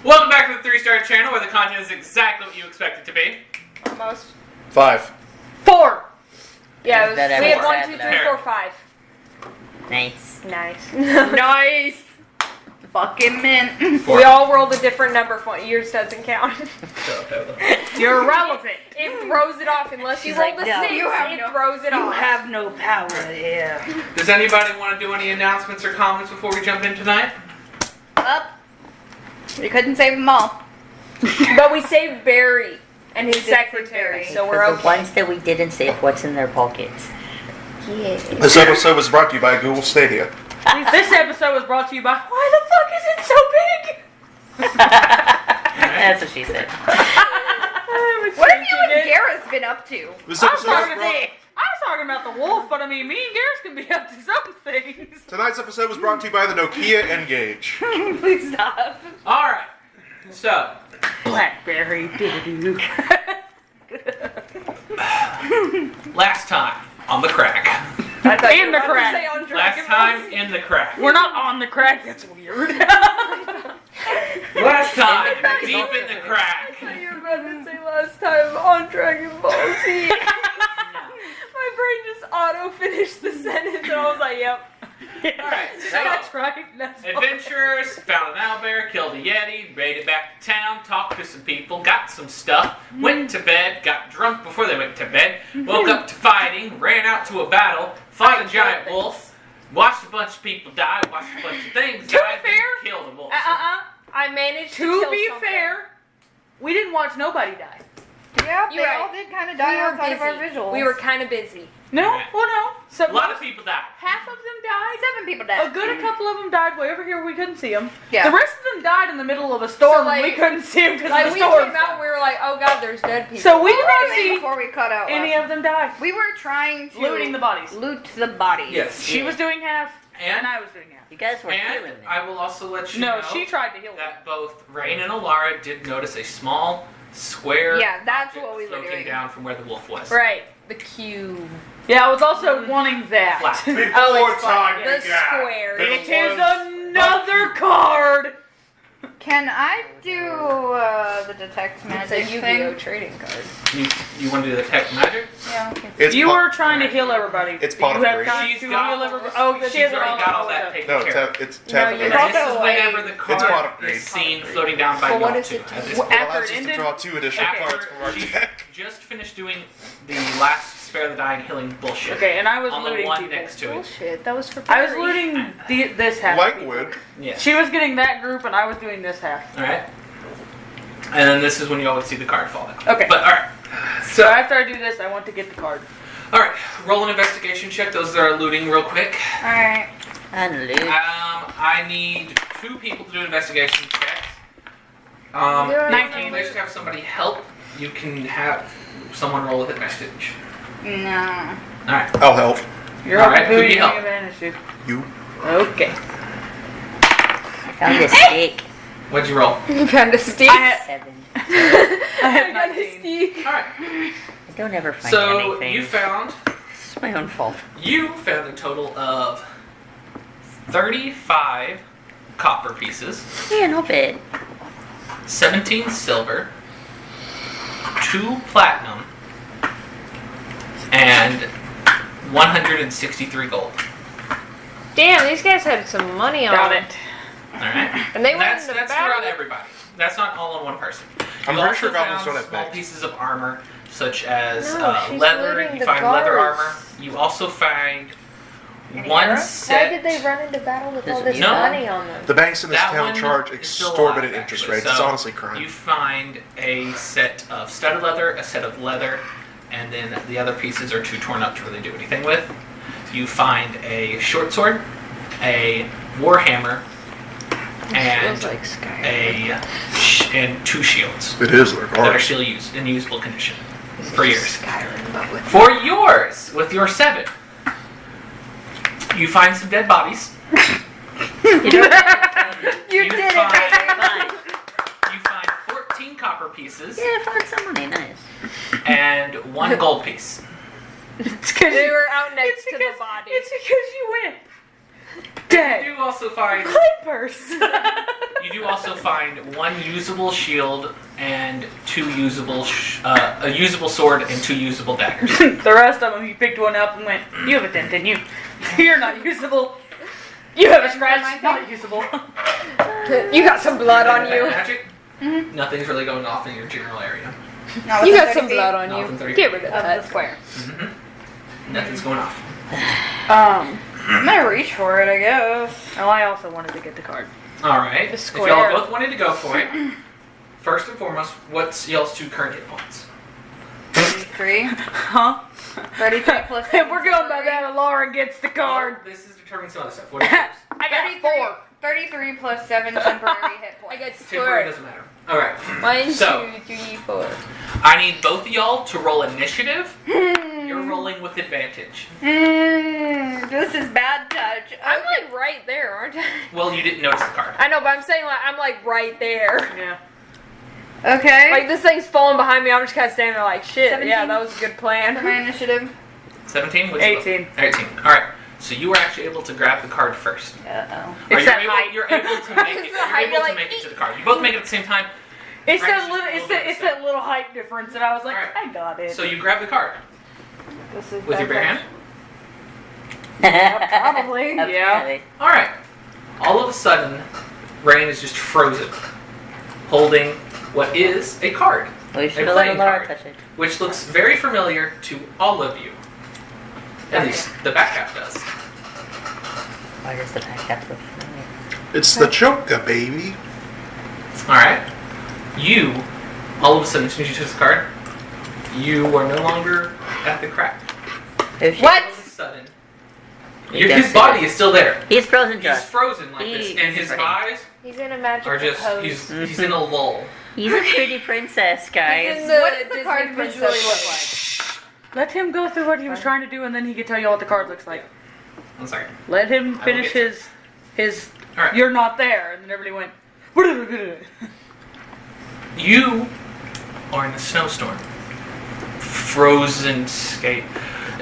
Welcome back to the 3-Star channel where the content is exactly what you expect it to be. Almost. 5. 4. Yeah, we That had ever 1, 2, 3, happened? 4, 5. Nice. Nice. Nice. Fucking mint. Four. We all rolled a different number. Yours doesn't count. You're irrelevant. It throws it off unless you She's roll like, the no. 6. You have It no- throws it You off. have no power here. Does anybody want to do any announcements or comments before we jump in tonight? Up. You couldn't save them all. But we saved Barry and his We did save secretary, Barry. so For we're the okay. ones that we didn't save, what's in their pockets? Yeah. This episode was brought to you by Google Stadia. This episode was brought to you by. Why the fuck is it so big? That's what she said. What have you and Gareth's been up to? This I was episode was talking brought, about the wolf, but I mean, me and Gareth can be up to some things. tonight's episode was brought to you by the Nokia N-Gage. Please stop. Alright, so, Blackberry. Doo-doo-doo. last time on the crack. I thought In you were the about to crack. say on Last Dragon time in the crack. We're not on the crack. That's weird. Last time, In the crack is deep all in the crack. Ball. You were about to say last time on Dragon Ball Z. My brain just auto-finished the sentence and I was like, yep. Alright, so, That's right. That's adventurers, found an owlbear, killed a yeti, made it back to town, talked to some people, got some stuff, went to bed, got drunk before they went to bed, woke up to fighting, ran out to a battle, fought a giant wolf, watched a bunch of people die, watched a bunch of things To die, be then fair, killed a wolf. I managed to To kill be something. fair, we didn't watch nobody die. Yeah, They all did kind of we were busy. We were kind of busy. No, Right. well, no. So A lot of people died. half of them died. 7 people Oh, died. A good couple of them died way over here. We couldn't see them. Yeah. The rest of them died in the middle of a storm. So, like- and we couldn't see them because Like of the we storm. came out and we were like, oh god, there's dead people. So we did not see Before we cut out any of them die. we were trying to Looting the bodies. loot the bodies. Yes. She was doing half, and And, I was doing half. You guys were and killing me. I will also let you No, know she tried to heal them. that both Rain and Alara did notice a small square Yeah, that's object what we were floating doing. down from where the wolf was. Right, the cube, Yeah, I was also wanting that. Flat. Oh, it's time the square. It is another card. Can I do the detect It's a magic Yu-Gi-Oh thing? trading card. You want to do the tech magic? Yeah. It's You pot- were trying to heal everybody. It's Do pot you of have grace. time She's to got- heal everybody? Oh, She's she has already got all that up. taken No, care of. it's No, tap. you And guys- this is also, whenever like, the it's pot card of grace. is seen floating down by Well, what y'all is two it at do? this What- point. It allows us to ended? draw 2 additional cards from our After she deck. just finished doing the last spare the dying healing bullshit. Okay, and I was on the looting one people. next to it. Bullshit, that was for I was Barry. looting this half. Langwood. Yeah. She was getting that group, and I was doing this half. Alright. And then this is when you always see the card fall down. Okay. But alright. So after I do this, I want to get the card. Alright, roll an investigation check. Those that are looting real quick. Alright. Unloot. I need 2 people to do investigation checks. Yeah, If 19. you wish to have somebody help, you can have someone roll with advantage. No. Alright. I'll help. You're All up. right, Who who are do you you taking help? advantage to? You. Okay. I found a stick. What'd you roll? You found a stick. I had, 7. I I had got a 19. stick. Alright. I don't ever find So anything. you found It's my own fault. a total of 35 copper pieces, Yeah, no bad. 17 silver, 2 platinum, and 163 gold. Damn, these guys had some money on Got them. it. Alright? And they went That's into throughout battle. everybody. That's not all on one person. I'm You pretty also sure goblins found don't have small bags. pieces of armor, such as No, she's leather. looting You the find leather guards. armor. You also find Any one arrows? set. Why did they run into battle with all this No. money on them? The banks in this That town one charge is still exorbitant alive, interest actually. rates. It's So honestly crime. You find a set of studded leather, a set of leather, and then the other pieces are too torn up to really do anything with. You find a short sword, a warhammer, and Feels like Skyrim. and 2 shields It is their that are cards. still used in usable condition for years. Skyrim, but with For yours, with your 7, you find some dead bodies. You don't You did it, find, Fine. you find 14 copper pieces Yeah, I found some money. Nice. and 1 gold piece. It's because they you, were out next to the because- body. it's because you went You dead. do also find Clippers. You do also find one usable shield and two usable, a usable sword and two usable daggers. The rest of them, he picked one up and went, "You have a dent, didn't you? You're not usable. You have a scratch, not usable." You got some blood on you. Magic? Nothing's really going off in your general area. Not You within got some 30 blood on Not you. within 30 Get rid of of the that. square. Nothing's going off. I'm gonna reach for it, I guess. Oh, I also wanted to get the card. Alright. The If square. y'all both wanted to go for it, first and foremost, what's y'all's 2 current hit points? 33. Huh? 33 plus. If we're going by that, Laura gets the card. Well, this is determining some other stuff. What is yours? I got 34. 33 plus 7 temporary hit I points. got Temporary square. doesn't matter. Alright. 1, So- 2, 3, 4. I need both of y'all to roll initiative. You're rolling with advantage. This is bad touch. I'm like right there, aren't I? Well, you didn't notice the card. I know, but I'm saying like I'm like right there. Yeah. Okay. Like this thing's falling behind me. I'm just kind of standing there like shit. 17? Yeah, that was a good for plan. my initiative. 17? 18. 18. Alright. So you were actually able to grab the card first. Uh-oh. Or It's that height. you're able to make it. It's the height, You're able you're to like, make it to the card. You both make it at the same time. It's that Actually, little. a It's little bit it's that little height difference, and I was like, Alright. I got it. So you grab the card This is with your bare hand. Probably. Yeah. Apparently. Alright. All of a sudden, Rain is just frozen, holding what is a card, We should A have playing let Laura card. touch it. which looks very familiar to all of you. At least the back half does. Why does the back have to look familiar? It's the Joker, baby. Alright. You, all of a sudden, as soon as you touch the card, you are no longer at the crack. Oh, shit. What? All of a sudden, He does his see body it. is still there. He's frozen, He's Josh. frozen like this, He and his is ready. eyes He's in a magical are just, pose. he's in a lull. He's a pretty princess, He's guys. in the What does the Disney card princess visually pose. look like? Let him go through what he was trying to do, and then he can tell you what the card looks like. 1 second. Let him will finish get to his. Alright. You're not there, and then everybody went. You are in a snowstorm. Frozen scape.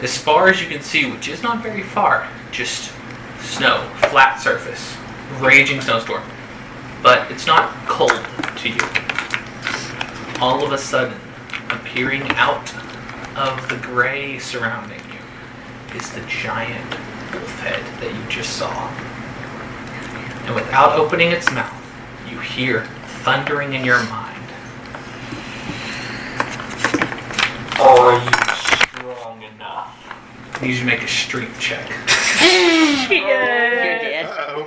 As far as you can see, which is not very far, just snow, flat surface, raging snowstorm. But it's not cold to you. All of a sudden, appearing out of the gray surrounding you is the giant wolf head that you just saw. And without opening its mouth, you hear thundering in your mind. Are you strong enough? I need you to make a strength check. You're dead. Uh-oh.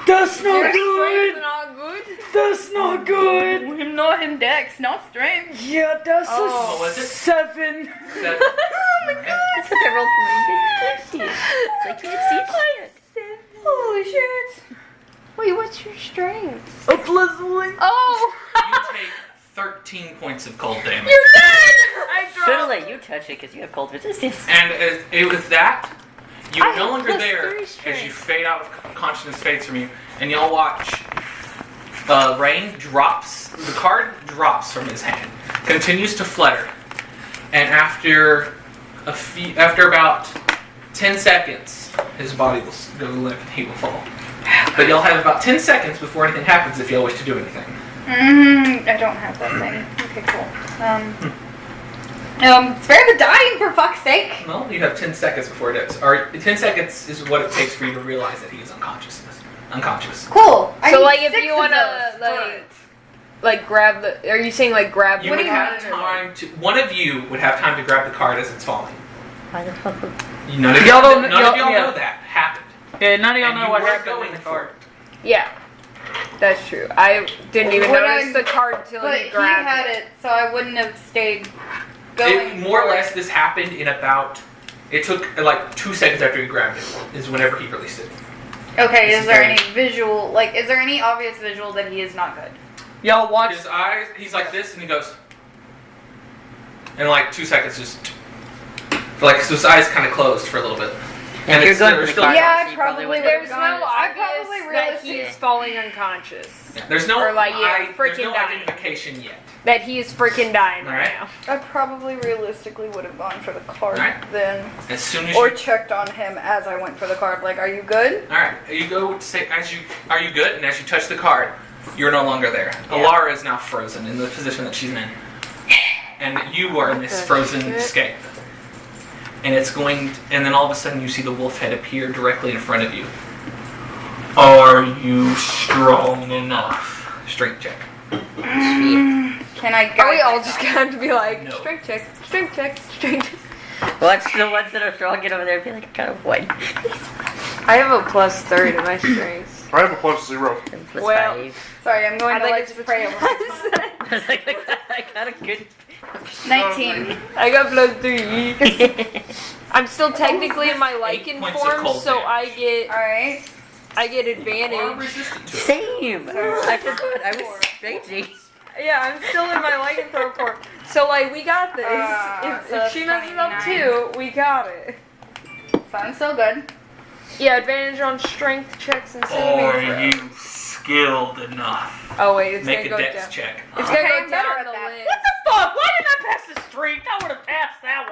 That's not Your good. strength's not good. That's not good. I'm not in dex, not strength. Yeah, that's What was a it? 7. Seven. That's what I rolled for me. You guys can't see it. I can't see shit. Holy shit. Wait, what's your strength? A plus 1. Oh! You take 13 points of cold damage. You're dead! I Should have let you touch it because you have cold resistance. And it was that, you're I no have longer plus there 3 as strength. you fade out of consciousness fades from you, and y'all watch Rain drops, the card drops from his hand, continues to flutter, and after about 10 seconds, his body will go limp and he will fall. But you'll have about 10 seconds before anything happens if y'all wish to do anything. I don't have that thing. Okay, cool. Spare the dying for fuck's sake. Well, you have 10 seconds before it is. Or 10 seconds is what it takes for you to realize that he is unconscious. Cool. I So need like if 6 you of wanna those. like grab the, are you saying like grab You the would have card or, time to. One of you would have time to grab the card as it's falling. Why the fuck would... None of Y'all y'all, don't- none y'all- of y'all yeah. know that happened. Yeah, none of y'all And know you what were happened going with the for card. it. Yeah. That's true. I didn't even When notice I- the card till But he he grabbed had it, so I wouldn't have stayed going. More or for less, it. this happened in about. It took like 2 seconds after he grabbed it. Is whenever he released it. Okay, This is is there very- any visual, like, is there any obvious visual that he is not good? Y'all watch. His eyes. He's like this, and he goes. And like 2 seconds, just. Like so his eyes kind of closed for a little bit. And you're it's going there's for the still- car. Yeah, so you I probably would've- There's gone. no I obvious probably that realistically- he is falling unconscious. There's no Or, like, yeah, there's freaking no dying. identification yet. That he is freaking dying right Alright. now. I probably realistically would have gone for the card Alright. then. As soon as Or you checked on him as I went for the card. Like, are you good? all right, you go to say are you good? And as you touch the card, you're no longer there. Alara is now frozen in the position that she's in, and you are in this Okay. frozen scape. And it's going, and then all of a sudden you see the wolf head appear directly in front of you. Are you strong enough? Strength check. Can I guide Are we all myself? just going to be like, No. strength check, strength check, strength check? Watch the ones that are strong get over there and be like, I got a 1. I have a +3 to my strength. I have a +0. And plus Well, 5. Sorry, I'm going I to think like it's pray over. I was like, I got a good. 19. I got +3. I'm still technically in my 8 lichen points of form, cold so damage. Alright. I get Are advantage. Same. resistant to it. I forgot. I was raging. Yeah, I'm still in my lichen form. So like, we got this. So if she messes up 29. too, we got it. So I'm still good. Yeah, advantage on strength checks and saving Are throws. you skilled enough? Oh wait, it's Make a gonna go dex down. check. It's gonna Okay, go I'm better down at the that. list. What the fuck? Why didn't I pass the strength? I would have passed that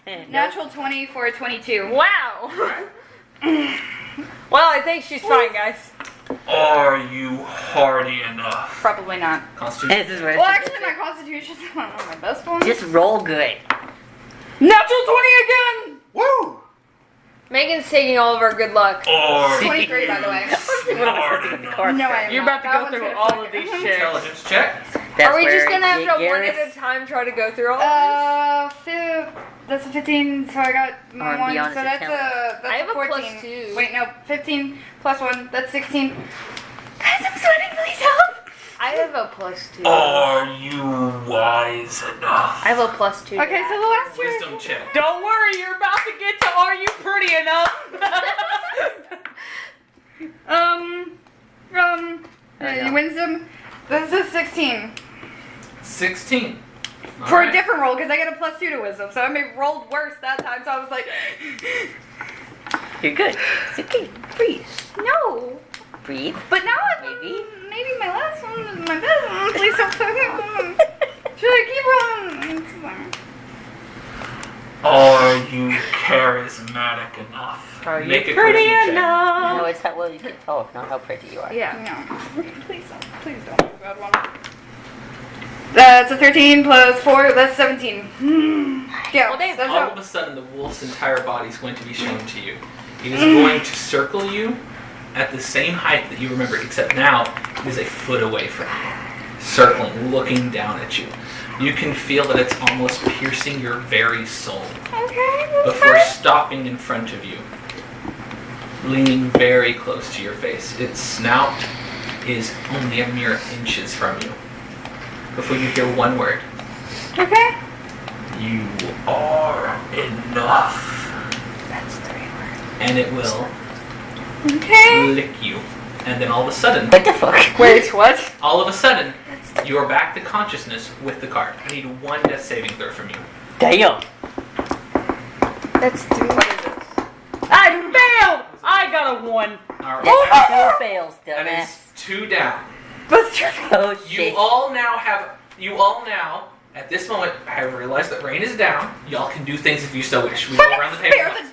one. Natural 20 for a 22. Wow. Well, I think she's fine, guys. Are you hardy enough? Probably not. Constitution. This is where Well, it's- actually, my constitution's not my best one. just roll good. Natural 20 again! Woo! Megan's taking all of our good luck. Or 23, by the way. hardy enough. No, I am You're not. about to That go one's through gonna all suck. of these checks. Intelligence check. That's Are we just where gonna have to one Gareth- at a time try to go through all of That's a 15, so I got Or my 1, beyond so is that's a a, I have a 14. +2. Wait, no, 15 plus 1, that's 16. Guys, I'm sweating, please help! this? I have a +2. Are you wise enough? I have a +2. Okay, so the last two. Wisdom check. Don't worry, you're about to get to Are You Pretty Enough? Wisdom, this is 16. 16. For Alright. a different roll, because I got a +2 to wisdom, so I may rolled worse that time, so I was like, You're good. It's okay. Breathe. no. Breathe. But now Maybe. maybe my last one is my best one. Please don't fuck it. Should I keep rolling? It's fine. Are you charismatic enough? Are you Make a pretty charisma check. enough? No, it's how well you can talk, not how pretty you are. Yeah. No. Please don't. Please don't. Oh, God, one. That's a 13 plus 4, that's 17. Yeah, Well, damn. that's All how. of a sudden, the wolf's entire body is going to be shown to you. It is going to circle you at the same height that you remember, except now it is a foot away from you, circling, looking down at you. You can feel that it's almost piercing your very soul Okay. before stopping in front of you, leaning very close to your face. Its snout is only a mere inches from you. Before you hear one word, Okay. you are enough. That's 3 words. And it will Okay. lick you. And then all of a sudden, What the fuck? Wait, what? all of a sudden, you are back to consciousness with the card. I need one death saving throw from you. Damn. That's 3. What is it? I failed! I got a 1. All right. That's 2 fails, That dumbass. is 2 down. Oh You shit. all now, at this moment, have realized that rain is down. Y'all can do things if you so wish. We go around the table once.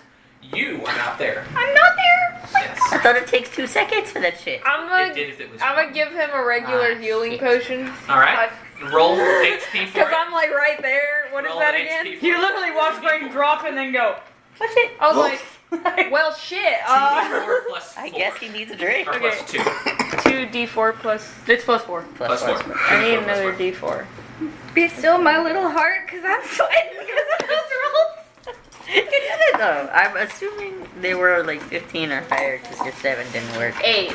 You are not there. I'm not there. Yes. I thought it takes 2 seconds for that shit. I'm It gonna, did if it was. I'm gonna give him a regular Ah, healing shit. potion. All right. Roll HP for Cause it. I'm like right there. What is Roll that an again? HP for You it. literally watch rain drop and then go, what's it? I was like, well, shit. 2d4 plus 4. I guess he needs a drink. Or Okay. plus 2. 2d4 plus. It's +4. Plus 4. I need 2d4 plus another 4. d4. Be still my little heart, because I'm sweating because of those rolls. You did it though. I'm assuming they were like 15 or higher because your 7 didn't work. 8.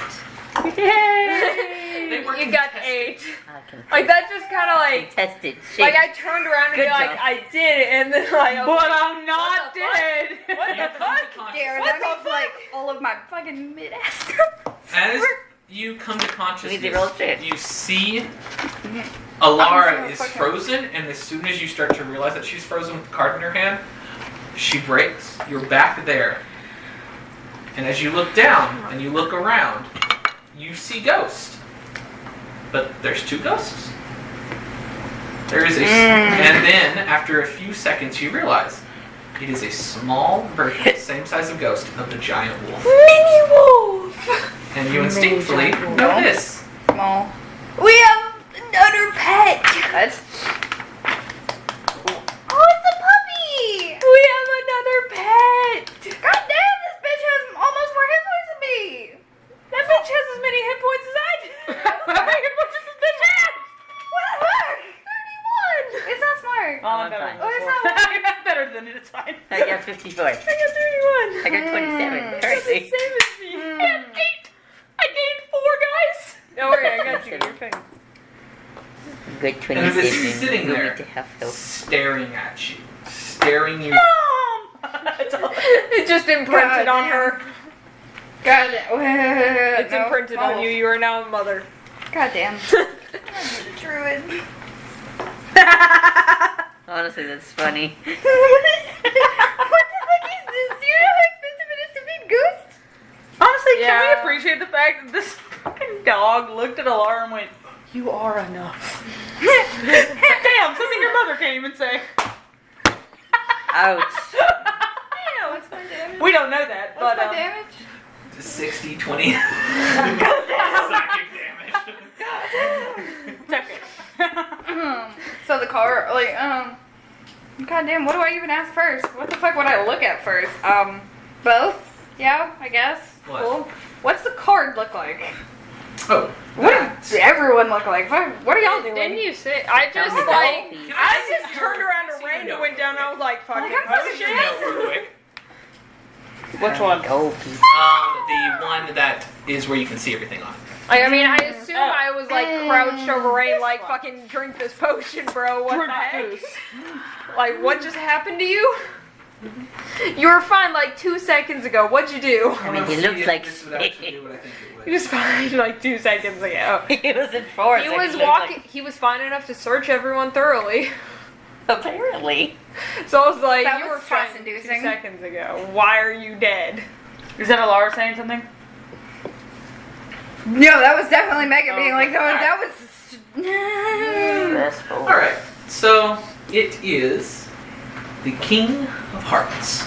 They Yay! were You got contested. 8. I can Like that just kind of like. tested shit. Like I turned around and Good be like, job. I did it, and then like, I was But like, I'm not What the fuck? dead. what You the come fuck? to consciousness. There, What that the means like all of my fucking mid-ass. As you come to consciousness, Means he rolled shit. you see I'm Alara so is fucking- frozen, and as soon as you start to realize that she's frozen with the card in her hand, She breaks. You're back there. And as you look down and you look around, you see ghosts. But there's 2 ghosts. There is a... And then, after a few seconds, you realize it is a small version, same size of ghost, of the giant wolf. Mini wolf! And you instinctively notice. Small. We have another pet! What? Oh, it's a puppy! We have another pet! God damn, this bitch has almost more hit points than me! That bitch has as many hit points as I do! How many hit points does this bitch have? What the fuck? 31! It's not smart. Oh, I'm I'm better fine. than before. That's better than it. It's fine. I got 54. I got 31! I got 27. That's the Currently. same as me. I have 8! I gained 4, guys! Don't worry, I got you. You're fine. Good And it 27. is sitting Go there, me to half health. staring at you. Staring you. That's all. It just imprinted on her. God It's no, imprinted on you. You are now a mother. God damn. I'm a druid. Honestly, that's funny. What the fuck is this? Do you know how expensive it is to feed ghosts? Honestly, can Yeah. we appreciate the fact that this fucking dog looked at Alara and went, "You are enough." Damn, something your mother can't even say. Ouch. Yeah, what's my damage? We don't know that, What's but my damage? 60, 20. Psychic damage. So the car, like, God damn, what do I even ask first? What the fuck would I look at first? Both? Yeah, I guess. What? Cool. What's the card look like? Oh. What that. does everyone look like? What are y'all doing? Didn't you say? I just Tell me like. about these. I just turned around and ran and went down. And I was like, fucking Like, I'm What's your note real quick? which one? Go, The one that is where you can see everything on. Like, I mean, I assume I was like crouched over Ray, like fucking drink this potion, bro. What the heck? Like, what just happened to you? You were fine like 2 seconds ago. What'd you do? I mean, he Let's looks see if like this would actually do what I think it would. He was fine like 2 seconds ago. he was in force. He was walking. He was fine enough to search everyone thoroughly. Apparently. So I was like, That you was were fine 2 stress-inducing. seconds ago. Why are you dead? Is that Alara saying something? No, that was definitely Megan being like, Alright. that was. Stressful. Alright, so it is the King of Hearts.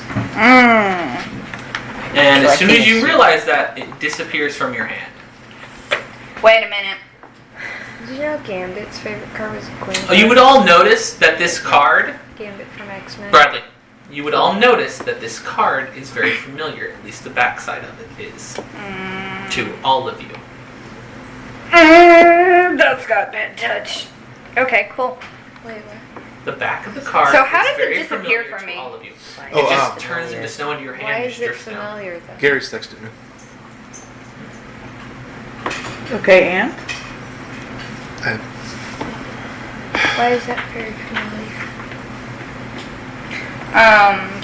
And as soon as you realize that, it disappears from your hand. Wait a minute. Did you know Gambit's favorite card was Queen? Oh, you would all notice that this card, Gambit from X-Men. Bradley, you would all notice that this card is very familiar. At least the backside of it is. To all of you. That's got bad touch. Okay, cool. Wait, what? The back of the card So how is does it very disappear familiar from to me? all of you. Oh, It just wow. turns into snow into your hand Why and is just it drifts down. familiar though? Gary's texted me. Okay, and? And Why is that very familiar?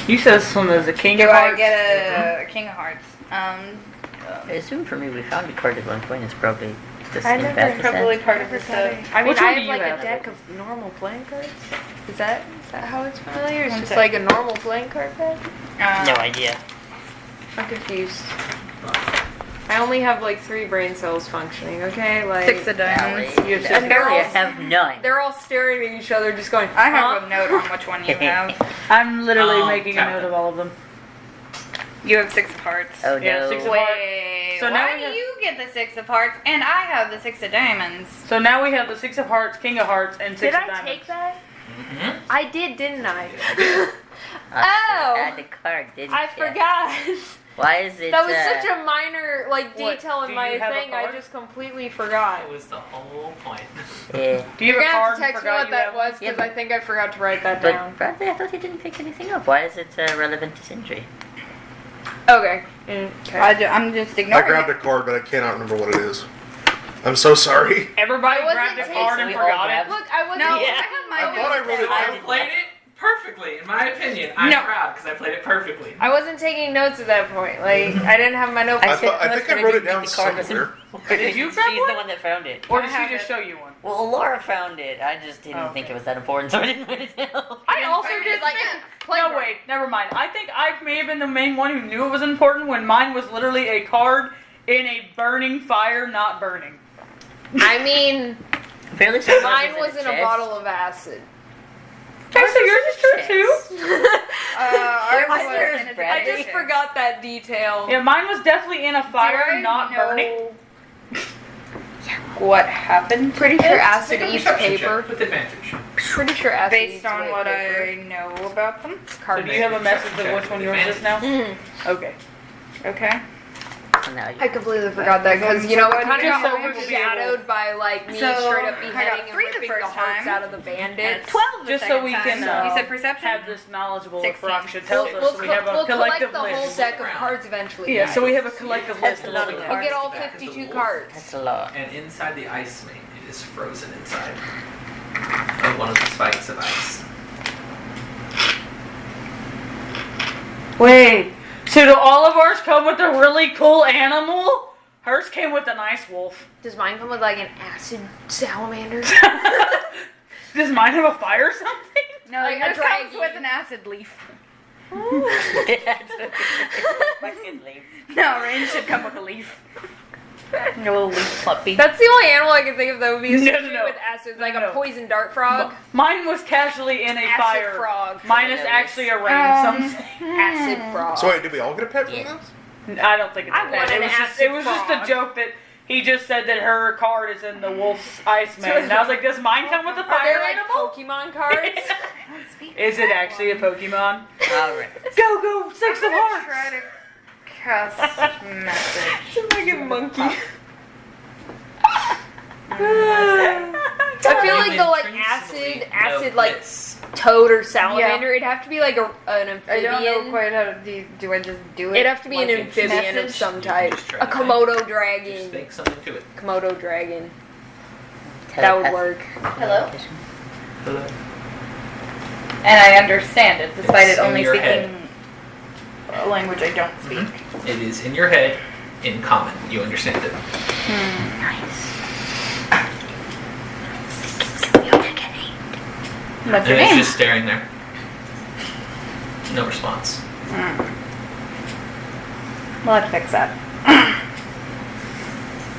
You said this one was a King Do of I Hearts. get a King of Hearts? I assume for me we found a card at one point. It's probably the I same never- back as Probably that. part of the set. I mean, Which I one have do like you a have? deck of normal playing cards. Is that how it's familiar? It's One just sec. like a normal playing card deck? No idea. I'm confused. I only have like 3 brain cells functioning, okay? Like 6 of diamonds. Golly. You have Apparently I girls. have none. They're all staring at each other, just going. I have huh? a note on which one you have. I'm literally making a Captain. note of all of them. You have 6 of Hearts. Oh Yeah, no. 6 of Wait, So now why we do have- you get the 6 of Hearts and I have the 6 of Diamonds? So now we have the 6 of Hearts, King of Hearts, and 6 Did of I Diamonds. take that? Mm-hmm. I did, didn't I? Oh. Add the card, didn't I ya? forgot. Why is it? That was such a minor like What, detail do in you my have a thing. I card? just completely forgot. That was the whole point. Yeah. Do you You're have a gonna card have to text and me forgot what you that have was because Yeah, I think I forgot to write that But down. Bradley, I thought you didn't pick anything up. Why is it relevant to Sindri? Okay. I'm just I ignoring grabbed a card, but I cannot remember what it is. I'm so sorry. Everybody I wasn't grabbed a taking- card and We all forgot it. grabbed- Look, I wasn't. No, Yeah. I have my I thought I notes wrote it down. down. I played it perfectly, in my opinion. I'm No. proud because I played it perfectly. I wasn't taking notes at that point. Like, I didn't have my notebook. I think I wrote it down somewhere. Did you grab She's one? the one that found it. Or I did she have just it. show you one? Well, Laura found it. I just didn't Oh, think okay. it was that important, so I didn't write it down. I also did like No, wait, never mind. I think I may have been the main one who knew it was important when mine was literally a card in a burning fire not burning. I mean, I'm fairly sure mine was was in a a chest. bottle of acid. Okay, so yours is true too? Ours Mine was is in a bread. I just forgot that detail. Yeah, mine was definitely in a fire Do I not know burning. What happened? Pretty to sure it? acid Make a eats perception paper. check with advantage. Pretty sure acid Based eats on white what paper. I know about them. So do you have a message of which one yours is now? Mhm. Okay. Okay. Now you- I completely forgot that because you know it kind of Just got so we will be able- overshadowed by like me So, straight up I got beheading and 3 the ripping the first hearts time. out of the bandits. 12 the Just so second we time. can You said perception? have this knowledgeable 16. for Raksha tells us, We'll, so we have a we'll collect collective the whole list. deck of cards eventually. Yeah, so we have a collective list. That's a lot of of We'll get all Back is the 52 wolf. cards. That's a lot. And inside the ice main, it is frozen inside of one of the spikes of ice. Wait, so do all of ours come with a really cool animal? Hers came with a nice wolf. Does mine come with like an acid salamander? Does mine have a fire or something? No, Like a yours comes dragon. with an acid leaf. Fucking leave. No, Rain should come with a leaf. A little leaf puppy. That's the only animal I can think of that would be No, associated no. with acid, like No. a poison dart frog. Mine was casually in a Acid fire. frog. Mine is actually a rain something. Acid frog. So wait, did we all get a pet from Yeah. this? I don't think it's I a want bad. an It acid was just a frog. joke that he just said that her card is in the wolf's ice man. And I was like, does mine come with a Are fire they like animal? Pokemon cards? Is it actually a Pokemon? Alright. Go, 6 of hearts! Try to cast message. It's like a monkey. Mm, I feel like the like Intrinsically acid know like this. toad or salamander. It'd have to be like an I amphibian. don't know quite how to do I just do it? It'd have to be like an a amphibian of message? some You can type. just try A to Komodo Just dragon. think something to it. Komodo dragon. That would work. Hello? Hello. And I understand it, despite It's it only in your speaking a language I don't speak. It is in your head, in common. You understand it. What's And your it's name? just staring there. No response. We'll have to fix that.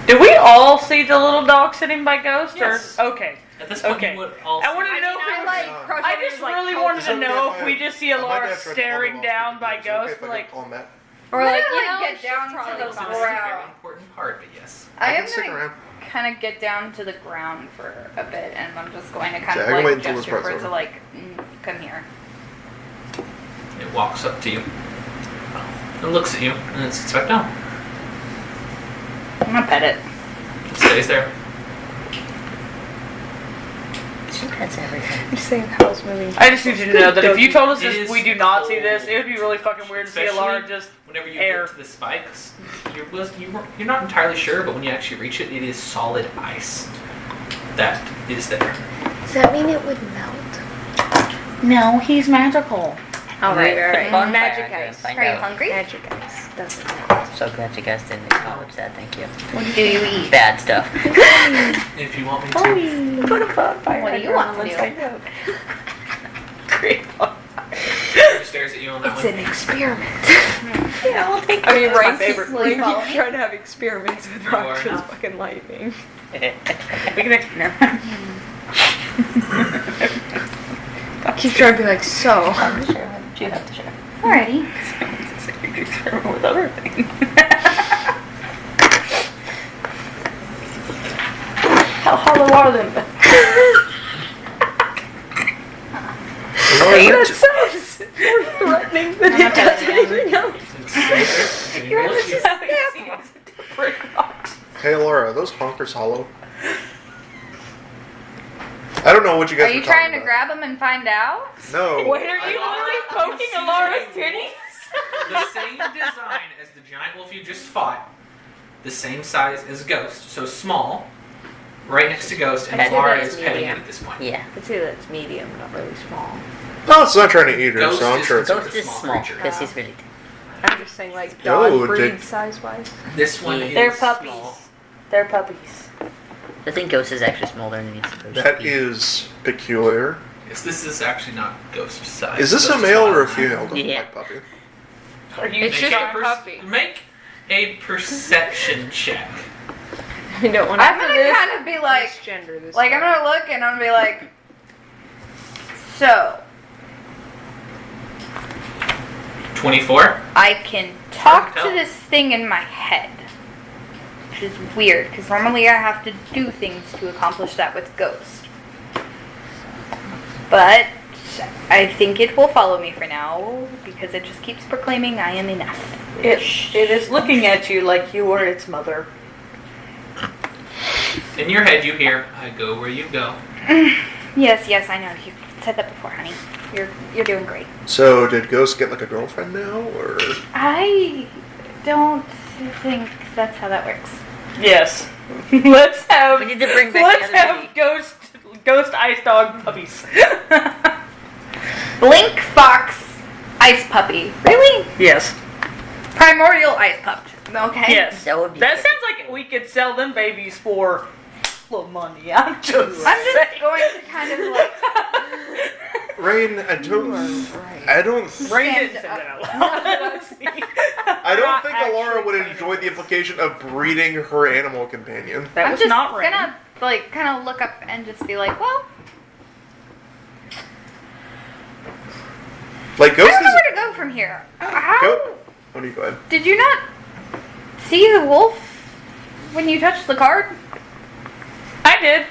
Did we all see the little dog sitting by Ghost? Yes. Or okay. At this point, Okay. you would all I wanted see to know if it was. I just really wanted to know if we just see Alara staring down by Ghost, like. on that. Or like, We're you gonna know, get down she's to probably the It's a fine. very ground. important part, but yes. I I am can stick gonna around. kind of get down to the ground for a bit, and I'm just going to kind Okay, of I can wait like until this gesture for part's it to over. like come here. It walks up to you. It looks at you, and it's expect no. I'm gonna pet it. It stays there. She pets everything. Just saying house moving. I just need you to know that if you told us It this, is we do not see this, it would be really fucking weird to see Especially Alara just. Whenever you air. get to the spikes, you're not entirely sure, but when you actually reach it, it is solid ice that is there. Does that mean it would melt? No, he's magical. Alright, Put alright. bonfire Magic under and ice. find Are you out. hungry? Magic ice. Doesn't melt. So glad you guys didn't acknowledge that. Thank you. What do you eat? Bad stuff. If you want me to. Put a bonfire. What do you want to do? Great. She stares at you on that It's one. an experiment. Yeah, I'll take I mean, That's my Rank favorite. Rank Follow keeps me? trying to have experiments with You are Roxas enough. fucking lightning. We can experiment. Keeps trying to be like, so. I'm sure. What do you have to share? Alrighty. You can experiment with other things. How hollow are them? That sounds more threatening than it does anything else. Hey Laura, are those honkers hollow? I don't know what you guys Are you were trying talking to about. grab them and find out? No. Wait, are you literally poking Alara's titties? The same design as the giant wolf you just fought. The same size as Ghost, so small. Right next to Ghost, and I'd say Lara that's is petting it medium. at this point. Yeah. I'd say that's medium, not really small. Oh, it's not trying to eat her, Ghost so I'm is sure it's... considered Ghost is small small creature. because he's really. I'm just saying, like, Oh, dog breed did- size-wise. This one is They're puppies. small. They're puppies. I think Ghost is actually smaller than he's supposed to That be. is peculiar. Yes, this is actually not ghost size. Is this a Ghost male is or a wild. female? Yeah. Like puppy. Are you It's just Make a puppy. Make a perception check. I don't want I'm gonna kind of be like, gender this. I'm gonna look and I'm gonna be like, so 24. I can talk to Tell. this thing in my head, which is weird because normally I have to do things to accomplish that with Ghost. But I think it will follow me for now because it just keeps proclaiming I am enough. It is looking at you like you are its mother. In your head, you hear, "I go where you go." Yes, I know. You said that before, honey. You're doing great. So, did Ghost get like a girlfriend now, or...? I don't think that's how that works. Yes. Let's have. We need to bring back Let's the other have ghost ice dog puppies. Blink Fox Ice Puppy. Really? Yes. Primordial Ice Pup. Okay. Yes. That would be That pretty sounds like we could sell them babies for little money. I'm just I'm just saying. going to kind of like Rain, I don't Rain stand didn't say up. that out loud. I don't Not think Alora would actually enjoy the implication of breeding her animal companion. That I'm was just not Rain. gonna like kind of look up and just be like, well, Like, I Ghost don't know is... where to go from here. How Go. Oh, you go ahead. did you not see the wolf when you touched the card? I did.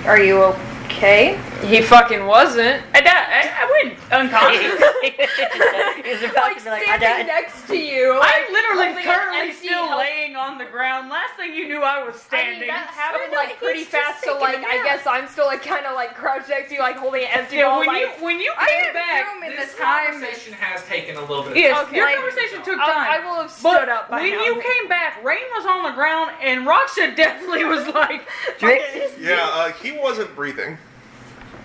Are you okay? He fucking wasn't. I went unconscious. He's about to be like, I died. next to you. I'm literally holding an currently empty still health- laying on the ground. Last thing you knew, I was I standing. mean, that happened So, like pretty he's just fast, so taking like a I nap. guess I'm still like kind of like crouched next to you, like holding an empty Yeah, ball. when like, you I came back, assume in This the time conversation has taken a little bit of yes, time. your like, conversation took I time. will have But stood up by when now. you came back, Rain was on the ground, and Roxa definitely was like, Yeah, he wasn't breathing.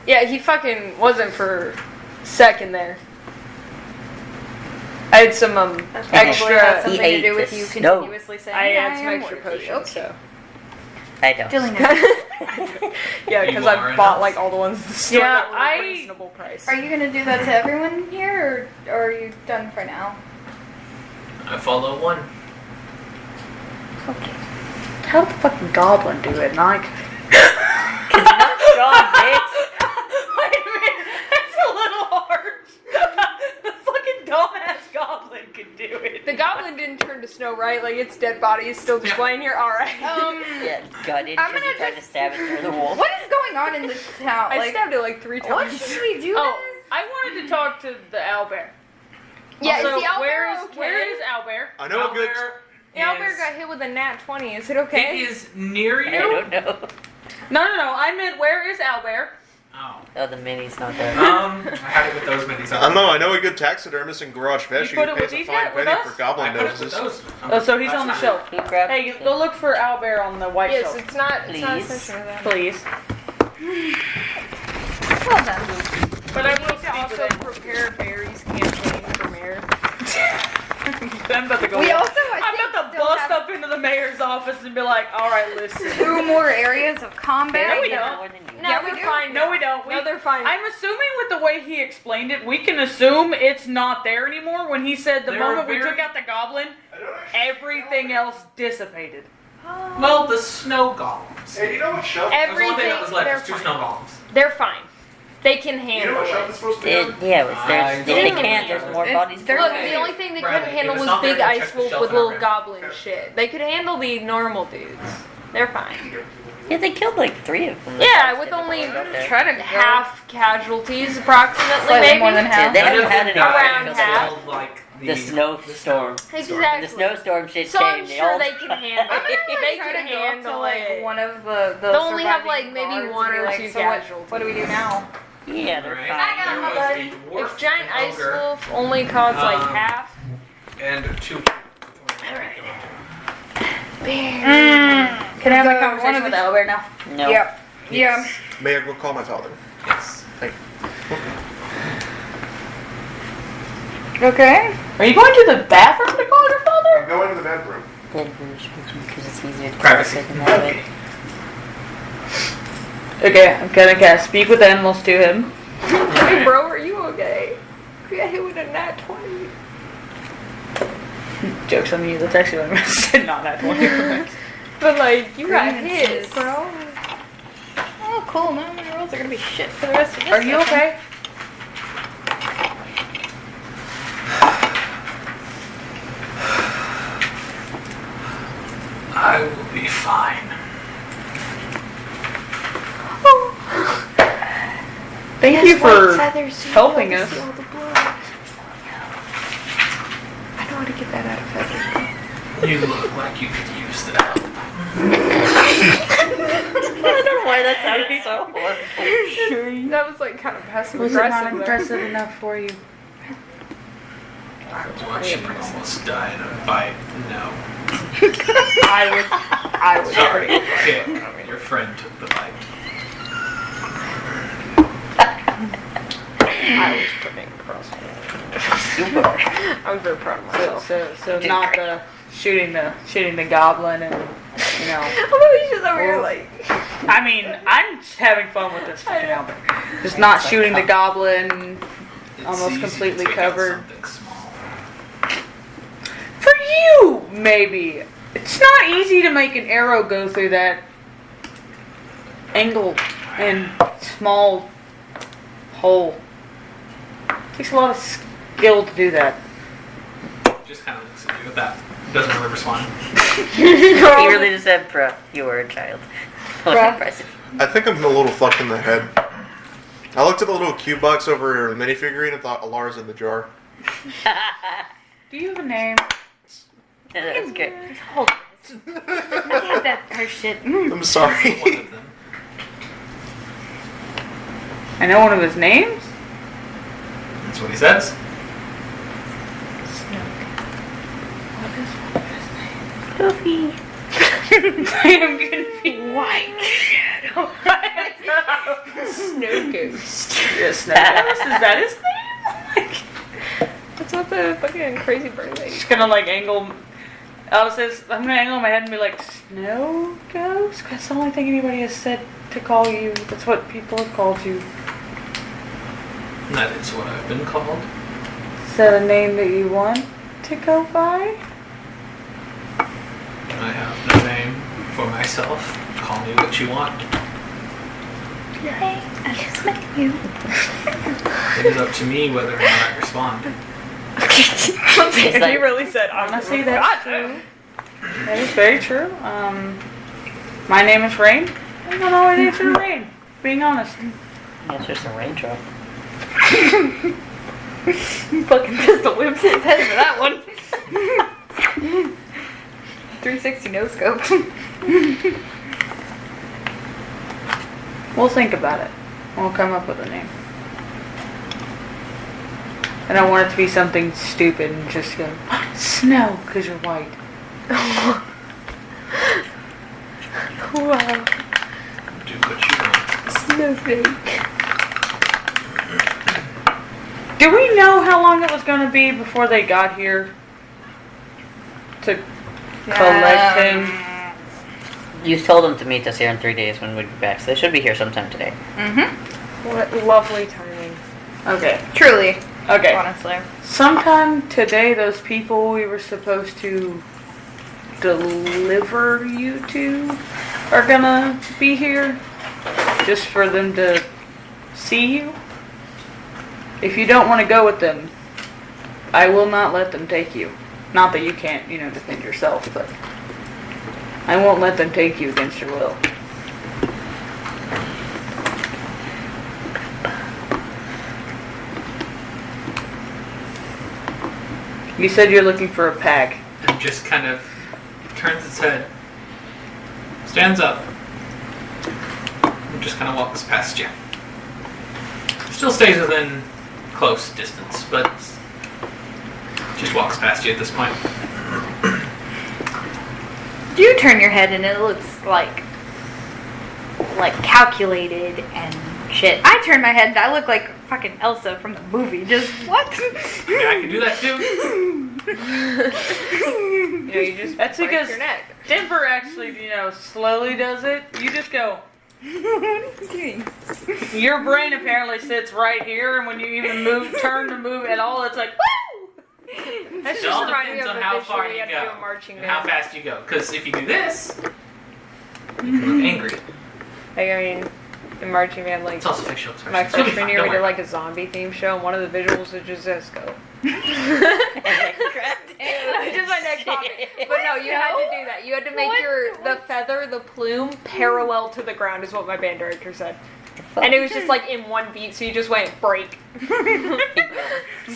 Yeah, he fucking wasn't for a second there. I had some Probably has extra. something He to ate do with the you snow. continuously saying, I had "I some am extra worthy." potions, Okay. so I don't. Dylan, yeah, You because are I bought enough. like all the ones at the store Yeah, that were I- a reasonable price. are you gonna do that to everyone here, or are you done for now? I follow one. Okay. how the fucking goblin do it? Like, Cause you're not strong, bitch. wait a minute, that's a little hard. The fucking dumbass goblin can do it. The goblin didn't turn to snow, right? Like its dead body is still just Yeah. laying here. All right. Yeah, God, it I'm because gonna you tried to just- stab it through the wall. What is going on in this town? I Like, stabbed it like 3 what times. should we do? Oh, I wanted to talk to the owlbear. Yeah, So is the owlbear where okay? is owlbear? I know a good... The owlbear got hit with a nat 20. Is it okay? It is near I you. don't know. No. I meant where is owlbear? Oh. Oh, the mini's not there. I had it with those minis. I don't know, I know a good taxidermist in Garage Fish. You put He it with pays a these fine guys- with penny us? for goblin I put it with noses. those. Oh, so he's That's on the not shelf. He grabbed Hey, go look for owlbear on the white Yes, shelf, it's not. It's not Please. essential that. please. Well done. But I I will need to speak also with him. prepare Barry's campaign for mayor. I'm about to go. We also, I'm I think, about to still bust have up into the mayor's office and be like, "All right, listen." 2 more areas of combat. No, we They did don't. more than you. No, Yeah, we they're do. fine. No, we don't. No, they're fine. I'm assuming with the way he explained it, we can assume it's not there anymore. When he said the They're moment we very- took out the goblin, everything else dissipated. Well, the snow golems. Hey, you know what shelf? That was the only thing Everything. that was left. They're Was two fine. snow golems. They're fine. They can You know handle what shelf it. is supposed to be on? Yeah, it's I there's, if they don't can't, know. there's more It's- bodies. they're- Look, Okay. the only thing they Bradley, couldn't handle if was it's not there, big then ice check the wolf shelf with in little our room. goblin shit. They could handle the normal dudes. They're fine. Yeah, they killed like 3 of them. Yeah, with only Try to go half casualties, approximately, slightly maybe. more than Yeah, half. they None haven't of had them any died Around until half. like The snowstorm. Exactly. The snowstorm shit So came. I'm They sure all they can handle I'm gonna it. like, They try can to go up to handle like it. one of the They'll only have, surviving like, maybe guards one and be or like, two so what casualties. do we do now? Yeah, they're Right. fine. There my was buddy. a dwarf, If giant an ice ogre, wolf only caused like Um, half, and 2. Can I have a One conversation of with the- owlbear now? No. Yep. Yeah. May I go call my father? Yes. Thank you. Okay. Are you going to the bathroom to call your father? I'm going to the bedroom. Because it's easier to Privacy. in that way. Okay, I'm gonna cast Speak with Animals to him. Hey, bro, are you okay? We got hit with a nat 20. Joke's on you, that's actually what I said, not that 20. But like, you got Grievances. hit, bro. Oh, cool. Now my rolls are gonna be shit for the rest of this. Are you session. okay? I will be fine. Thank you for helping us. I know how to get that out of feathers. You look like you could use the help. I don't know why that sounded so horrible. That was like kind of passive Was it not aggressive. impressive enough for you? I watched you almost die in a fight. No. I was Sorry. pretty. Okay. Your friend took the fight. I was pretty impressed. I was very proud of myself. So not the shooting the goblin and you know. He's just over here like. I mean, I'm just having fun with this fucking album. Just not shooting the goblin, It's almost easy to completely take out covered. something small. For you, maybe. It's not easy to make an arrow go through that angle and small hole. It takes a lot of skill to do that. Just kind of looks at you with that. Doesn't really respond. He really just said, bruh, you were a child. That was Bruh. impressive. I think I'm a little fucked in the head. I looked at the little cube box over the minifigurine and thought Alar's in the jar. Do you have a name? That's good. Hold on. Look at that her shit. I'm sorry. One of them. I know one of his names. That's what he says. Goofy. I am gonna be White shadow. Snow ghost. Yes, no. Is that his name? That's what the fucking crazy bird lady. Just gonna like angle. I'm gonna angle my head and be like, Snow Ghost? That's the only thing anybody has said to call you. That's what people have called you. That is what I've been called. Is that a name that you want to go by? I have no name for myself. Call me what you want. Hey, I just met you. It is up to me whether or not I respond. He really said, Honestly, that's true. That is very true. My name is Rain. I don't always answer to Rain. Being honest. It's just a raindrop. Fucking pistol whips his head for that one. 360 no scope. We'll think about it. We'll come up with a name. I don't want it to be something stupid and just go, Snow, because you're white. wow. Do what you want. Snowflake. Do we know how long it was going to be before they got here to collect him? You told them to meet us here in 3 days when we'd be back, so they should be here sometime today. Mm-hmm. What lovely timing. Okay. Truly. Okay. Honestly. Sometime today, those people we were supposed to deliver you to are gonna be here just for them to see you. If you don't want to go with them, I will not let them take you. Not that you can't, defend yourself, but I won't let them take you against your will. You said you're looking for a pack. And just kind of turns its head, stands up, and just kind of walks past you. Still stays within close distance, but just walks past you at this point. You turn your head and it looks like calculated and Shit. I turned my head. I look like fucking Elsa from the movie. Just what? Yeah, I can do that too. You know, you just That's break because your neck. Denver actually, slowly does it. You just go. Your brain apparently sits right here, and when you even turn to move at all, it's like, woo! That's It just all reminding me depends of on a how visual far we you had to do go a marching and how band. fast you go. Because if you do this, you can look angry. Like, I mean, in marching band, like It's also facial expression. my It's gonna be freshman fun, year, don't we did worry. like a zombie theme show, and one of the visuals was just this go. Just my neck popping. But no, you had to do that. You had to make the feather, the plume, parallel to the ground, is what my band director said. And it was just like in one beat, so you just went break. So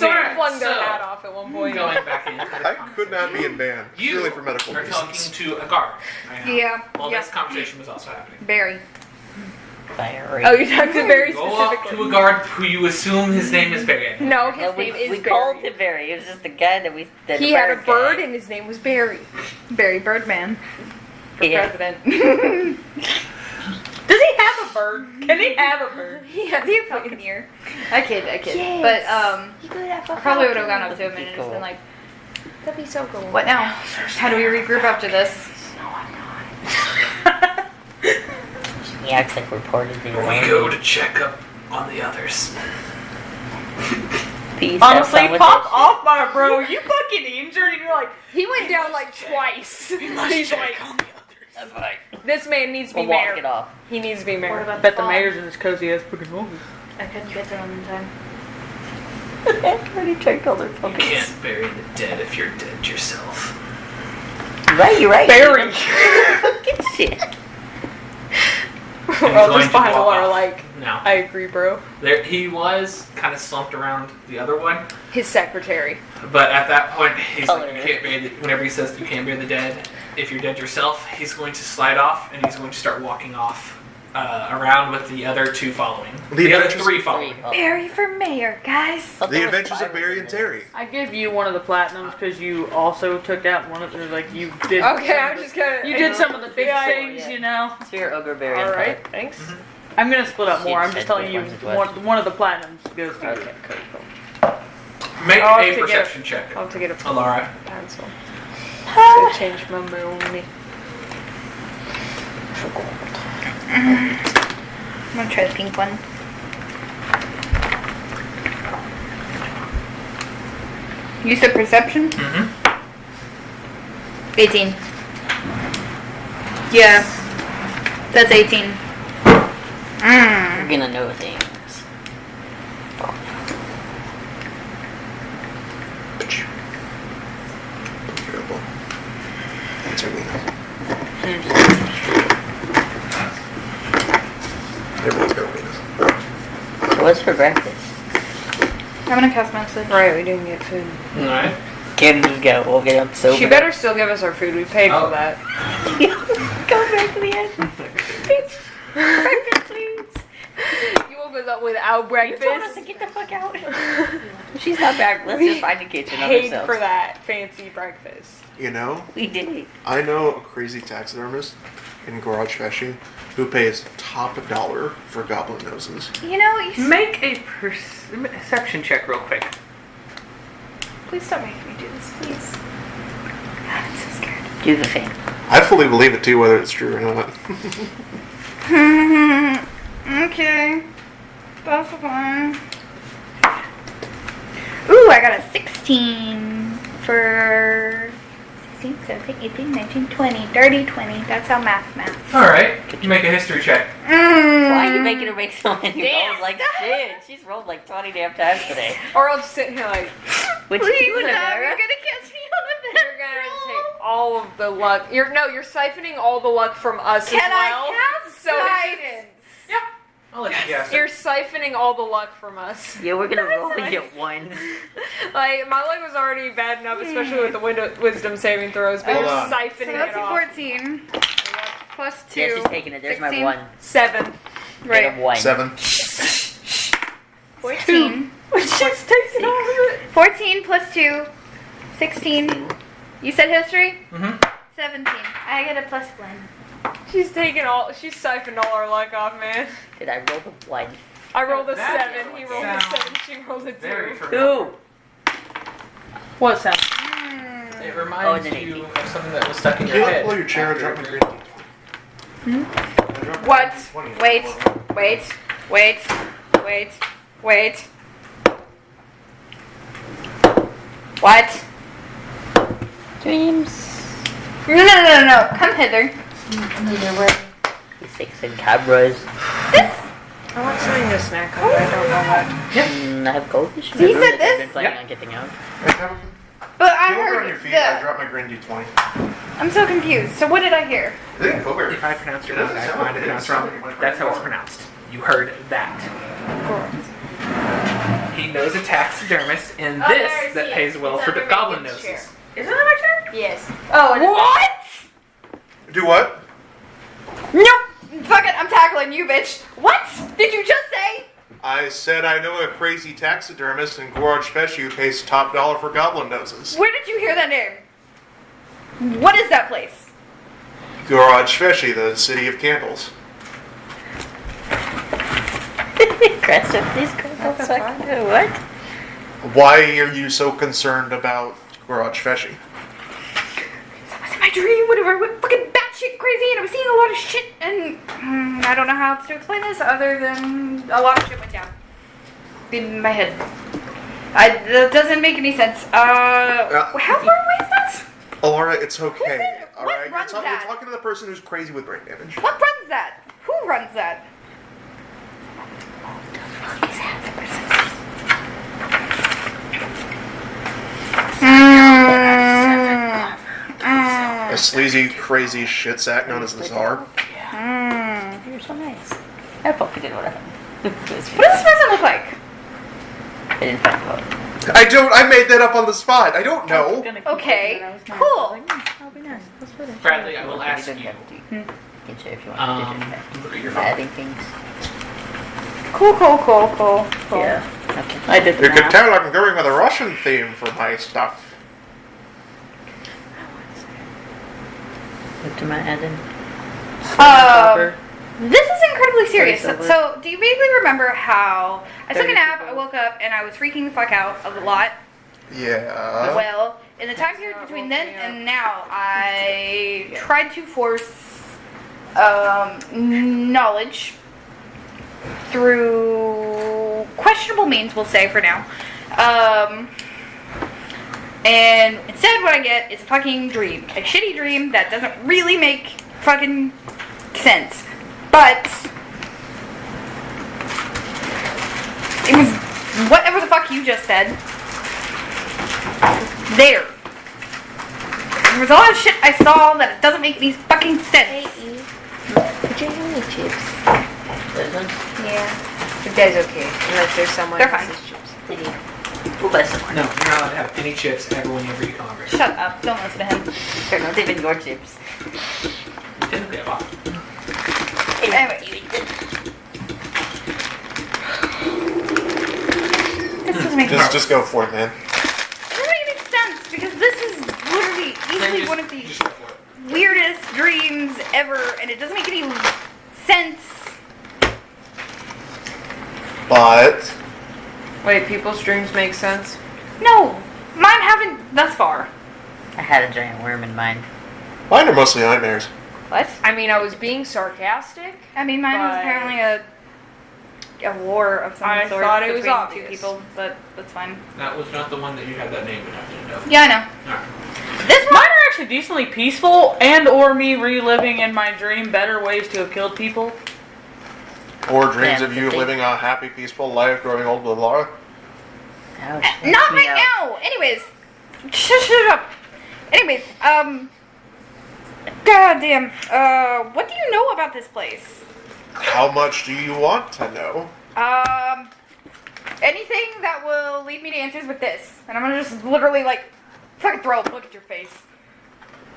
you flung their hat off at one point. Going back into the I could not be in band, You purely for medical are talking reasons. to a guard right now. Yeah. Well, Yeah. this conversation was also happening. Barry. Fiery. Oh, you talked to very Go up to a specifically. guard who you assume his name is Barry. No, No, his name is we Barry. called him Barry. It was just the guy that we. He had a bird, and his name was Barry. Barry Birdman. For Yeah. president. Does he have a bird? Can he have a bird? Is he a falconer? I kid. But, I probably would have gone up to him and just been like, That'd be so cool. what now? How do we regroup after this? He acts like we're part of the We go to check up on the others. Peace. Have Honestly, fun with pop that off, my bro. You fucking injured, and you're like, He went down like twice. He's like, this man needs to be shit. We'll walk mayor. it off. He needs to be mayor. I bet the mayor's in his cozy ass fucking movie. I couldn't get to him in time. Already checked all their You focus. can't bury the dead if you're dead yourself. Right, you're right. Barry. Good shit. And We're he's all going just to behind the walk water off. like, No. I agree, bro. There, he was kind of slumped around the other one, His secretary. but at that point, he's like, you Hilarious. can't bury the, whenever he says you can't bury the dead, if you're dead yourself, he's going to slide off and he's going to start walking off around with the other two following. The other Adventures- three following. Barry for mayor, guys. The Adventures of Barry and Terry. I give you one of the platinums because you also took out one of the, like, you did. Okay, I'm just gonna. You did some of the big Yeah, things, yeah. you know. It's your ogre Barry. All and right, Pop. thanks. I'm gonna split up more. I'm Shit, just telling you, ones as well. one of the platinums goes to you. Okay, cool. Make I'll have a to get perception check, I'll have to get a Alara. pencil. To change my money. I'm gonna try the pink one. You said perception? Mm-hmm. 18. Yeah. That's 18. You're gonna know things. Terrible. That's our weakness. Everyone's got a weakness. So what's for breakfast? I'm gonna cast message. Right, we didn't get food. Alright. Can just go. We'll get up sober. She better still give us our food. We paid Oh. for that. Go back to the end. Bitch. Breakfast, please. You woke us up without You told us to breakfast. get the fuck out. She's not back. Let's just find the kitchen on Paid ourselves. for that fancy breakfast. You know, We did it. I know a crazy taxidermist in garage fishing who pays top dollar for goblin noses. You know, you Make a perception check real quick. please stop making me do this, please. God, I'm so scared. Do the thing. I fully believe it too, whether it's true or not. Okay. That's fine. Ooh, I got a 16 for 16, 17, 18, 19, 20. Dirty 20. That's how math. Alright. You make a history check. Why are you making her make so many Damn. rolls like shit? She's rolled like 20 damn times today. Or I'll just sit here like, What you Please doing, stop. Amara? You're gonna catch me on a you're gonna take all of the luck. You're siphoning all the luck from us Can as well. I cast So it's guidance? I'll let you guess. You're siphoning all the luck from us. Yeah, we're gonna roll and get one. Like, my luck was already bad enough, especially with the wisdom saving throws, but Hold you're on. So siphoning that's it a off. 14. Plus 2. Yeah, she's taking it. There's 16. my one. 7. Right. Right. One. 7. 14. She's tasting all of it. 14 plus 2. 16. You said history? Mm-hmm. 17. I get a plus 1. She's siphoned all our luck off, man. Did I roll the 1? I rolled a That 7, he rolled a sounds 7, she rolled a 2. Very familiar. 2! What sound? It reminds and then you of something that was stuck in Can your you head. pull your chair and drop my green What? Wait. What? Dreams. No. Come hither. He's fixing cabras. I want something to snack on, but I don't know what. I have goldfish in So my you room said that I've this? been planning on getting out. But I If you look on heard your feet, I the. dropped my green D20. I'm so confused. So what did I hear? If I pronounce it wrong, I might have pronounced wrong. That's how it's pronounced. You heard that. He knows a taxidermist in Oh, there, I this see that it. pays well It's for under the goblin Megan's noses. Is it my turn? Yes. Oh, what? Do what? Nope. Fuck it. I'm tackling you, bitch. What did you just say? I said I know a crazy taxidermist in Gorge Feshu who pays top dollar for goblin noses. Where did you hear that name? What is that place? Gorge Feshu, the city of candles. Aggressive, these girls. What? Why are you so concerned about Gorge Feshu? That was in my dream whenever I went fucking batshit crazy and I was seeing a lot of shit and I don't know how else to explain this other than a lot of shit went down in my head. That doesn't make any sense. How far away is that? Alara, it's okay. Who's it? What Alright, you're, runs you're that? talking to the person who's crazy with brain damage. What runs that? Who runs that? A sleazy, crazy shit sack known as the Czar. You're so nice. I fucking did whatever. What does this person look like? I didn't find out. I made that up on the spot. I don't know. Okay, cool. That'll be nice. Let's put it. Bradley, I will ask you. You can share if you want to. Your Adding things. Cool. Yeah. Okay. I did the You can math. tell I'm going with a Russian theme for my stuff. What am I adding? This is incredibly serious. Very So, do you vaguely remember how I took a Very nap, simple. I woke up, and I was freaking the fuck out a lot? Yeah. Well, in the time period between then and now, I tried to force knowledge through questionable means, we'll say for now. And instead what I get is a fucking dream. A shitty dream that doesn't really make fucking sense. But it was whatever the fuck you just said. There was a lot of shit I saw that it doesn't make any fucking sense. Put your honey chips. Those ones? Yeah. It does okay. Unless there's someone They're fine. else's chips. Ooh, that's the one. No, you're not allowed to have any chips ever whenever you come over. Shut up. Don't listen to him. They're not even your chips. Typically, I bought. Anyway. This doesn't make sense. Just go for it, man. It doesn't make any sense because this is literally easily one of the Just go for it. weirdest dreams ever, and it doesn't make any sense. But Wait, people's dreams make sense? No, mine haven't thus far. I had a giant worm in mine. mine are mostly nightmares. What? I mean, I was being sarcastic. I mean, mine was But- apparently a war of some I sort thought it was between obvious. two people, but that's fine. That was not the one that you had that name attached to. Yeah, I know. Alright. This one. Mine are actually decently peaceful, and or me reliving in my dream better ways to have killed people. Or dreams Yeah, of you fifty. living a happy, peaceful life, growing old with Laura. Ouch. Not Me right out. now. Anyways, shut up. Anyways, goddamn. What do you know about this place? How much do you want to know? Anything that will lead me to answers with this, and I'm gonna just literally like fucking throw a book at your face.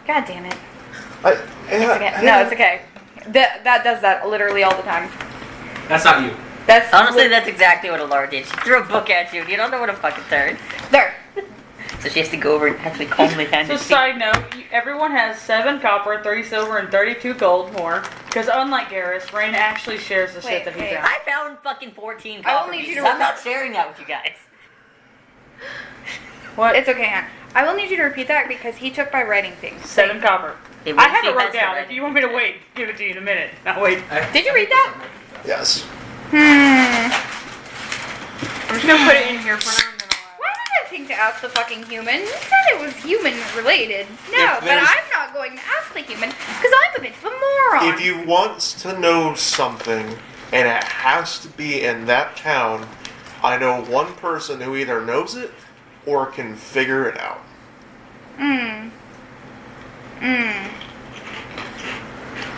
God damn it. It's Okay. No, it's okay. That does that literally all the time. That's not you. That's Honestly, that's exactly what Alara did. She threw a book at you, and you don't know what to fucking turn. there. So she has to go over and actually calmly hand So it. side note, everyone has 7 copper, 3 silver, and 32 gold more. Because unlike Garrus, Rain actually shares the shit that he found. I found fucking 14 I will copper need you pieces. to I'm not sharing that with you guys. What? It's okay, hon. I will need you to repeat that because he took my writing things. 7 copper. It I was- have she it wrote has the down. writing. If you want me to wait, give it to you in a minute. Now wait. Did you read that? Yes. I'm just gonna put it in here for now and then Why did I think to ask the fucking human? You said it was human related. No, If but there's- I'm not going to ask the human because I'm a bit of a moron. If you want to know something and it has to be in that town, I know one person who either knows it or can figure it out.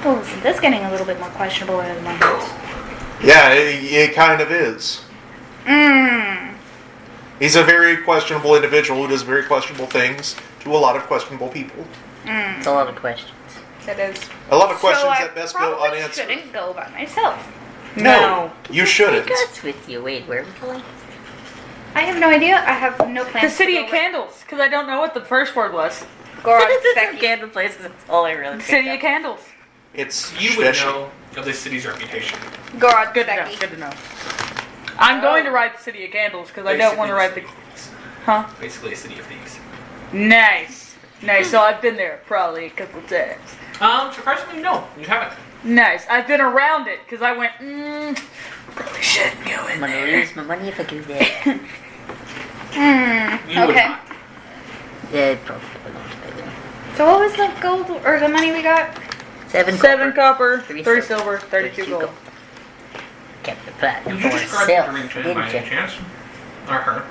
Well, listen, this is getting a little bit more questionable at the moment. Yeah, it kind of is. He's a very questionable individual who does very questionable things to a lot of questionable people. It's a lot of questions. It is. A lot of questions so I that best go probably unanswered. shouldn't go by myself. No, you shouldn't. Take us with you. Wait, where are we going? I have no idea. I have no plans. The City to of go Candles. Because I don't know what the first word was. Gorod, This is some Becky. candle places. That's all I really City picked of up. Candles. It's You would fishy. know of this city's reputation. Gorod, Good to know. Becky. Good to know. I'm going to write the City of Candles because I don't want to write the. Huh? Basically, a city of thieves. Nice. Nice. So I've been there probably a couple times. Surprisingly, no, you haven't. Nice. I've been around it because I went, probably shouldn't go in I'm gonna there. lose my money if I go there. You would Okay. not. Yeah, probably belongs to there. So what was the gold or the money we got? 7 7 copper. copper, 3 3 silver, 32 gold. Kept the platinum Did you for describe himself, the ring to him didn't by any you? chance? Or her?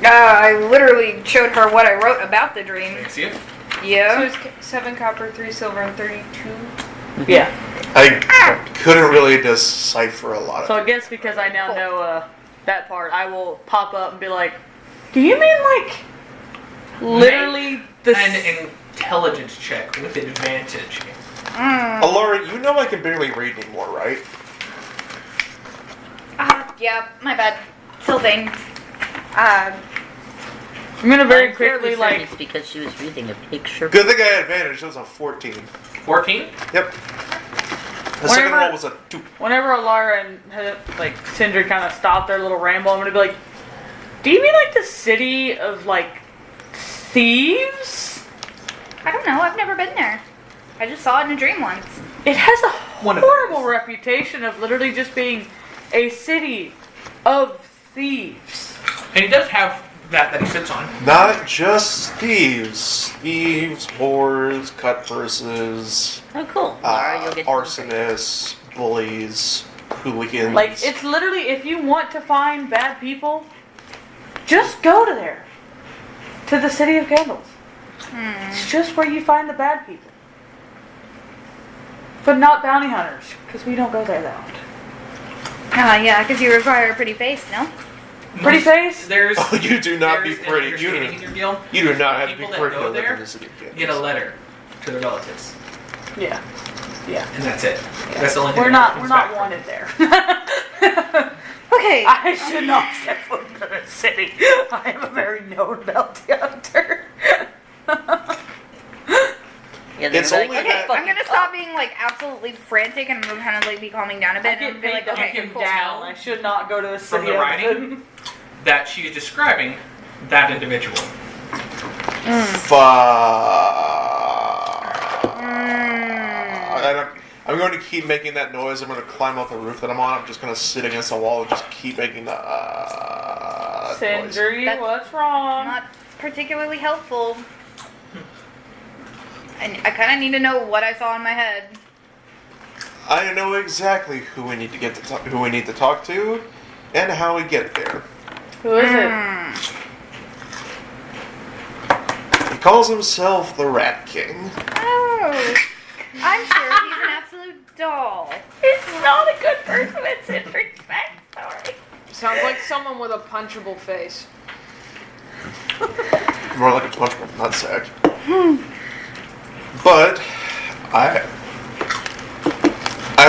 I literally showed her what I wrote about the dream. Can you see it? So Yeah. it's 7 copper, 3 silver, and 32. Yeah. I couldn't really decipher a lot So of I guess because I now know that part, I will pop up and be like, do you mean like literally the An intelligence check with advantage. Alara, you know I can barely read anymore, right? Yeah, my bad. Still thing. I'm gonna very I'm fairly quickly certain like it's because she was reading a picture. Good thing I had advantage. It was a 14. 14? Yep. The second Whenever- roll was a 2. whenever Alara and like Sindri kind of stop their little ramble, I'm gonna be like, do you mean like the city of like thieves? I don't know. I've never been there. I just saw it in a dream once. It has a One of horrible those. reputation of literally just being a city of thieves. And he does have that he sits on. Not just thieves. Thieves, whores, cut purses, Oh, cool. Laura, you'll get arsonists, bullies, hooligans. Like, it's literally, if you want to find bad people, just go to there. To the City of Candles. It's just where you find the bad people. But not bounty hunters, because we don't go there that often. Yeah, because you require a pretty face, no? Pretty face? There's. Oh, you do not be there's an pretty. understanding in your guild. You do not have to be People that pretty go to live there in the city of Kansas. Get a letter to their relatives, Yeah. Yeah. and that's it. That's the only thing. We're that not comes back from. wanted there. Okay. I should not step foot into the city. I am a very known bounty hunter. Yeah, they're It's like, only okay, that- I'm gonna stop being like absolutely frantic and I'm gonna kind of like be calming down a I bit get and be paid like, to okay, hunt him cool. down. I should not go to the From city the of writing? That she is describing that individual. I'm going to keep making that noise. I'm going to climb up the roof that I'm on. I'm just going to sit against the wall and just keep making that noise. Sindri, That's what's wrong? Not particularly helpful. And I kind of need to know what I saw in my head. I know exactly who we need to get to who we need to talk to, and how we get there. Who is it? He calls himself the Rat King. Oh, I'm sure he's an absolute doll. It's not a good person. It's Sindri's backstory. Sounds like someone with a punchable face. More like a punchable nutsack. But I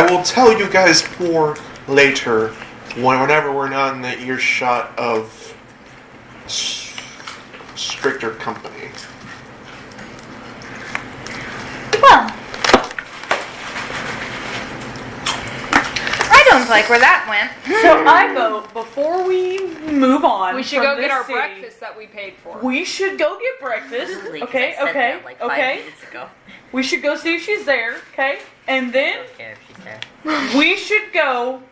will tell you guys more later, whenever we're not in the earshot of stricter company. Well, I don't like where that went. So I vote before we move on. We should from go get this our city, breakfast that we paid for. We should go get breakfast. Literally, 'cause Okay, I said okay, that like 5 okay. minutes ago. We should go see if she's there. Okay, and I then don't care if she's there. we should go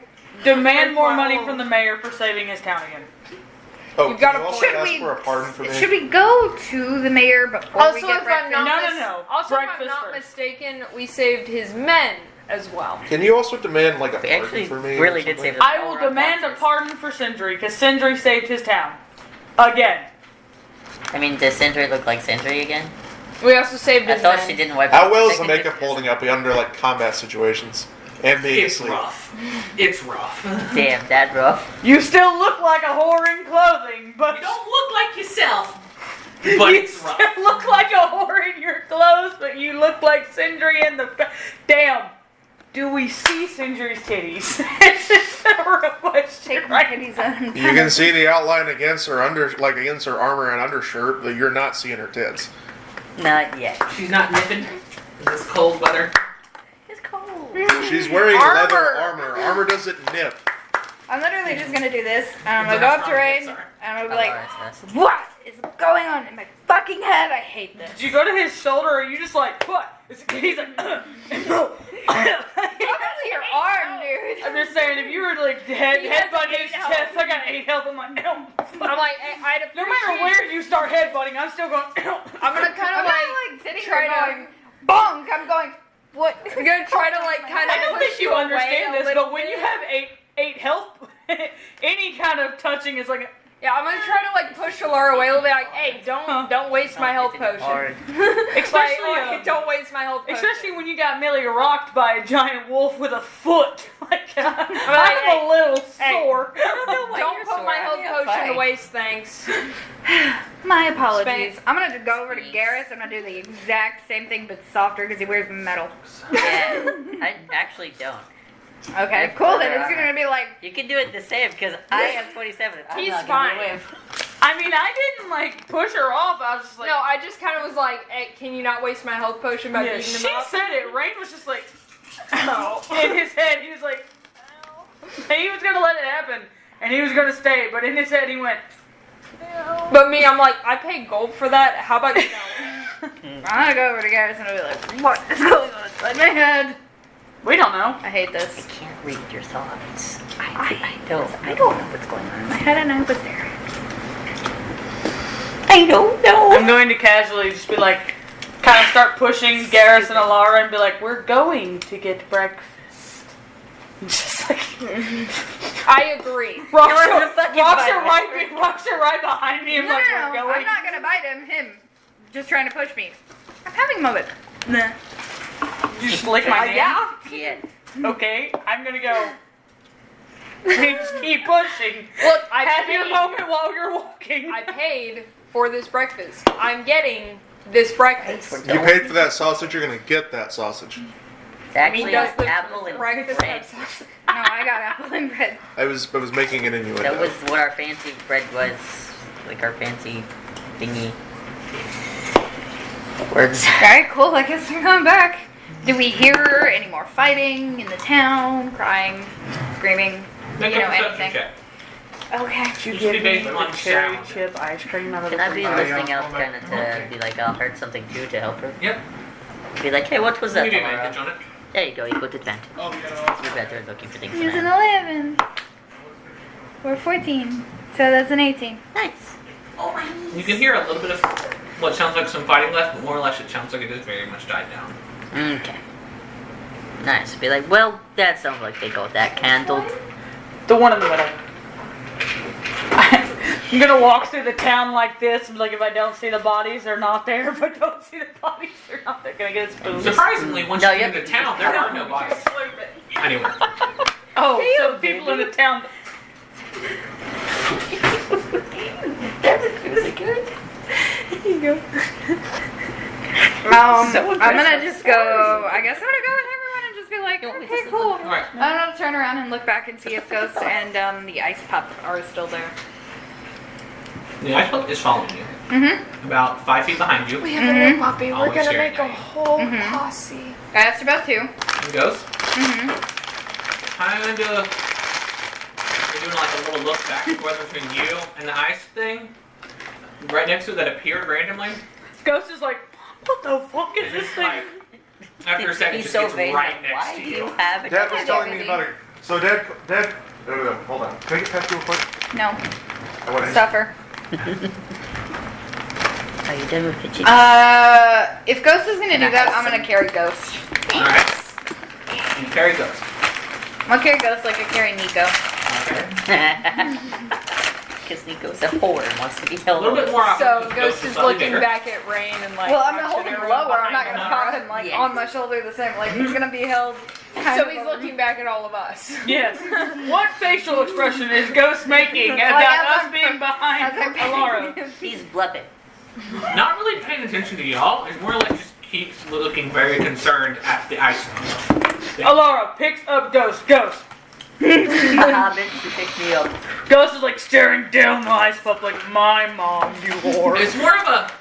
demand more money from the mayor for saving his town again. Oh, You've can got you a also point. ask Should we- for a pardon for me? Should we go to the mayor before we Also, get if breakfast? I'm not No. Also, if I'm Breakfast not first. mistaken, we saved his men as well. Can you also demand like a We pardon actually for me? really or did something? save the I will demand a pardon for Sindri because Sindri saved his town again. I mean, does Sindri look like Sindri again? We also saved I his thought men. she didn't wipe How out well the is the chicken makeup dishes. holding up under like combat situations and being It's asleep? rough. It's rough. Damn, that rough. You still look like a whore in clothing, but You don't look like yourself, but you it's rough. still look like a whore in your clothes, but you look like Sindri in the. Damn. Do we see Sindri's titties? It's just a real question. Take my kitties on. You can see the outline against her against her armor and undershirt, but you're not seeing her tits. Not yet. She's not nipping in this cold weather. It's cold. She's wearing Armor. leather armor. Armor doesn't nip. I'm literally just gonna do this. I'm gonna go up to Rain. And I'm gonna be like, Like, what is going on in my fucking head? I hate this. Did you go to his shoulder, or are you just like, what? He's like, Probably your arm, dude. I'm just saying, if you were like He has headbutting his 8 health. chest, I got 8 health. I'm like, no. I'm like, I'd No matter where you start headbutting, I'm still going. I'm gonna kind I'm of not like like sitting try here to. going, bonk. I'm going, what? I'm gonna try to like kind of. I don't think you understand this, but when you have eight health, any kind of touching is like. Yeah, I'm gonna try to like push Alara away a little bit. Like, hey, don't waste my health potion. hard. Especially, Like, don't waste my health potion. Especially when you got Millie rocked by a giant wolf with a foot. Like, I'm hey, a little hey. sore. Don't put my health potion to waste, thanks. My apologies. Spain. I'm gonna just go over to Garrus. I'm gonna do the exact same thing, but softer because he wears metal. Yeah, I actually don't. Okay, cool. Then it's gonna be like, You can do it the same because I have 27. I'm He's not gonna fine. live. I mean, I didn't like push her off. I was just like, No, I just kind of was like, hey, can you not waste my health potion by yeah, beating she him up? said it. Rain was just like, ow. In his head, he was like, ow. And he was gonna let it happen, and he was gonna stay. But in his head, he went, But me, I'm like, I paid gold for that. How about you don't? I'm gonna go over to Garrus and I'll be like, what is going on inside my head? we don't know. I hate I this. can't read your thoughts. I don't. I don't know what's going on in my head, and I was there. I don't know. I'm going to casually just be like, kind of start pushing Garrus and Alara and be like, we're going to get breakfast. Just like, I agree. rocks You're are, the fucking rocks are bite. right behind me and No, like, no, we're no. going. I'm not gonna bite him. Him, just trying to push me. I'm having a moment. Nah. You just lick my hand? Yeah. Okay, I'm gonna go. And just keep pushing. Look, I Have your paid, moment while you're walking. I paid for this breakfast. I'm getting this breakfast. You paid for that sausage, you're gonna get that sausage. It's actually does the apple and breakfast bread. have sauce? No, I got apple and bread. I was making an innuendo. That was what our fancy bread was. Like our fancy thingy. Words. Alright, cool. I guess we're going back. Do we hear any more fighting in the town? Crying, screaming? Make You know, a perception anything. check. Okay. You Should give be me based on the cherry sound. chip ice cream out of the Can I be freezer. listening out kind of to be like, I'll heard something too to help her? Yep. Be like, hey, what was that? You do Laura? advantage on it. There you go, equal to advantage. You're better looking for things Here's than an I 11. Or 14. So that's an 18. am. Nice. You can hear a little bit of what sounds like some fighting left, but more or less it sounds like it has very much died down. Okay. Nice. Be like, well, that sounds like they got that candled. The one in the middle. I'm gonna walk through the town like this, and like if I don't see the bodies, they're not there. If I don't see the bodies, they're not there. Can I get a spoon? Surprisingly, once No, you you get have into to- town, there are no bodies anywhere. Oh, so people in the town. I'm gonna just go. I guess I'm gonna go with everyone and just be like, okay, cool. Alright. I'm gonna turn around and look back and see if Ghost and the ice pup are still there. The ice pup is following you. Mm-hmm. about 5 feet behind you. We have a new puppy. We're Always gonna staring make a at you. whole posse. I asked about 2. It goes. Mm-hmm. Kind of. You're doing like a little look back and forth between you and the ice thing. Right next to it that appeared randomly. Ghost is like, what the fuck is And this it's thing? like, after a second, it He's just so gets vain. right next Why to do you. you have it? Dad was Yeah, telling me busy. about it. So Dad, hold on. Can I get past you real quick? No. I want to. Suffer. Are you done with the chicken? If Ghost is gonna do that, I'm gonna carry Ghost. Alright. You carry Ghost. I'm gonna carry Ghost like I carry Nico. Okay. Because Nico's a whore and wants to be A held. little bit more So awkward. Ghost is slightly looking bigger. back at Rain and like. Well, I'm not watching holding him everyone lower. I'm not behind gonna him. pop him like Yeah. on my shoulder the same. Like he's gonna be held. kind So of he's over looking back at all of us. Yes. What facial expression is Ghost making Like, about as us I'm- being behind as I'm Alara? He's blubbing. Not really paying attention to y'all. It's more like just keeps looking very concerned at the ice. Alara picks up Ghost. Ghost. Haha, bitch, you picked me up. Ghost is like staring down the ice pup like, my mom, you whore. It's more of a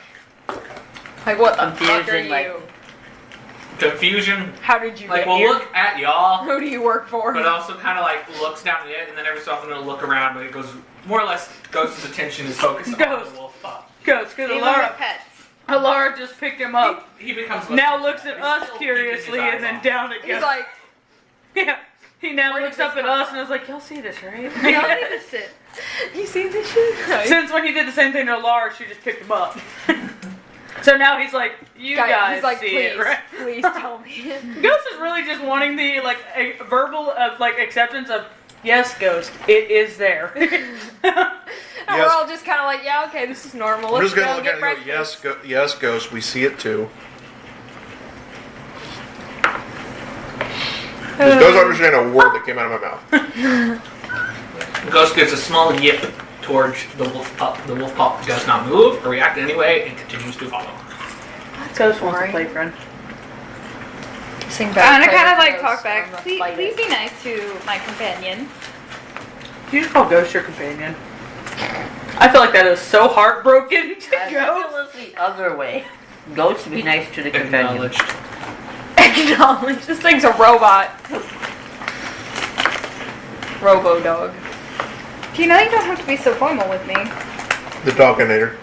Like what the fuck are Confusion, like- you? confusion. How did you Like, get we'll here? look at y'all, Who do you work for? but also kind of like looks down at it, and then every so often it'll look around, but it goes more or less. Ghost's attention is focused on Ghost. the wolf pup. Ghost, because They love Alara, pets. Alara just picked him up. He becomes Now less- looks at he's us still curiously keeping his and then eyes down at He's Ghost. like, Yeah. He now Where looks did up this at come us from? and is like, y'all see this, right? Y'all need this shit. you see this shit? Since when he did the same thing to Alara, she just picked him up. So now he's like, you guys he's like, see please, it, right? please tell me. Ghost is really just wanting the like a verbal like acceptance of yes, Ghost, it is there. And we're all just kind of like, yeah, okay, this is normal. I'm Let's just gonna go look get at it and go, breakfast. yes, Ghost, we see it too. Just doesn't understand a word that came out of my mouth. Ghost gives a small yip towards the wolf pup. The wolf pup does not move or react in any way and continues to follow. Ghost wants to play friend. Sing I'm gonna kind of like Ghost talk on back. the Please, flight. please be nice to my companion. You just call Ghost your companion. I feel like that is so heartbroken to I Ghost. feel it's the other way. Ghost, be nice to the companion. Acknowledged. Acknowledge. This thing's a robot. Robo dog. Do you know you don't have to be so formal with me? The Doginator.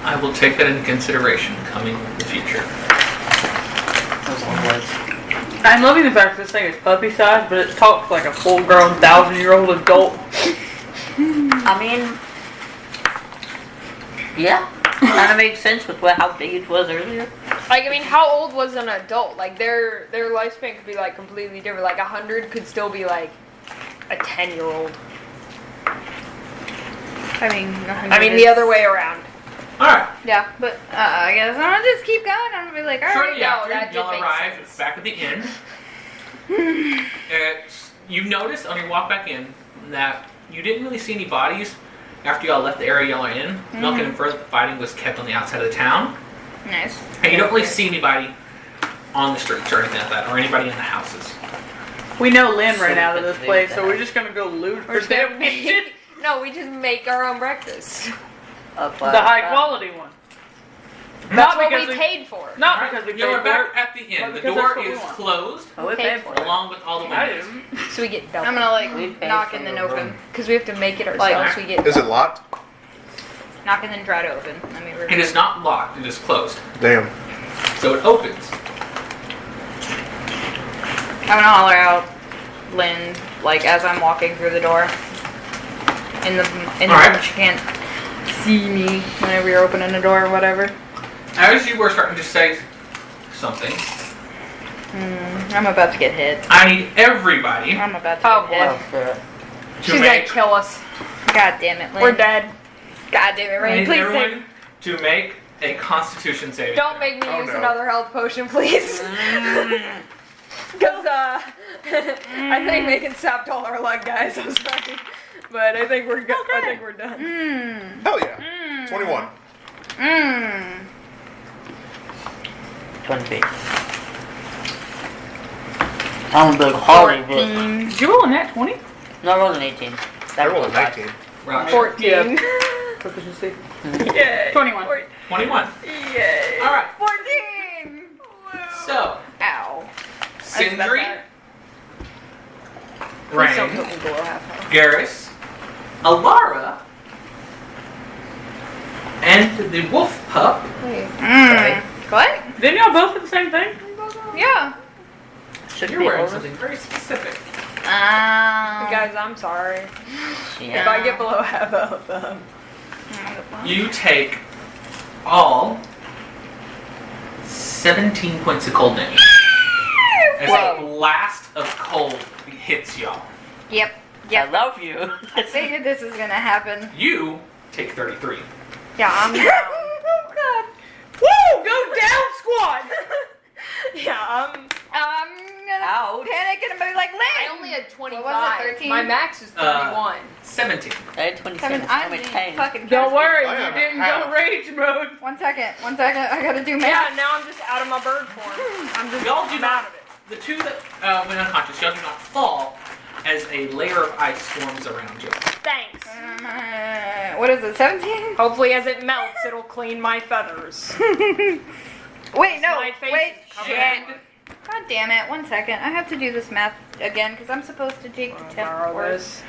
I will take that into consideration coming in the future. Those old words. I'm loving the fact that this thing is puppy sized, but it talks like a full grown 1,000-year-old adult. I mean, yeah, kind of makes sense with how big it was earlier. Like, I mean, how old was an adult? Like, their lifespan could be, like, completely different. Like, 100 could still be, like, a 10-year-old. I mean, I mean, the other way around. Alright. Yeah, but I guess I'm gonna just keep going. I'm gonna be like, alright. Shortly after, that did y'all make arrive sense. back at the inn. You notice on your walk back in that you didn't really see any bodies after y'all left the area y'all are in. Y'all can infer that the fighting was kept on the outside of the town. Nice. And you don't really see anybody on the streets or anything like that, or anybody in the houses. We know Lynn ran out of this So place, so that- we're just gonna go loot her We're just gonna damn make, kitchen. no, we just make our own breakfast. The high quality one. That's Not what because we paid for. Not Alright, because we you paid are for back it. at the inn. But The because door that's what we is want. closed, Oh, we paid for it. along with all the I windows. didn't. So we get double. I'm gonna like We paid knock for and then the open. room. Because we have to make it ourselves. Like- we get Is it double. locked? Knock and then try to open. Let me It is not locked, it is closed. Damn. So it opens. I'm gonna holler out Lynn, like as I'm walking through the door. In the Alright. room, she can't see me whenever you're opening the door or whatever. As you were starting to say something, I'm about to get hit. I need everybody I'm about to Oh, get Oh, hit. shit. to She's make gonna kill us. God damn it, Lynn. We're dead. God damn it, I Rain. need Please everyone to make a Constitution saving. Don't make me Oh, use no. another health potion, please. Because, I think Megan sapped all our luck, guys. I'm sorry. But I think we're good. I think we're done. Hell yeah. 21. 20 feet. I'm a big Hollywood. Did you roll a nat 20? No, I rolled an 18. I rolled a 19. Right. 14. Yeah. Proficiency. Yay. 21. 21. Yay. All right. 14! So, Ow. Sindri, Please don't Rain, put me below half health. Garrus, Alara, and the wolf pup. What? Didn't y'all both do the same thing? Yeah. Should You're be wearing over. something very specific. Guys, I'm sorry. Yeah. If I get below half health, You take all 17 points of cold damage as a blast of cold hits y'all. Yep. I Yep. love you. I figured this was gonna happen. You take 33. Yeah, I'm down. Oh god. Woo! Go down, squad! yeah, I'm gonna Ouch. panic and be like, I Lynn! only had 25. What was it, 13? My max is 31. 17. I had 27. I'm I'm at 10. fucking Don't worry, I you am didn't half. go rage mode. 1 second. 1 second. I gotta do Yeah, math. now I'm just out of my bird form. I'm just Y'all do I'm not. out of it. The two that went unconscious, y'all do not fall as a layer of ice forms around you. Thanks. What is it, 17? Hopefully, as it melts, it'll clean my feathers. Wait, no. My face Wait, is covered shit. in- God damn it. 1 second. I have to do this math again because I'm supposed to take the 10 Borrow words. this.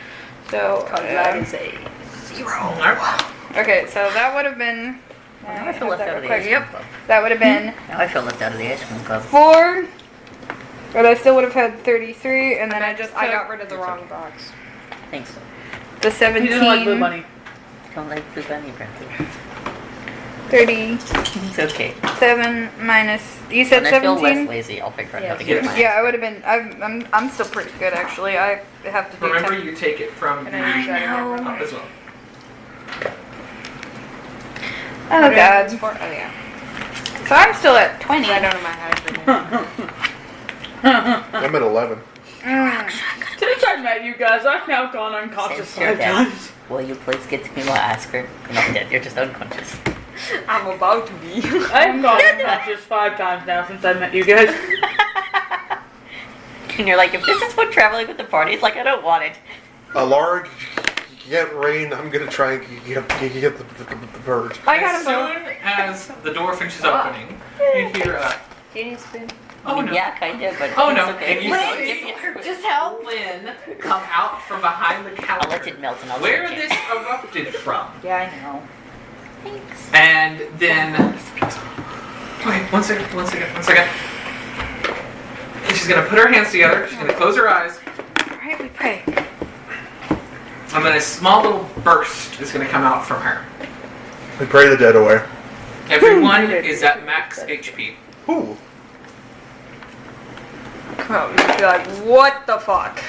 So, That is a 0. Alright. okay, so that would have been. Now I feel left out of the quick. ice Yep. cream club. That would have been Now I feel left out of the ice cream club. 4. But I still would have had 33, and then I just I took got rid of the wrong box. Thanks. So. the He 17. didn't like Blue Bunny. Don't like Blue Bunny, Bradley. 37 It's okay. minus. You said When I feel less 17? lazy, I'll figure out how Yeah. to get my Yeah, I would have been. I'm still pretty good actually. I have to do. Remember, 10. you take it from the And I know. up as well. Oh god. Oh yeah. So I'm still at 20. Right under my head. I'm at 11. Since I met you guys, I've now gone unconscious Since you're 5 dead, times. will you please get to me while I ask her? You're not dead, you're just unconscious. I'm about to be. I've gone unconscious 5 times now since I met you guys. And you're like, if this is what traveling with the party is like, I don't want it. Alara, get Rain. I'm gonna try and get the bird. I got As him both. soon as the door finishes opening, you hear a, Do you need a spoon? oh no. Yeah, kinda, but Oh no, it's okay. and you Please, just help. Lynn come out from behind the counter. I'll let it melt and I'll Where change it. this erupted from. Yeah, I know. Thanks. And then, wait, one second. And she's gonna put her hands together. She's gonna close her eyes, All right, we pray. and then a small little burst is gonna come out from her. We pray the dead away. Everyone is at max HP. Ooh. Oh, you'd be like, what the fuck?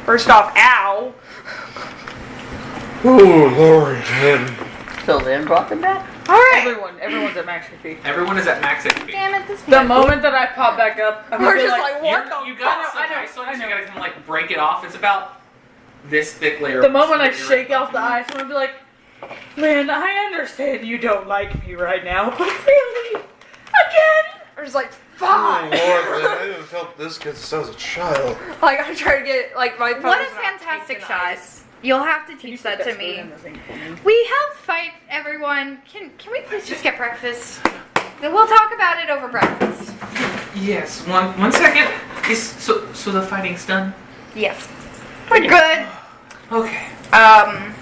First off, ow. Ooh, Lord. Man. So Lynn brought them back? All right. Everyone's at max HP. Everyone is at max HP. Damn it, this The one. moment that I pop back up, I'm We're gonna be just like, like, what the You got I some know, ice on I you, so you know. gotta kind of like break it off. It's about this thick layer. the of moment I sugar. shake off the ice, I'm gonna be like, Lynn, I understand you don't like me right now, but really, again? Or just like, Oh, fuck. Lord, man. I haven't felt this good since I was a child. Like, I'm trying to get, like, my What a feathers not fantastic caked in shot. ice. You'll have to teach that to me. We have fight, everyone. Can we please just get breakfast? Then we'll talk about it over breakfast. Yes. One second. So the fighting's done. Yes. We're good. Okay. God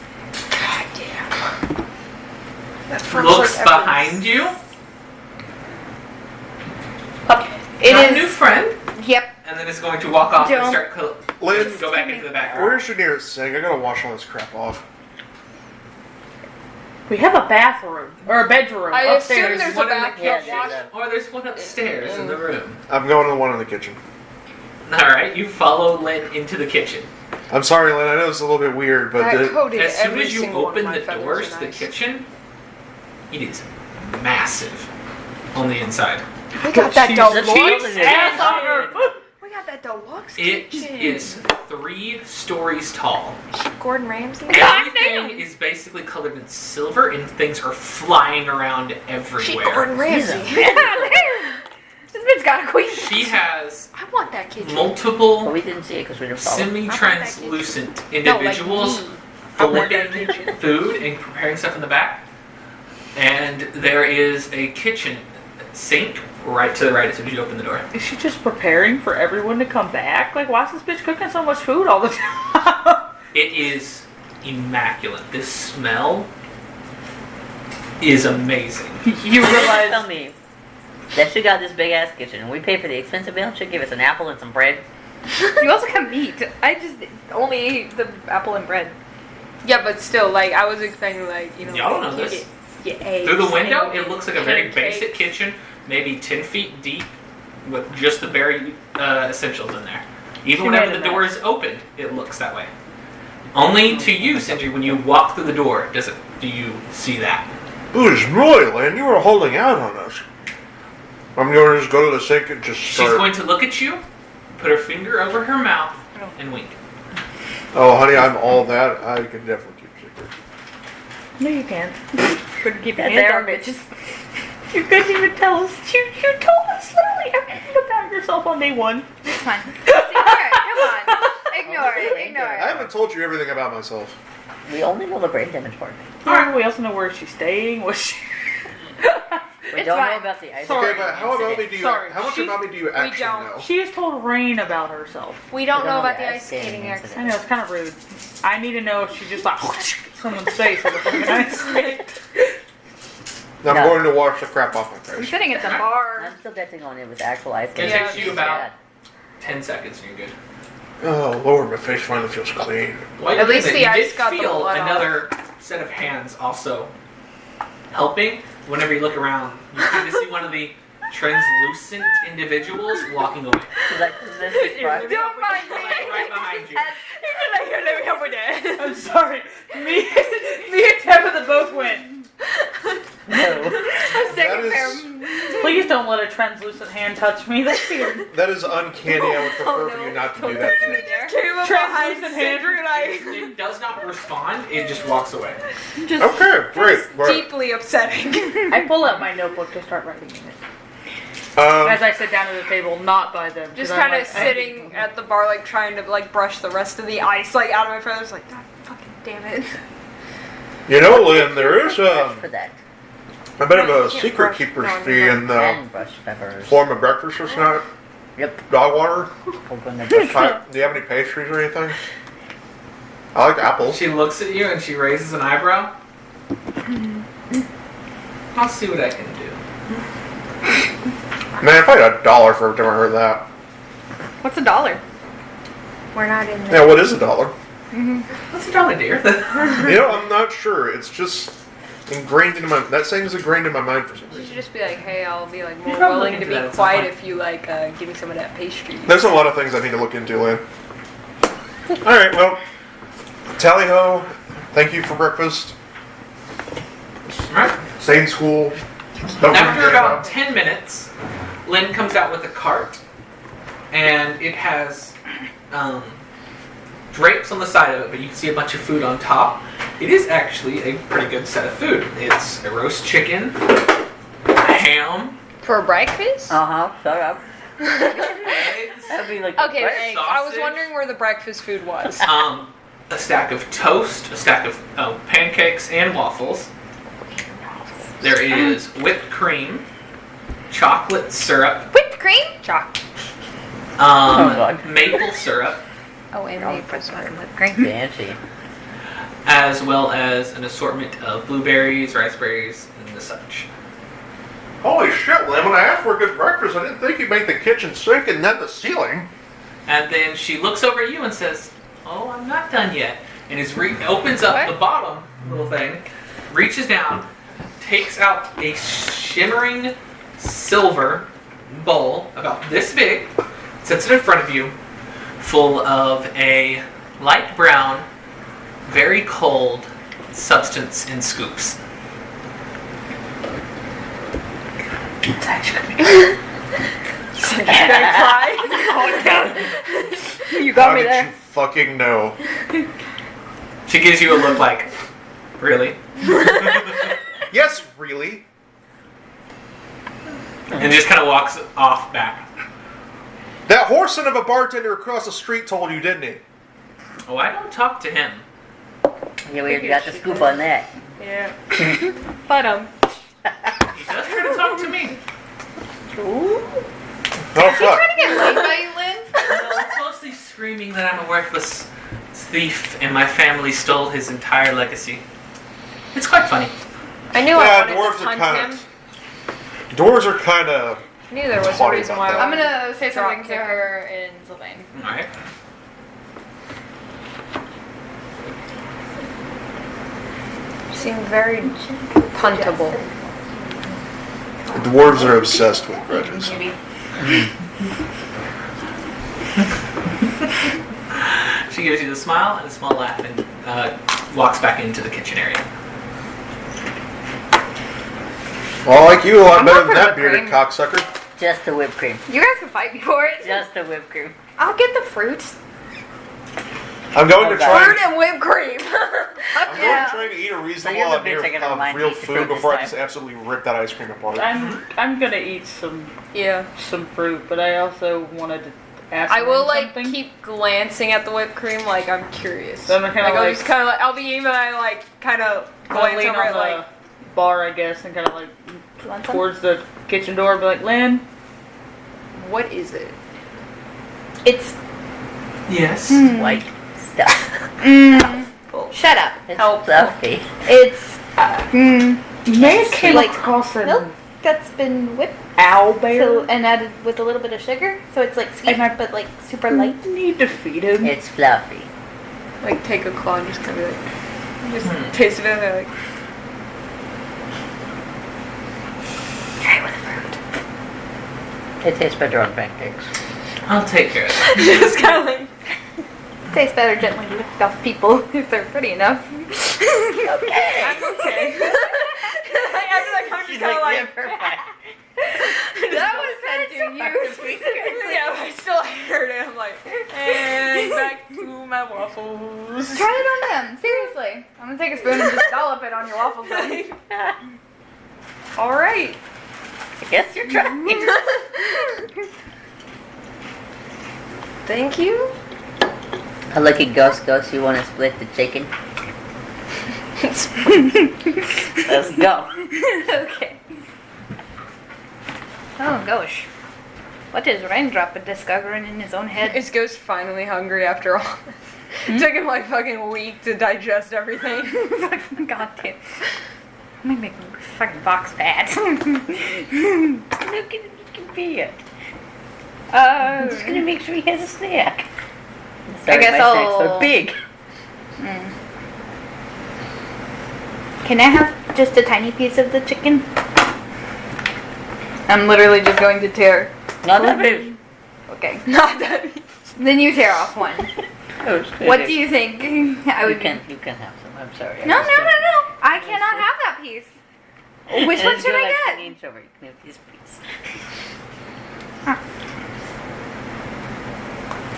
damn. That first Looks like behind you. It Got a new is. friend, Yep. and then it's going to walk off and Don't. start. Lynn, Go back into the background. where's your nearest sink? I gotta wash all this crap off. We have a bathroom, or a bedroom I assume upstairs. there's a one in the bathroom. Yeah, kitchen, there's a- or there's one upstairs in the room. I'm going to the one in the kitchen. All right, you follow Lynn into the kitchen. I'm sorry, Lynn. I know it's a little bit weird, but I coated As soon every as you single one of open my the feathers doors in to the ice. kitchen, it is massive on the inside. We got that Jesus, deluxe. Jesus. Ass on her. We got that deluxe It kitchen. is 3 stories tall. Gordon Ramsay. Everything is basically colored in silver, and things are flying around She everywhere. Gordon Ramsay. This bitch kitchen's got a queen. She has I want that kitchen. But multiple we didn't see it because we didn't follow. semi-translucent No, like individuals me. I want that flipping kitchen. food and preparing stuff in the back. And there is a kitchen sink right to the right as soon as you open the door. Is she just preparing for everyone to come back? Like, why is this bitch cooking so much food all the time? It is immaculate. This smell is amazing. You Tell realize me that she got this big ass kitchen and we paid for the expensive meal. She'll give us an apple and some bread. You also got meat. I just only ate the apple and bread. Yeah, but still, like, I was expecting, like, you know, Y'all don't know you this. get eggs Through the window, and it looks like a very pancakes. basic kitchen, maybe 10 feet deep, with just the very essentials in there. Even She whenever made the a door mess. is opened, it looks that way. Only to you, Sindri, when you walk through the door, do you see that. Ooh, it's really, Lynn. You were holding out on us. I'm going to just go to the sink and just She's start. going to look at you, put her finger over her mouth, and wink. Oh, honey, I'm all that. I can definitely keep secrets. no, you can't. Couldn't keep your That's hands on arrogant. bitches. You couldn't even tell us. You told us literally everything about yourself on day one. It's fine. Alright, come on. Ignore it. Ignore I it. haven't told you everything about myself. We only know the brain damage part. Alright, we also know where she's staying. What she... We It's don't fine. know about the ice. Sorry. Okay, but how about me do you? Sorry, How much she- about me do you actually don't. know? She has told Rain about herself. We don't We know don't about know the the ice skating incident. accident. I know, it's kind of rude. I need to know if she just like someone's face with a fucking ice skate. I'm No. going to wash the crap off my I'm face. sitting at the bar. I'm still betting on it with actual ice It skating. takes you It's about bad. 10 seconds and you're good. Oh Lord, my face finally feels clean. While At you're least doing the that, you ice did got the feel blood off. another set of hands also helping. Whenever you look around, you kind of see one of the translucent individuals walking away. She's like, this is private. Don't mind me. Like right behind you. I'm sorry. Me and Tabitha both went. No. A second That pair. is- Please don't let a translucent hand touch me. That's weird. That is uncanny. I would prefer for you not to do that to me. Translucent hand. It does not respond, it just walks away. Okay, great. Well, Deeply upsetting. I pull out my notebook to start writing in it. As I sit down at the table, not by them. 'cause Just I'm kind of like, sitting at the bar, like trying to like brush the rest of the ice like out of my feathers. Like, God fucking damn it. you know, Lynn, there is For that. a bit of a You can't secret brush- keeper's no, fee in the And brush peppers. form of breakfast or snack. Yep. Dog water. Open the brush. Do you have any pastries or anything? I like apples. She looks at you and she raises an eyebrow. I'll see what I can do. Man, I paid $1 for every time I heard that. What's $1? We're not in Yeah, what is $1? What's a dollar, dear? You know, I'm not sure. It's just ingrained into my. That saying is ingrained in my mind for some You should reason. just be like, hey, I'll be like more probably willing look to into that be at some quiet point. if you like give me some of that pastry. There's a lot of things I need to look into, Lynn. All right, well, tally ho. Thank you for breakfast. Right. Stay in school. Don't After forget about 10 minutes, Lynn comes out with a cart, and it has drapes on the side of it, but you can see a bunch of food on top. It is actually a pretty good set of food. It's a roast chicken, ham, For breakfast? Uh-huh. Shut up. eggs, That'd be like Okay, Bread, eggs. I was sausage. wondering where the breakfast food was. a stack of toast, a stack of pancakes and waffles. There is whipped cream, chocolate syrup, Whipped cream? Chocolate. God. maple syrup, Oh, and maple syrup. Whipped cream. fancy. as well as an assortment of blueberries, raspberries, and the such. Holy shit, Lynn. When I asked for a good breakfast, I didn't think you'd make the kitchen sink and then the ceiling. And then she looks over at you and says, "Oh, I'm not done yet." And opens up What? the bottom little thing, reaches down, takes out a shimmering silver bowl about this big, sets it in front of you, full of a light brown, very cold substance in scoops. You How got me did there. you fucking know? She gives you a look like, really? Yes, really. And just kind of walks off back. That horse son of a bartender across the street told you, didn't he? Oh, I don't talk to him. Yeah, we got the scoop on that. Yeah. But He does try to talk to me. Oh, You fuck. trying to get laid by you, Lynn? No, it's mostly screaming that I'm a worthless thief and my family stole his entire legacy. It's quite funny. I knew Yeah, I wanted dwarves to are hunt kind him. of. Dwarves are kind of. I knew there was a Sorry reason about why. that. I'm gonna say Drop something to kick her in Sylvain. Alright. Seem very puntable. Dwarves are obsessed with grudges. She gives you the smile and a small laugh and walks back into the kitchen area. Well, I like you a lot I'm better not than for that the bearded cream. cocksucker. Just the whipped cream. You guys can fight me for it. Just the whipped cream. I'll get the fruit. I'm going to try. Fruit and whipped cream. I'm going to try to eat a reasonable you're the amount bitch I gotta of remind real me to food fruit this before I time. just absolutely rip that ice cream apart. I'm gonna eat some Yeah. fruit, but I also wanted to ask. I will him like something. keep glancing at the whipped cream, like I'm curious. So I'm kinda I'll like- just kind of like I'll be even. I like kind of I'll glance lean over on at the like. bar, I guess, and kind of like Want some? towards the kitchen door, be like, Lynn, What is it? It's Yes. White stuff. shut up. It's Help. fluffy. It's May came like across an milk that's been whipped owlbear. and added with a little bit of sugar, so it's like sweet And I- but like super light. I need to feed him. It's fluffy. Like take a claw and just kind of like just taste it and they're like. Try it with fruit. It tastes better on pancakes. I'll take care of that. just kind of like. Tastes better gently licked off people if they're pretty enough. I'm okay. Like, after that comment, just kind of like. That was said to you. Yeah, I still heard it. I'm like, and back to my waffles. Try it on them. Seriously. I'm gonna take a spoon and just dollop it on your waffles. Then. All right. I guess you're trying. Thank you. A lucky ghost, you want to split the chicken? Let's go. Okay. Oh gosh. What is Raindrop discovering in his own head? Is Ghost finally hungry after all? Took him like fucking a week to digest everything. Fucking goddamn. Let me make my fucking box fat. Look at it, be it. I'm I'm just gonna make sure he has a snack. I guess my snacks I'll- are big. Can I have just a tiny piece of the chicken? I'm literally just going to tear. Not that big. Okay. Not that. Then you tear off one. Oh, What do you think I You would? can have some. I'm sorry. No. I cannot have that piece. Which one should I get? An inch over. You can have this piece.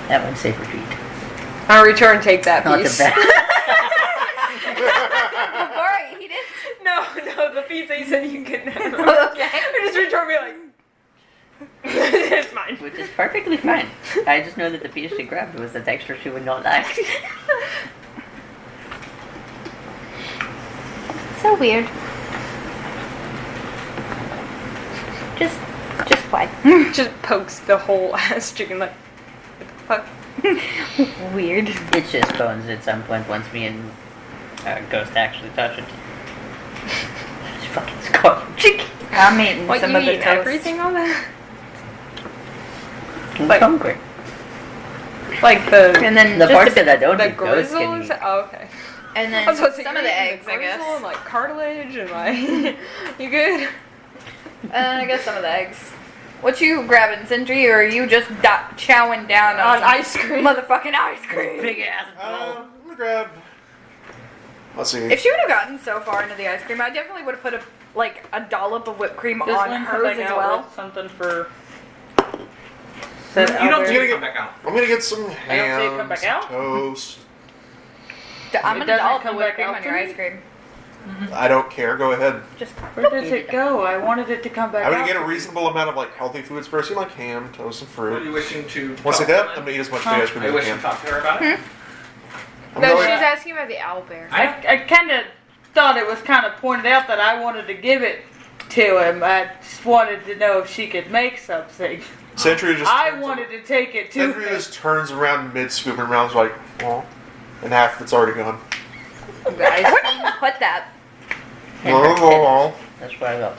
That one's safe for treat. I'll return and take that Not piece. the best. Alright, he did. No, the piece that you said you couldn't have. Okay. I just return me like. It's mine. Which is perfectly fine. I just know that the piece she grabbed was the texture she would not like. So weird. Just why? Just pokes the whole ass chicken like. What the fuck? Weird. It's just bones at some point once me and Ghost actually touch it. It's fucking scarf chicken. I'm eating What, some you of the eat toast. everything on that? I'm Like- hungry. Like the And then The just parts a bit, that I don't the eat, Ghost grizzle can and eat. stuff? Oh, okay. and I then was about to say, some you're of the eating eggs, I grizzle guess. and like cartilage and like. You good? I guess some of the eggs. What you grabbing, Sentry, or are you just chowing down on On some ice cream. motherfucking ice cream? Big ass I'm gonna grab. Let's see. If she would have gotten so far into the ice cream, I definitely would have put a dollop of whipped cream Does on Lynn come hers back as out well. with something for? You don't You're need gonna to come back out. I'm gonna get some I don't see it come ham, back some out. toast. I'm It gonna doesn't dollop the come whipped back cream out on to your me? ice cream. I don't care. Go ahead. Just Where does it go? I wanted it to come back I'm gonna out. get a reasonable amount of like healthy foods first. You like ham, toast, and Are fruit. you wishing to? Once I talk get to up, I'm them? gonna eat as much ice Are cream you as I wishing can. to talk to her about it? I'm No, going- she's asking about the owlbear. I kind of thought it was kind of pointed out that I wanted to give it to him. I just wanted to know if she could make something. Sentry just. I turns wanted to take it to Sentry him. just turns around mid scoop and rounds like, oh, and half of it's already gone. Guys, where did you put that? Oh, That's why I got.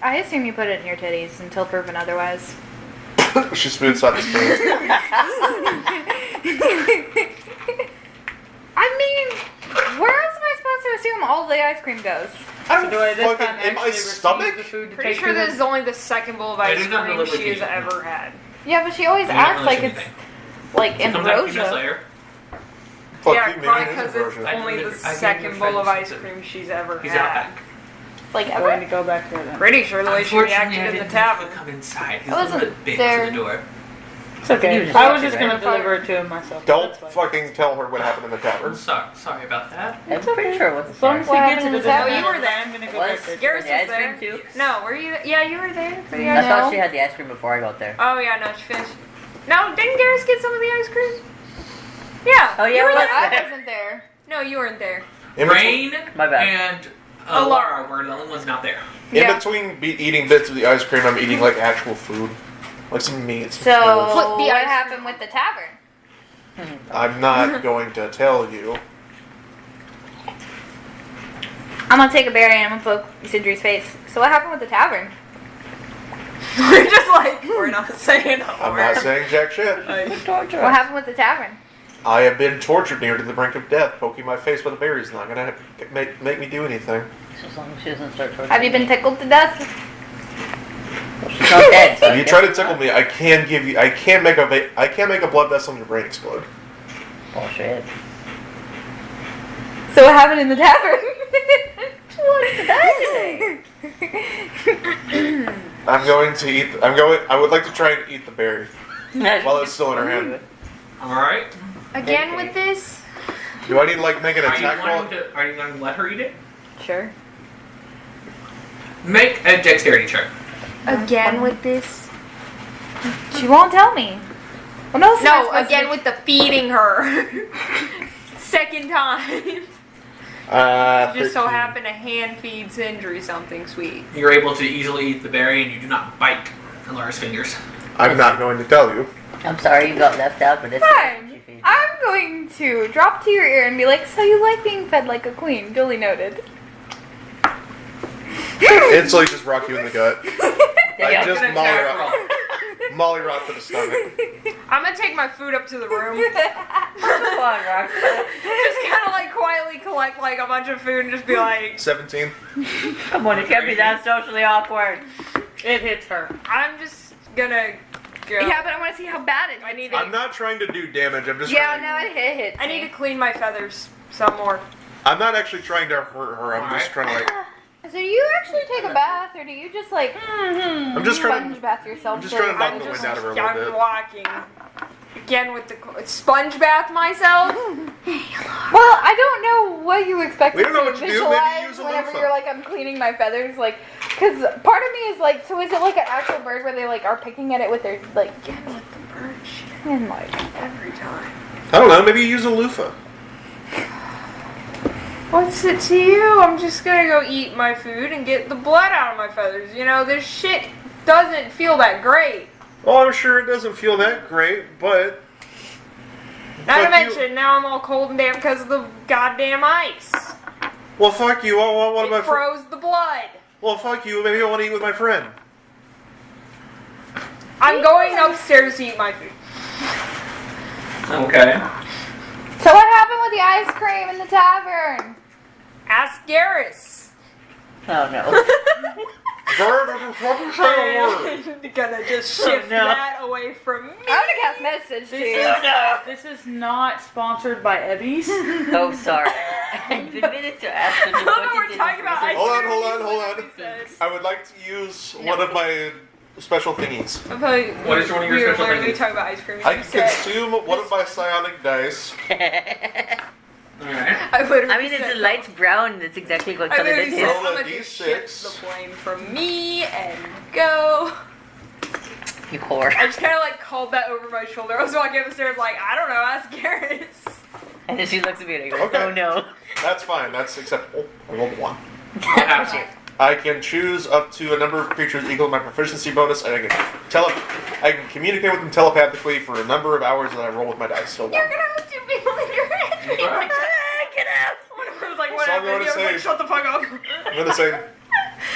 I assume you put it in your titties until proven otherwise. She spits out the spoon. I mean, where else am I supposed to assume all the ice cream goes? I So do I this fucking time in actually my receive stomach. the food to Pretty take sure to this him? is only the second bowl of I ice did not cream deliver she has to you. ever had. Yeah, but she always You acts didn't like listen to it's anything. like It comes out a few minutes ambrosia. later. Fuck Yeah, you, maybe probably it is because ambrosia. it's I only the delivered- I gave second your bowl of friend ice something. cream she's ever He's out had. back. Like I'm going ever? to go back there then. Pretty sure the way she Unfortunately, reacted I in the didn't have to tavern. come inside. He's I a little wasn't bit big there. for the door. It's okay. You just I was watch just it, going right? to deliver it to him myself. Don't That's fine. fucking tell her what happened in the I'm tavern. sorry about that. I'm pretty sure it wasn't As long as he What gets happened it, in it the doesn't tavern? Oh, you were matter. there. I'm going to go Was back there. Garrus the ice was there. cream too? No, were you? Yeah, you were there. For the No. I ice thought No. she had the ice cream before I got there. Oh yeah, no, she finished. No, didn't Garrus get some of the ice cream? Yeah. Oh, yeah, you were we there. left I wasn't there. No, you weren't there. In between, Rain My bad. and Alara. Alara were the only ones not there. Yeah. eating bits of the ice cream, I'm eating like actual food. Like some meat. Some So, toast. Put the what ice happened with the tavern? I'm not going to tell you. I'm gonna take a berry and I'm gonna poke Sindri's face. So what happened with the tavern? We're just like, we're not saying a I'm word. not saying jack shit. What happened with the tavern? I have been tortured near to the brink of death. Poking my face with a berry is not going to make me do anything. As long as she doesn't start torturing Have you been me. tickled to death? Well, she's not dead. So If you try to tickle me, I can't make a blood vessel in your brain explode. Bullshit. So what happened in the tavern? What's the die today? I would like to try and eat the berry while it's still in her hand. Alright. Again with this? Do I need to like make an Are you attack roll? going to let her eat it? Sure. Make a dexterity check. Again with this? She won't tell me. What else am I No, supposed to again do? with the feeding her. Second time. Just so 13. happened to hand feed Sindri something sweet. You're able to easily eat the berry and you do not bite Alara's fingers. I'm not going to tell you. I'm sorry you got left out, but it's Fine. I'm going to drop to your ear and be like, so you like being fed like a queen. Duly noted. Instantly just rock you in the gut. Yeah, just Make an attack roll. molly rock to the stomach. I'm gonna take my food up to the room. Come on, Rock. Just kind of like quietly collect like a bunch of food and just be like, 17. Come on, it can't be that socially awkward. It hits her. I'm just gonna go. Yeah, but I want to see how bad it I hits need me. I'm not trying to do damage. I'm just Yeah, trying no, it hits I need me. to clean my feathers some more. I'm not actually trying to hurt her. I'm just trying to like. So do you actually take a bath, or do you just like I'm just trying sponge to. bath yourself? I'm just for trying to knock your the eyes? wind out of her a little I'm bit. walking. Again with the sponge bath myself. Well, I don't know what you expect We me don't know to what you do. visualize Maybe use a whenever loofah. you're like, I'm cleaning my feathers, like, because part of me is like, so is it like an actual bird where they like are picking at it with their like, and like, Every time. I don't know. Maybe you use a loofah. What's it to you? I'm just gonna go eat my food and get the blood out of my feathers. You know, this shit doesn't feel that great. Well, I'm sure it doesn't feel that great, but Not to Fuck you. mention, now I'm all cold and damp because of the goddamn ice. well, fuck you. What It about froze the blood. Well, fuck you. Maybe I want to eat with my friend. I'm going upstairs to eat my food. Okay. so what happened with the ice cream in the tavern? Ask Garrus. Oh no. Bird doesn't fucking say a word. I'm gonna just shift no. that away from me. I'm gonna cast message to you. This is not sponsored by Ebby's. Oh, sorry. I've been meaning to ask her to I don't know, put we're it in talking the about freezer. ice Hold on, cream. hold on, That's hold what on. he said. I would like to use one of my special thingies. I feel like What is one of your we were special literally things? talking about ice cream. I You can said, consume one of my psionic dice Alright. I literally I mean, it's said a light brown. That's exactly what I color literally that said, is. Roll a I'm gonna just shift D6. the blame from me and go. You whore. I just kind of like called that over my shoulder. I was walking upstairs like, I don't know, ask Garrus. And then she looks at me and I go, Okay. oh no. That's fine. That's acceptable. I rolled a 1. What happened? I can choose up to a number of creatures equal to my proficiency bonus, and I can communicate with them telepathically for a number of hours that I roll with my dice. So You're gonna have 2 people in your head. What? Get out! I was like, what So I'm happened? going to He was like, say- shut the fuck up. I'm going to say,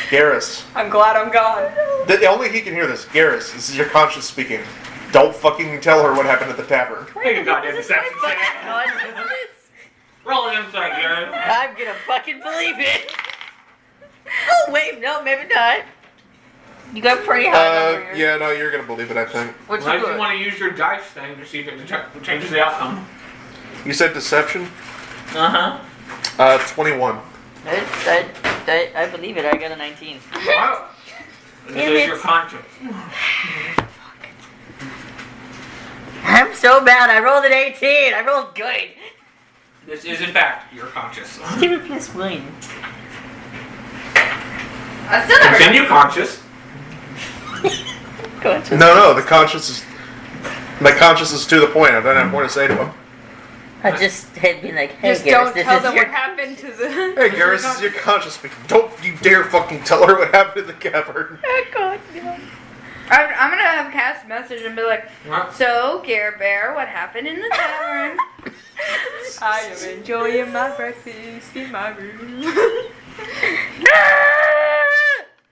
Garrus. I'm glad I'm gone. Only he can hear this. Garrus, this is your conscience speaking. Don't fucking tell her what happened at the tavern. Take a goddamn deception Fucking check. consciousness. Roll an insight, Garrus. I'm gonna fucking believe it. Oh wait, no, maybe not. You got pretty high number here. Yeah, no, you're going to believe it, I think. What's Why your do you good? want to use your dice thing to see if it changes the outcome? You said deception? Uh-huh. 21. I believe it. I got a 19. Wow. This Damn is it. your conscience. I'm so bad. I rolled an 18. I rolled good. This is, in fact, your conscious. Give it plus 1. I still never. Continue conscious. Go on. No, the conscience is... My conscience is to the point. I don't have more to say to him. I just had been like, hey, Just Garrus, don't this tell is them your... what happened to the. Hey, Garrus, this is your conscience speaking. Don't you dare fucking tell her what happened in the cavern. Oh, God, no. I'm gonna have Cass message and be like, What? so, Gare Bear, what happened in the tavern? I am enjoying my breakfast in my room.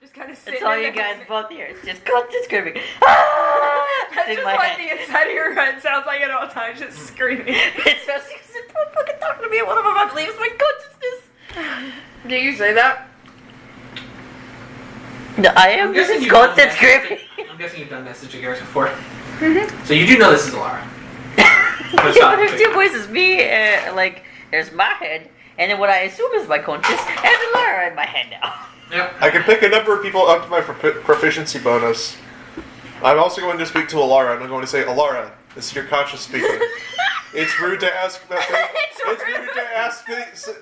Just kind of sitting. That's all in you the- guys both hear. It's just constant screaming. Ah! That's in just my what head. the inside of your head sounds like at all times, just screaming. It's just because they're fucking talking to me and one of them, I believe, is my consciousness. Do you say that? No, I am. This is constant screaming. I'm guessing you've done message to Garrus before. So you do know this is Alara. Yeah, but there's 2 voices. Me, like, there's my head, and then what I assume is my conscious, and Lara in my head now. Yep. I can pick a number of people up to my proficiency bonus. I'm also going to speak to Alara, and I'm going to say, Alara, this is your conscious speaking. It's rude to ask that thing.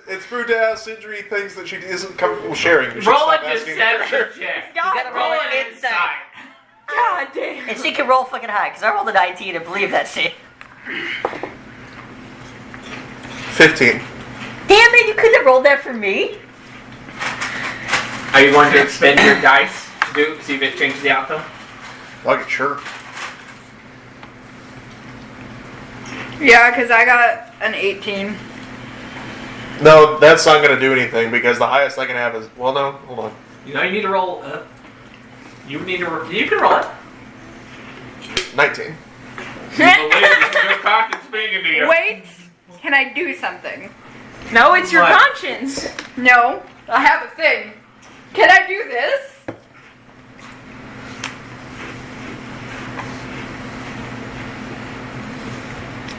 It's rude to ask Sindri things that she isn't comfortable sharing. You should Roll a stop asking deception her. check. God, gotta Roll roll an an insight. God damn. And she can roll fucking high, because I rolled a 19 and believe that shit. 15. Damn it, you couldn't have rolled that for me? Are you going to expend your dice to see if it changes the outcome? Okay, sure. Yeah, because I got an 18. No, that's not going to do anything because the highest I can have is... Well, no, hold on. You know you need to roll. You need to. You can roll it. 19. You believe this is your conscience speaking to you. Wait, can I do something? No, it's your What? conscience. No, I have a thing. Can I do this?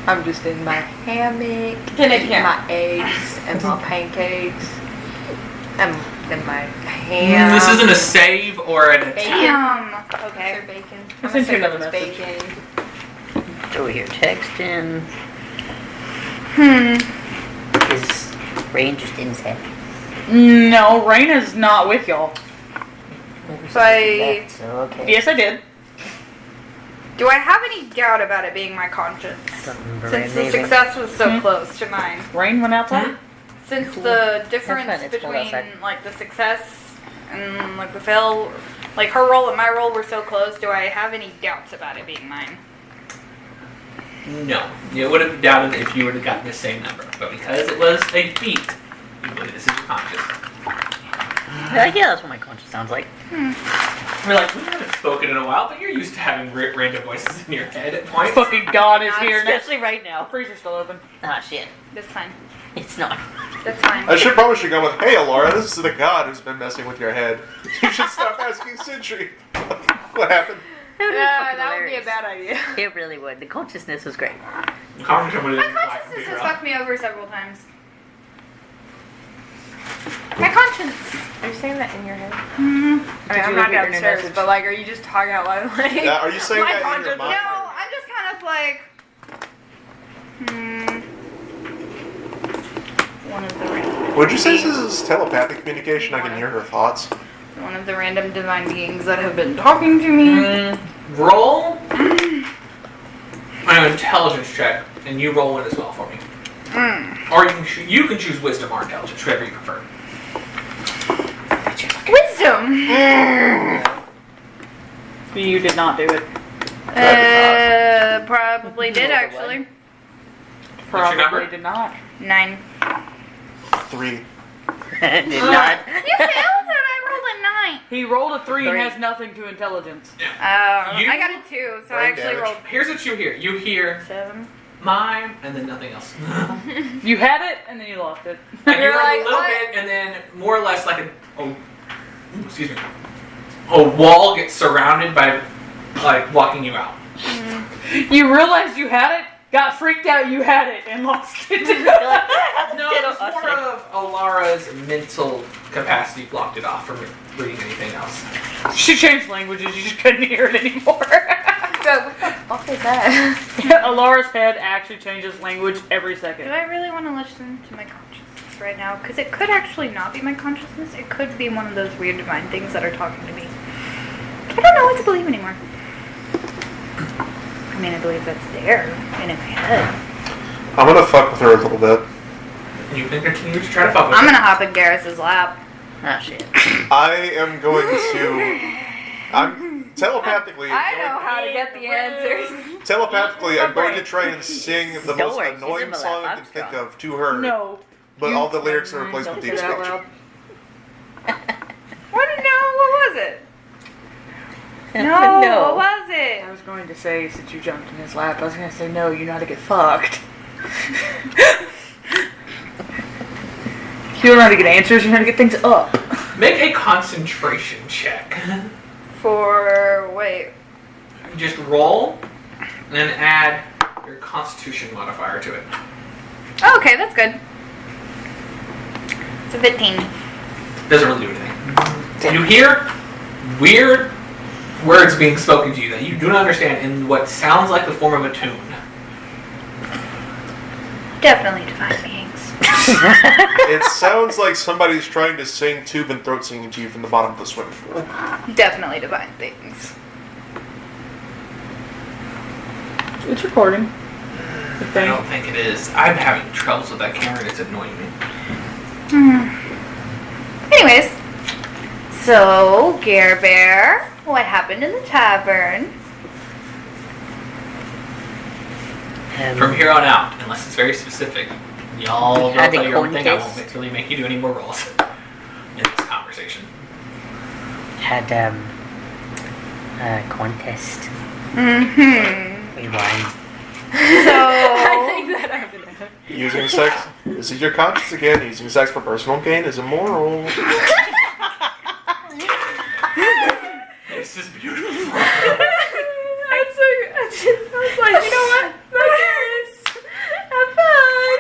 I'm just in my hammock, Can I eating hear? my eggs and my pancakes, and my ham. This isn't a save or an attack. Damn. Is Okay. there bacon? I I'm sent you gonna another say it's message. bacon. Over here, texting. Hmm. Is Rain just in his head? No, Rain is not with y'all. But So, okay. Yes, I did. do I have any doubt about it being my conscience? Don't remember Since Rain the leaving. success was so Hmm? close to mine. Rain went outside. Since Cool. the difference Have fun, it's cold between outside. like the success and like the fail, like her roll and my roll were so close, do I have any doubts about it being mine? No, you would have doubted it if you would have gotten the same number, but because it was a feat, you believe this is your conscious. Yeah, that's what my conscience sounds like. We're like, we haven't spoken in a while, but you're used to having random voices in your head at points. Fucking God is here now. Especially right now. Freezer's still open. Ah, shit. That's fine. It's not. That's fine. I probably should go with, hey, Alora, this is the god who's been messing with your head. You should stop asking Sindri. What happened? Yeah, that would be a bad idea. It really would. The consciousness was great. Conscious would My have like consciousness figure has out. fucked me over several times. My conscience. Are you saying that in your head? Mm-hmm. I mean, I'm you not look at your downstairs, message? but like, are you just talking out loud? Like, Yeah, are you saying my that in your conscience- mind? No, I'm just kind of like, One of the random. Would you say this is telepathic communication? I can hear her thoughts. One of the random divine beings that have been talking to me. Roll an intelligence check, and you roll one as well for me. Or you can choose wisdom or intelligence, whatever you prefer. Wisdom. You did not do it. Probably did actually. What's your number? Probably did not. 9. 3. Did not. You failed and I rolled a 9. He rolled a 3 and Three. has nothing to intelligence. I got a 2, so I Brain actually damage. rolled Here's what you hear. You hear 7. mime, and then nothing else. You had it and then you lost it. And you You're heard like, a little what? bit, and then more or less like a wall gets surrounded by, like, blocking you out. You realized you had it, got freaked out you had it, and lost it. No, it's more of Alara's mental capacity blocked it off from reading anything else. She changed languages, you just couldn't hear it anymore. So, what the fuck is that? Alara's head actually changes language every Do second. I really want to listen to my consciousness right now? Because it could actually not be my consciousness. It could be one of those weird divine things that are talking to me. I don't know what to believe anymore. I mean, I believe that's there in my head. I'm gonna fuck with her a little bit. You can continue to try to fuck with I'm her. gonna hop in Garrus's lap. Oh shit. I am going to. I'm telepathically. I know how to get the answers. Telepathically, I'm going to try and sing the Don't most worry, she's annoying in the song I lab. can I'm think strong. of to her. No. But all the lyrics are replaced with Don't deep say that speech. loud. What was it? No, No. what was it? I was going to say, since you jumped in his lap, I was going to say, no, you know how to get fucked. You don't know how to get answers, you know how to get things up. Make a concentration check. Wait. Just roll, and then add your Constitution modifier to it. Oh, okay, that's good. It's a 15. Doesn't really do anything. You hear weird words being spoken to you that you do not understand in what sounds like the form of a tune. Definitely divine beings. It sounds like somebody's trying to sing tube and throat singing to you from the bottom of the swimming pool. Definitely divine things. It's recording. I don't think it is. I'm having troubles with that camera and it's annoying me. Anyways, so Gare Bear, what happened in the tavern? From here on out, unless it's very specific, y'all Had roleplay a your own thing. I contest. won't really make you do any more rolls in this conversation. Had a contest. Mm-hmm. We won. I So, think that happened. Using sex. Is it your conscience again? Using sex for personal gain is immoral. This is beautiful. I was like, you know what? Fuck this. Have fun.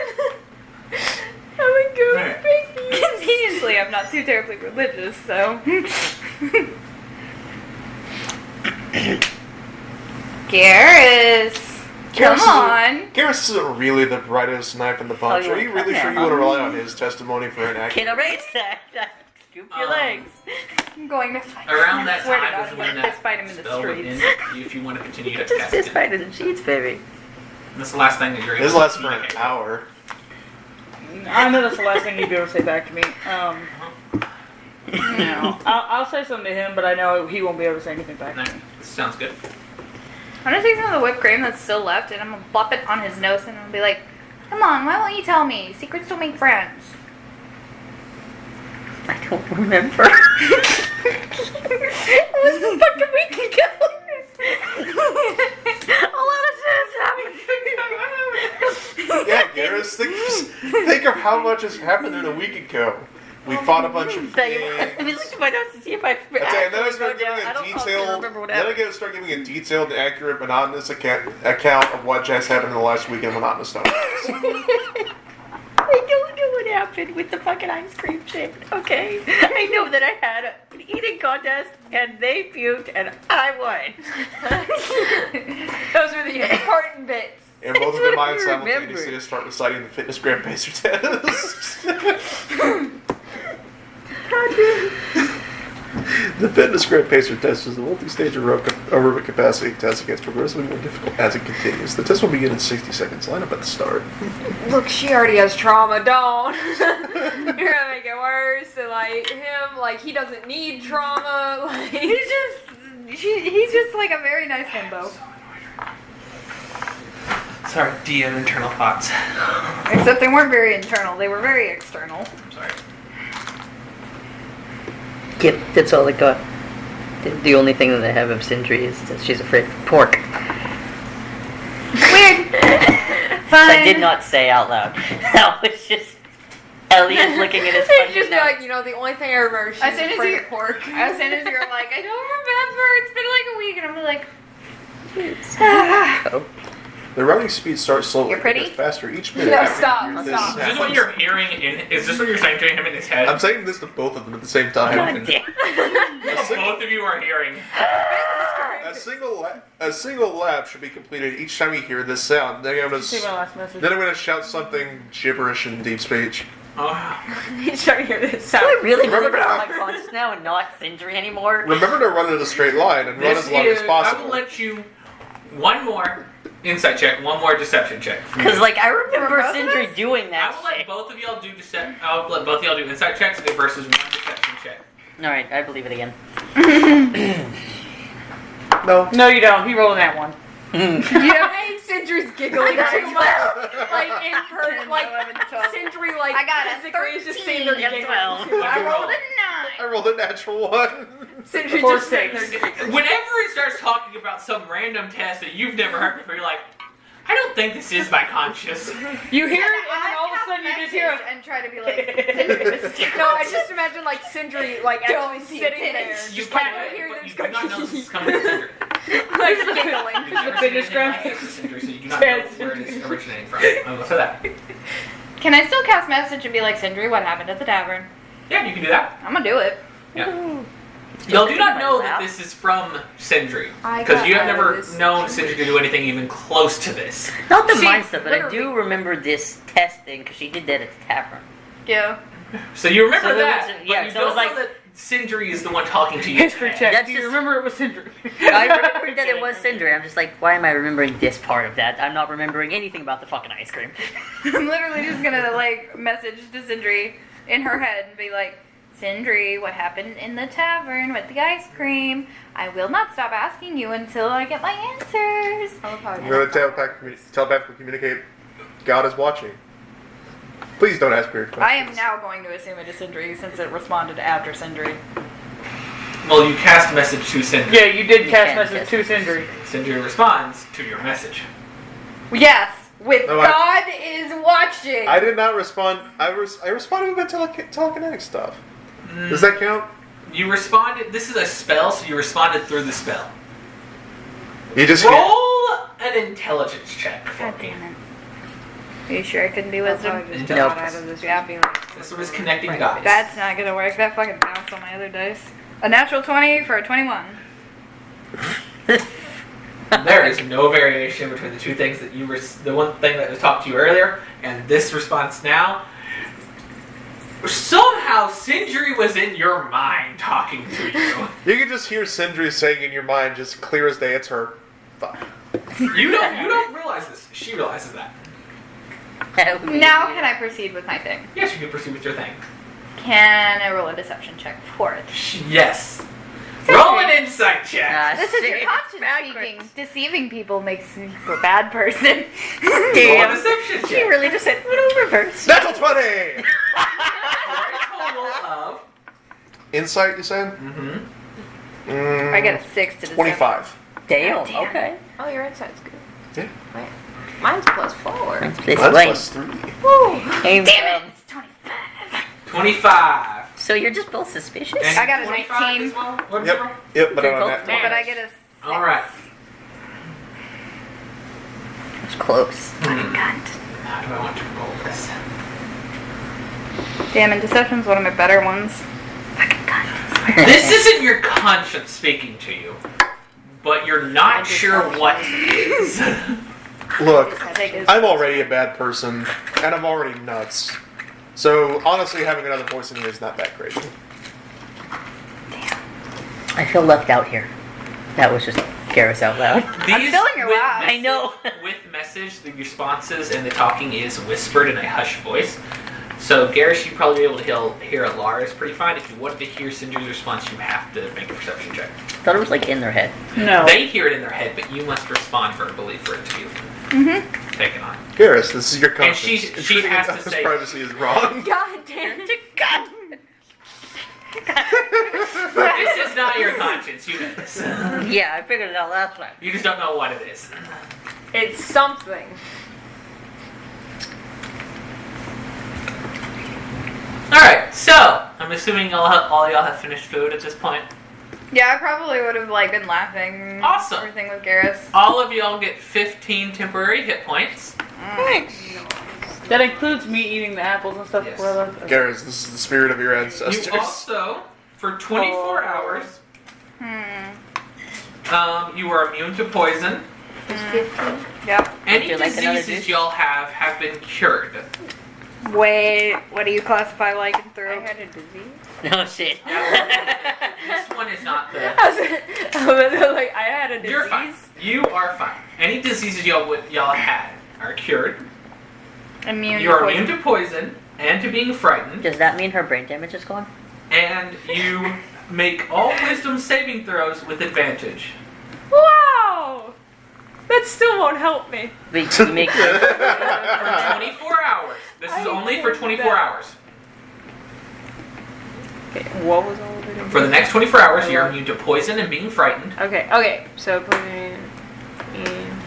Have a good Alright. picnic. conveniently, I'm not too terribly religious, so. Garrus, come on. Garrus isn't really the brightest knife in the bunch. Oh, Are you really sure you want to rely on his testimony for an act? Can erase that. Scoop your legs. I'm going to fight Around him. that I swear to time God, is I'm when going to that fist fight him in the spell would streets. end if you want to continue to Just test fist it. fight in the sheets, baby. That's the last thing that you're able This to lasts for an communicate. hour. I know that's the last thing you'd be able to say back to me. No. I'll say something to him, but I know he won't be able to say anything back No, to me. this sounds good. I'm going to take some of the whipped cream that's still left and I'm going to plop it on his nose and I'm going to be like, come on, why won't you tell me? Secrets don't make friends. I don't remember. It was a fucking week ago. A lot of shit has happened. Yeah, Garrus, think of how much has happened in a week ago. We fought a bunch of Let things. me look at my notes to see if I And then I actually start wrote giving down. I a don't honestly detailed. remember what Then I happened. gotta start giving a detailed, accurate, monotonous account of what just happened in the last week in monotonous stuff. I don't know what happened with the fucking ice cream shit, okay? I know that I had an eating contest and they puked and I won. Those were the important bits. And both of their minds what you simultaneously remember. just start reciting the fitness gram pacer test. The fitness gram pacer test is a multi-stage aerobic capacity test that gets progressively more difficult as it continues. The test will begin in 60 seconds. Line up at the start. Look, she already has trauma, don't. You're gonna make it worse. And like him, like he doesn't need trauma. Like He's just like a very nice himbo. Sorry, DM internal thoughts. Except they weren't very internal, they were very external. I'm sorry. Yep, that's all I got. The only thing that I have of Sindri is that she's afraid of pork. Weird. Which Fine. I did not say out loud. That was just Elliot looking at his it's fucking just nose. like, you know, the only thing I remember is she's As soon as afraid you- of pork. As soon as you're like, I don't remember, it's been like a week, and I'm like, Oh. The running speed starts slowly. You're pretty? It gets faster each minute. No, after stop, this stop. Is this happens. what you're hearing is this what you're saying to him in his head? I'm saying this to both of them at the same time. God damn. Both of you are hearing. A single lap should be completed each time you hear this sound. Then I'm gonna, See my last message. then I'm gonna shout something gibberish in deep speech. Oh. He's trying to hear this Do I sound. really Remember live out that- my conscious now and not Sindri anymore? Remember to run in a straight line and run This as long as is, I possible. will let you one more insight check, one more deception check. Because, like, I remember both of Sindri us? doing I that will let shit. both of y'all do I'll let both of y'all do insight checks versus one deception check. Alright, I believe it again. No. No, you don't. He rolled that one. Yeah, Sindri's giggling too much. Like in person, like 11, 12. Sindri, like I got a physically is just sitting 13. there giggling. 12. too. I rolled a 9. I rolled a natural one. Sindri Or just sitting there six. giggling. Whenever it starts talking about some random test that you've never heard before, you're like, I don't think this is my conscious. You hear it, and then all of a sudden you just hear a... and try to be like, Sindri, this is No, I just imagine like Sindri, like actually Don't sitting see there. it. You Just like can't, hear but this you do not know this is going. coming from Cinder. Like giggling. You've never the seen fitness anything gram? like this with Cinder, so you do not know where it is originating from. I will say that. Can I still cast message and be like, Sindri, what happened at the tavern? Yeah, you can do that. I'm gonna do it. Yeah. Y'all do not know that Wow. this is from Sindri. I Because got you have out of never this known Sindri to do anything even close to this. Not the She mind stuff, but I literally- do remember this testing, because she did that at the tavern. Yeah. So you remember So there that, was- but yeah, you so it don't was know like- that Sindri is the one talking to you. History check. That's Do you just- remember it was Sindri? I remembered that it was Sindri. I'm just like, why am I remembering this part of that? I'm not remembering anything about the fucking ice cream. I'm literally just gonna like message to Sindri in her head and be like, Sindri, what happened in the tavern with the ice cream? I will not stop asking you until I get my answers. I'm going to telepathically communicate. God is watching. Please don't ask weird questions. I am now going to assume it is Sindri since it responded after Sindri. Well, you cast a message to Sindri. Yeah, you did You cast can message cast to Sindri. Sindri responds to your message. Yes, with No, God is watching. I did not respond. I responded with my telekinetic stuff. Does that count? You responded. This is a spell, so you responded through the spell. You just Roll an intelligence check for God me. damn it. Are you sure it couldn't be wisdom? Just Nope. got out of this. Yeah, I'll be like, This was connecting dots. that's not gonna work. That fucking bounced on my other dice. A natural 20 for a 21. There is no variation between the two things that you were. The one thing that was talked to you earlier and this response now. Somehow, Sindri was in your mind talking to you. You can just hear Sindri saying in your mind, just clear as day, it's her. Fuck. You don't realize this. She realizes that. Now can I proceed with my thing? Yes, you can proceed with your thing. Can I roll a deception check for it? Yes. Roll an insight check. This is your conscience speaking. Deceiving people makes me a bad person. Roll a Damn. deception check. She really just said, what reverse? Natural 20! For a total of. Insight, you said? Mm-hmm. I get a 6 to deception. 25. Damn, Damn. okay. Oh, your insight's good. Yeah. Wait. Mine's +4. This Mine's way. plus 3. Hey, Damn it! It's 25. 25. So you're just both suspicious? And I got a 25 19. as well? What did you roll? Yep, but I Good don't call. have But I get a 6. All right. It's close. How do I want to roll this? Damn, and deception's one of my better ones. This isn't your conscience speaking to you, but you're not sure what is. Look, Take his- I'm already a bad person, and I'm already nuts. So honestly, having another voice in here is not that crazy. I feel left out here. That was just Garrus out loud. These, feeling your with laugh. I know. With message, the responses and the talking is whispered in a hushed voice. So Garrus, you'd probably be able to hear Alara's pretty fine. If you wanted to hear Cinder's response, you have to make a perception check. I thought it was like in their head. No. They hear it in their head, but you must respond verbally for it to be taken on. Garrus, this is your conscience. she Intruding has to into say- privacy is wrong. God damn it. God. This is not your conscience. You know this. Yeah, I figured it out last time. You just don't know what it is. It's something. Alright, so I'm assuming all y'all have finished food at this point. Yeah, I probably would have like been laughing. Awesome. Everything with Garrus. All of y'all get 15 temporary hit points. Thanks. That includes me eating the apples and stuff Yes. before I left. Okay. Garrus, this is the spirit of your ancestors. You also, for 24 hours, you are immune to poison. Yep. Any you like another diseases dish? y'all have been cured. Wait, what do you classify like and through? I had a disease. No shit. This one is not the... Like, I had a disease. You're fine. You are fine. Any diseases y'all had are cured. Immune You to are poison. immune to poison and to being frightened. Does that mean her brain damage is gone? And you make all wisdom saving throws with advantage. Wow! That still won't help me. Wait, you make For 24 hours. This is only for 24 hours. Okay, what was all of it? For the next 24 hours, you're immune to poison and being frightened. Okay, so put it in.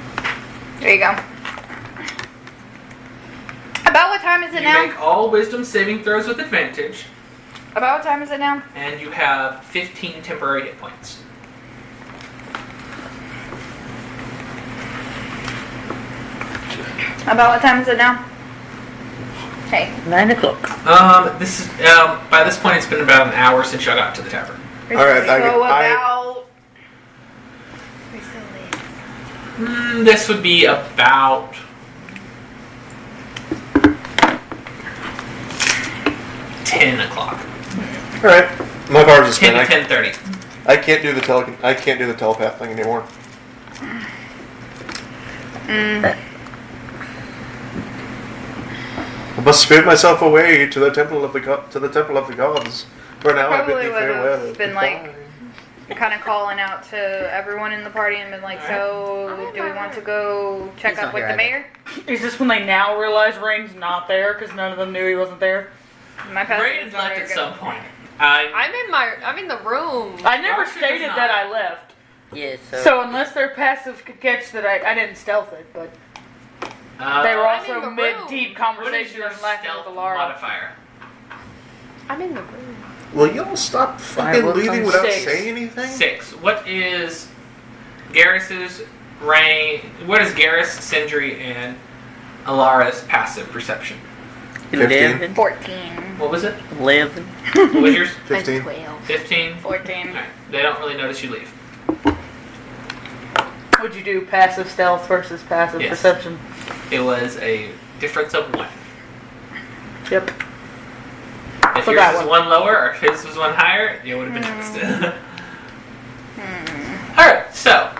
There you go. About what time is it You now? make all wisdom saving throws with advantage, About what time is it now? and you have 15 temporary hit points. About what time is it now? Hey. 9 o'clock. This is by this point it's been about an hour since y'all got to the tavern. All right, So I- about. This would be about 10 o'clock. All right, my car's just 10 to spin. 10:30. I can't do the telepath thing anymore. I must spirit myself away to the temple of the gods. For now, I bid Probably thee would've farewell. been like- kind of calling out to everyone in the party and been like, so do we want to go check He's up not with here the either. mayor? Is this when they now realize Rain's not there because none of them knew he wasn't there? My passive Raiden is left very at good. some point. I'm in the room. I never Roxy stated does that not. I left. Yeah, So unless their passive could catch that I didn't stealth it, but they were I'm in also the mid-deep What is conversation your and laughing stealth with Alara. modifier? I'm in the room. Will y'all stop fucking will leaving come without 6. saying anything? 6. What is Garrus's Garrus, Sindri, and Alara's passive perception? 15. 14. What was it? Live. What was yours? 15. 12. 15? 14. Alright. They don't really notice you leave. Would you do passive stealth versus passive Yes. perception? It was a difference of 1. Yep. If For yours that was one. 1 lower or if his was 1 higher, you would have been next. Alright, so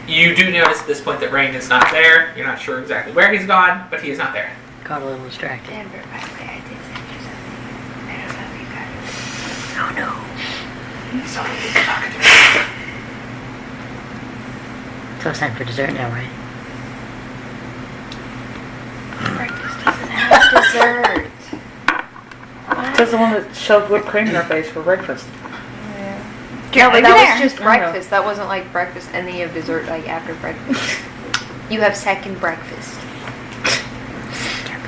you do notice at this point that Rain is not there. You're not sure exactly where he's gone, but he is not there. Got a little distracted. Denver, by the way, I did send you something. I don't know if you got it. Oh no. He's only been talking to me. So it's time for dessert now, right? Breakfast doesn't have Dessert. That's the one that shoved whipped cream in her face for breakfast. No, but over that there. was just I know. breakfast. That wasn't like breakfast and then you have dessert like after breakfast. You have second breakfast.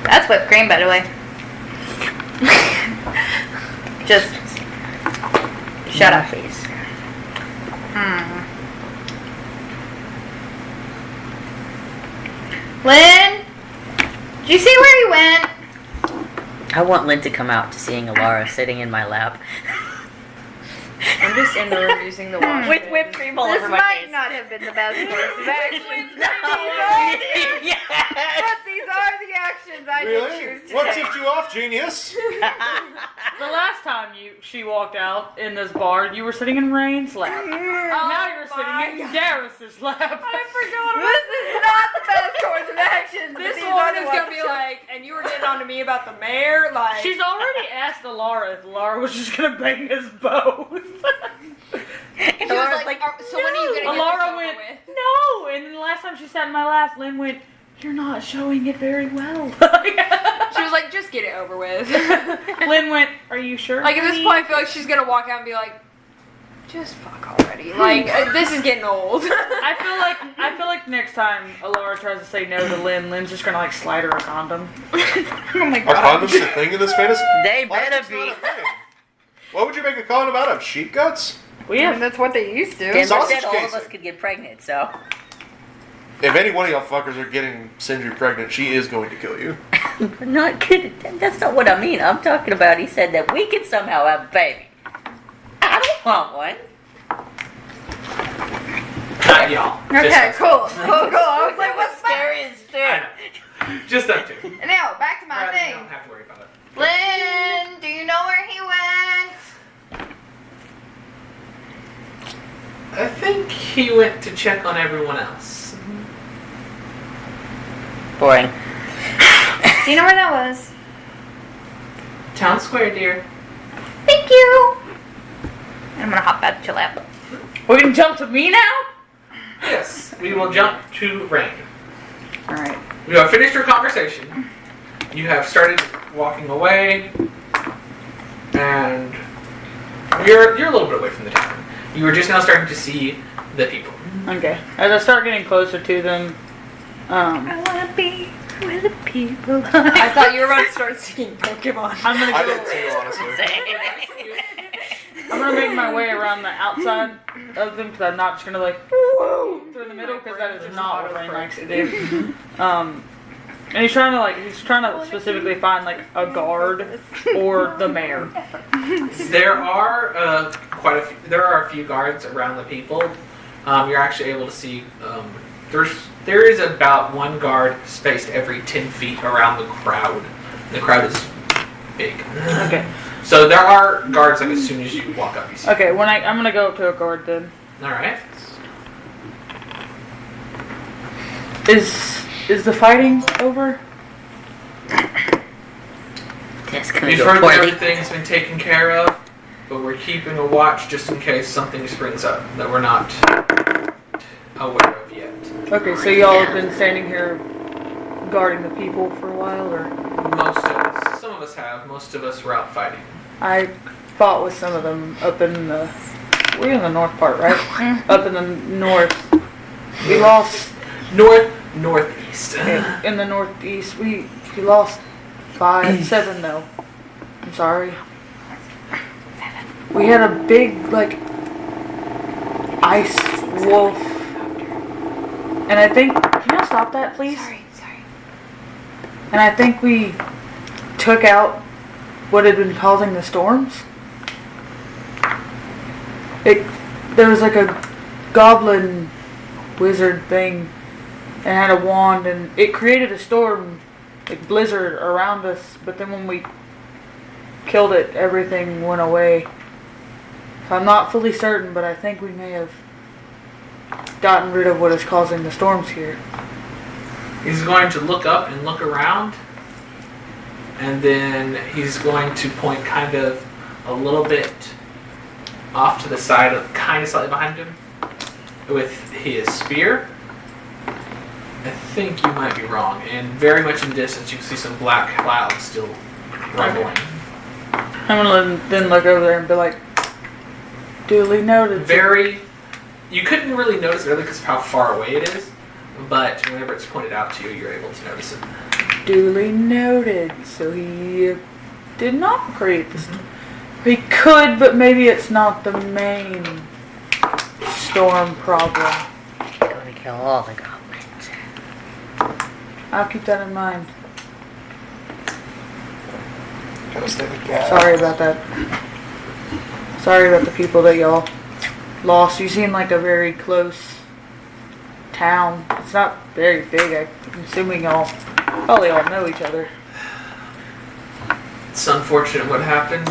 That's whipped cream, by the way. Just shut up. Face. Lynn, did you see where he went? I want Lynn to come out to seeing Alara sitting in my lap. I'm just in the room using the wash. With whipped cream all This over my might face. not have been the best course of action. Yes. But these are the actions I did choose to What take. tipped you off, genius? The last time she walked out in this bar, you were sitting in Rain's lap. Now you're sitting in Darius's lap. I forgot This is not the best course of action. but This these one are the is ones gonna be like, and you were getting on to me about the mayor, like. She's already asked Alara if Alara was just gonna bang us both. She was like, so when are you gonna get Alara this over went, with? no. And then the last time she sat in my lap, Lynn went, you're not showing it very well. She was like, just get it over with. Lynn went, are you sure? Like at this honey?" point, I feel like she's gonna walk out and be like, just fuck already. Like this is getting old. I feel like next time Alara tries to say no to Lynn, Lynn's just gonna like slide her a condom. Oh my Are god. condoms a thing in this fantasy? They Why is better this be. not a thing? What would you make a condom out of? Sheep guts? We I mean, have that's what they used to. Denver Sausage said all of casing. us could get pregnant, so. If any one of y'all fuckers are getting Sindri pregnant, she is going to kill you. I'm not kidding. That's not what I mean. I'm talking about he said that we can somehow have a baby. I don't want one. Not y'all. Okay, Just cool. I was like, what's scary as I shit. know. Just them two. And now, back to my I thing. don't have to worry about it. Lynn, do you know where he went? I think he went to check on everyone else. Boring. Do you know where that was? Town Square, dear. Thank you. I'm gonna hop back to your lap. we can jump to me now? Yes, we will jump to Rain. Alright. We have finished your conversation. You have started walking away, and you're a little bit away from the town. You were just now starting to see the people. Okay. As I start getting closer to them, I wanna be where the people are. I thought you were about to start singing Pokemon. I'm gonna I go. did too, honestly. I'm gonna make my way around the outside of them because I'm not just gonna like woo through the middle because that is not what Rain likes to do. And he's trying to specifically find like a guard or the mayor. There are there are a few guards around the people. You're actually able to see there is about one guard spaced every 10 feet around the crowd. The crowd is big. Okay. So there are guards like as soon as you walk up, you see. Okay. I'm gonna go up to a guard then. All right. Is the fighting over? That's gonna We've go heard that poorly. everything's been taken care of, but we're keeping a watch just in case something springs up that we're not aware of yet. Okay, so y'all have been standing here guarding the people for a while, or Most of us, some of us have. Most of us were out fighting. I fought with some of them up in the. We're in the north part, right? Up in the north. We lost Northeast. in the northeast. We lost 7 though. I'm sorry. We had a big like ice wolf, and I think. Can you stop that, please? Sorry. And I think we took out what had been causing the storms. There was like a goblin wizard thing and had a wand, and it created a storm, like blizzard around us, but then when we killed it, everything went away. So I'm not fully certain, but I think we may have gotten rid of what is causing the storms here. He's going to look up and look around, and then he's going to point kind of a little bit off to the side, of kind of slightly behind him, with his spear. I think you might be wrong, and very much in distance you can see some black clouds still rumbling. I'm gonna then look over there and be like, duly noted. You couldn't really notice it really because of how far away it is, but whenever it's pointed out to you, you're able to notice it. Duly noted. So he did not create the storm. He could, but maybe it's not the main storm problem. Gonna kill all the goblins. I'll keep that in mind. Kind of stay with gas. Sorry about that. Sorry about the people that y'all lost. You seem like a very close town. It's not very big. I'm assuming y'all probably all know each other. It's unfortunate what happened,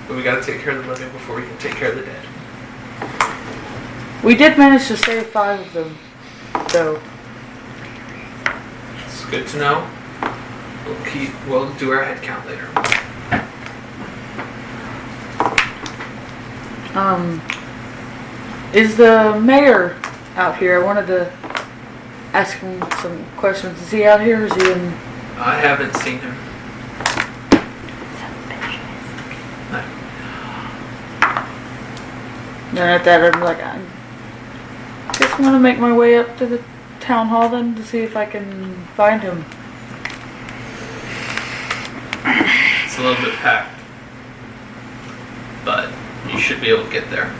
but we gotta take care of the living before we can take care of the dead. We did manage to save 5 of them, though. It's good to know. We'll do our head count later. Is the mayor out here? I wanted to ask him some questions. Is he out here? Is he in? I haven't seen him. No. And at that, I'm like, I guess I'm gonna make my way up to the town hall then to see if I can find him. It's a little bit packed, but you should be able to get there.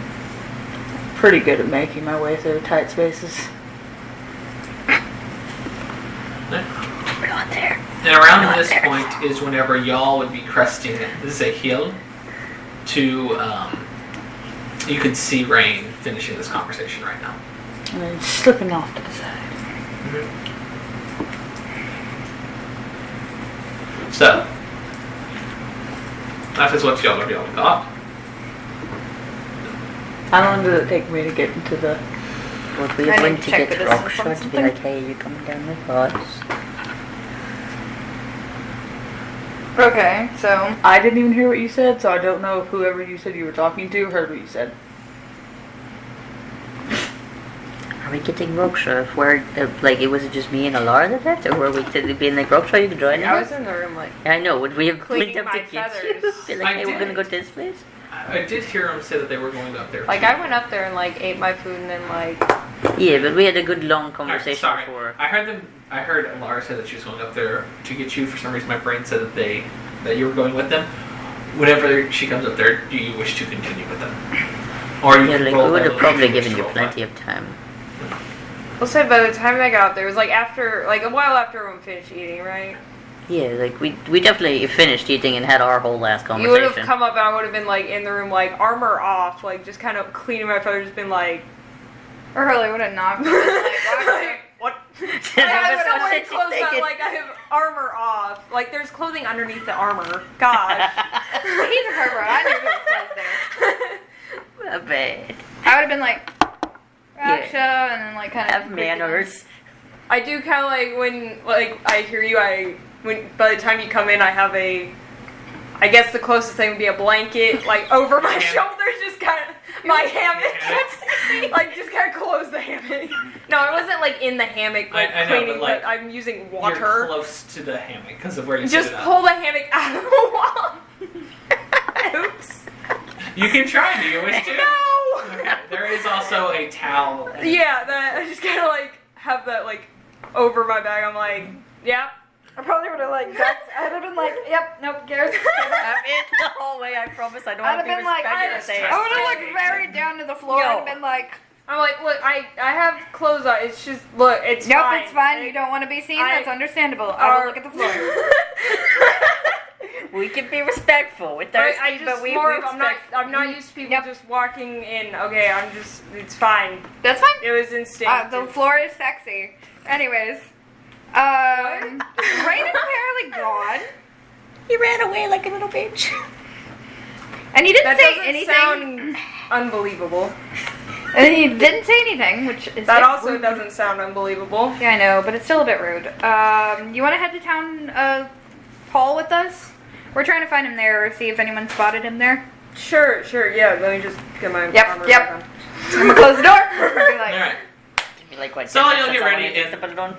Pretty good at making my way through tight spaces. Yeah. We're not there. And around this point is whenever y'all would be cresting the hill to, you could see Rain finishing this conversation right now. And then slipping off to the side. So, that is what y'all are doing. How long did it take me to get into the... Would we I have need went to to check get the rock distance on shot to be something. like, hey, you coming down with us? Okay, so I didn't even hear what you said, so I don't know if whoever you said you were talking to heard what you said. Are we getting rock shot? If we're, like, was it just me and Alara that left? Or were we being like, rock shot, you can join I us? was in the room like Yeah, I know. Would we have cleaning went up to my get feathers. you? Be like, I hey, we're did. gonna go to this place? I did hear him say that they were going up there. I went up there and like ate my food and then like Yeah, but we had a good long Alright, conversation sorry. before. I heard Alara say that she was going up there to get you. For some reason, my brain said that you were going with them. Whenever she comes up there, do you wish to continue with them, or you Yeah, can like, roll we would that have probably little given you roll plenty of time. we'll say by the time I got up there, it was like after like a while after everyone finished eating, right? Yeah, like, we definitely finished eating and had our whole last You would conversation. have come up and I would have been like in the room like armor off, like just kind of cleaning my feathers, just been like or Hurley would have knocked. Like, what? Yeah, I that have was so what many she's clothes on, thinking. like I have armor off. Like there's clothing underneath the armor. Gosh. he's a pervert. I knew he was close there. A bit. I would have been like, Raksha, and then like kind of Have manners. I do kind of like when like I hear you. When by the time you come in, I have I guess the closest thing would be a blanket, like over my shoulders, just kind of my hammock, like just kind of close the hammock. No, I wasn't like in the hammock, like I know, cleaning, but, like, I'm using You're water. close to the hammock because of where you Just sit it pull the hammock out of the wall. Oops. You can try. Do you wish to? No. Okay. There is also a towel. Yeah, I just kind of like have that like over my back. I'm like, yeah. I probably would have like, I'd have been like, yep, nope, Gareth. I'm in the hallway, I promise. I don't I'd want have to be been like, respected. I would have looked very down to the floor and been like, I'm like, look, I have clothes on. It's just, look, it's nope, fine. it's fine. You don't want to be seen. I- That's understandable. I will look at the floor. We can be respectful. We're thirsty, I just but we more of, respect. I'm not used to people Yep. just walking in. Okay, it's fine. That's fine. It was instinctive. The floor is sexy. Anyways, Rain is apparently gone, He ran away like a little bitch. and he didn't That say doesn't anything. sound unbelievable. And he didn't say anything, which is That a bit also rude. doesn't sound unbelievable. Yeah, I know, but it's still a bit rude. You want to head to town hall with us? We're trying to find him there, or see if anyone spotted him there. Sure, yeah. Let me just get my armor Yep. back on. I'm gonna close the door. Be like, All right. Be like, what? So you'll get ready and and put it on.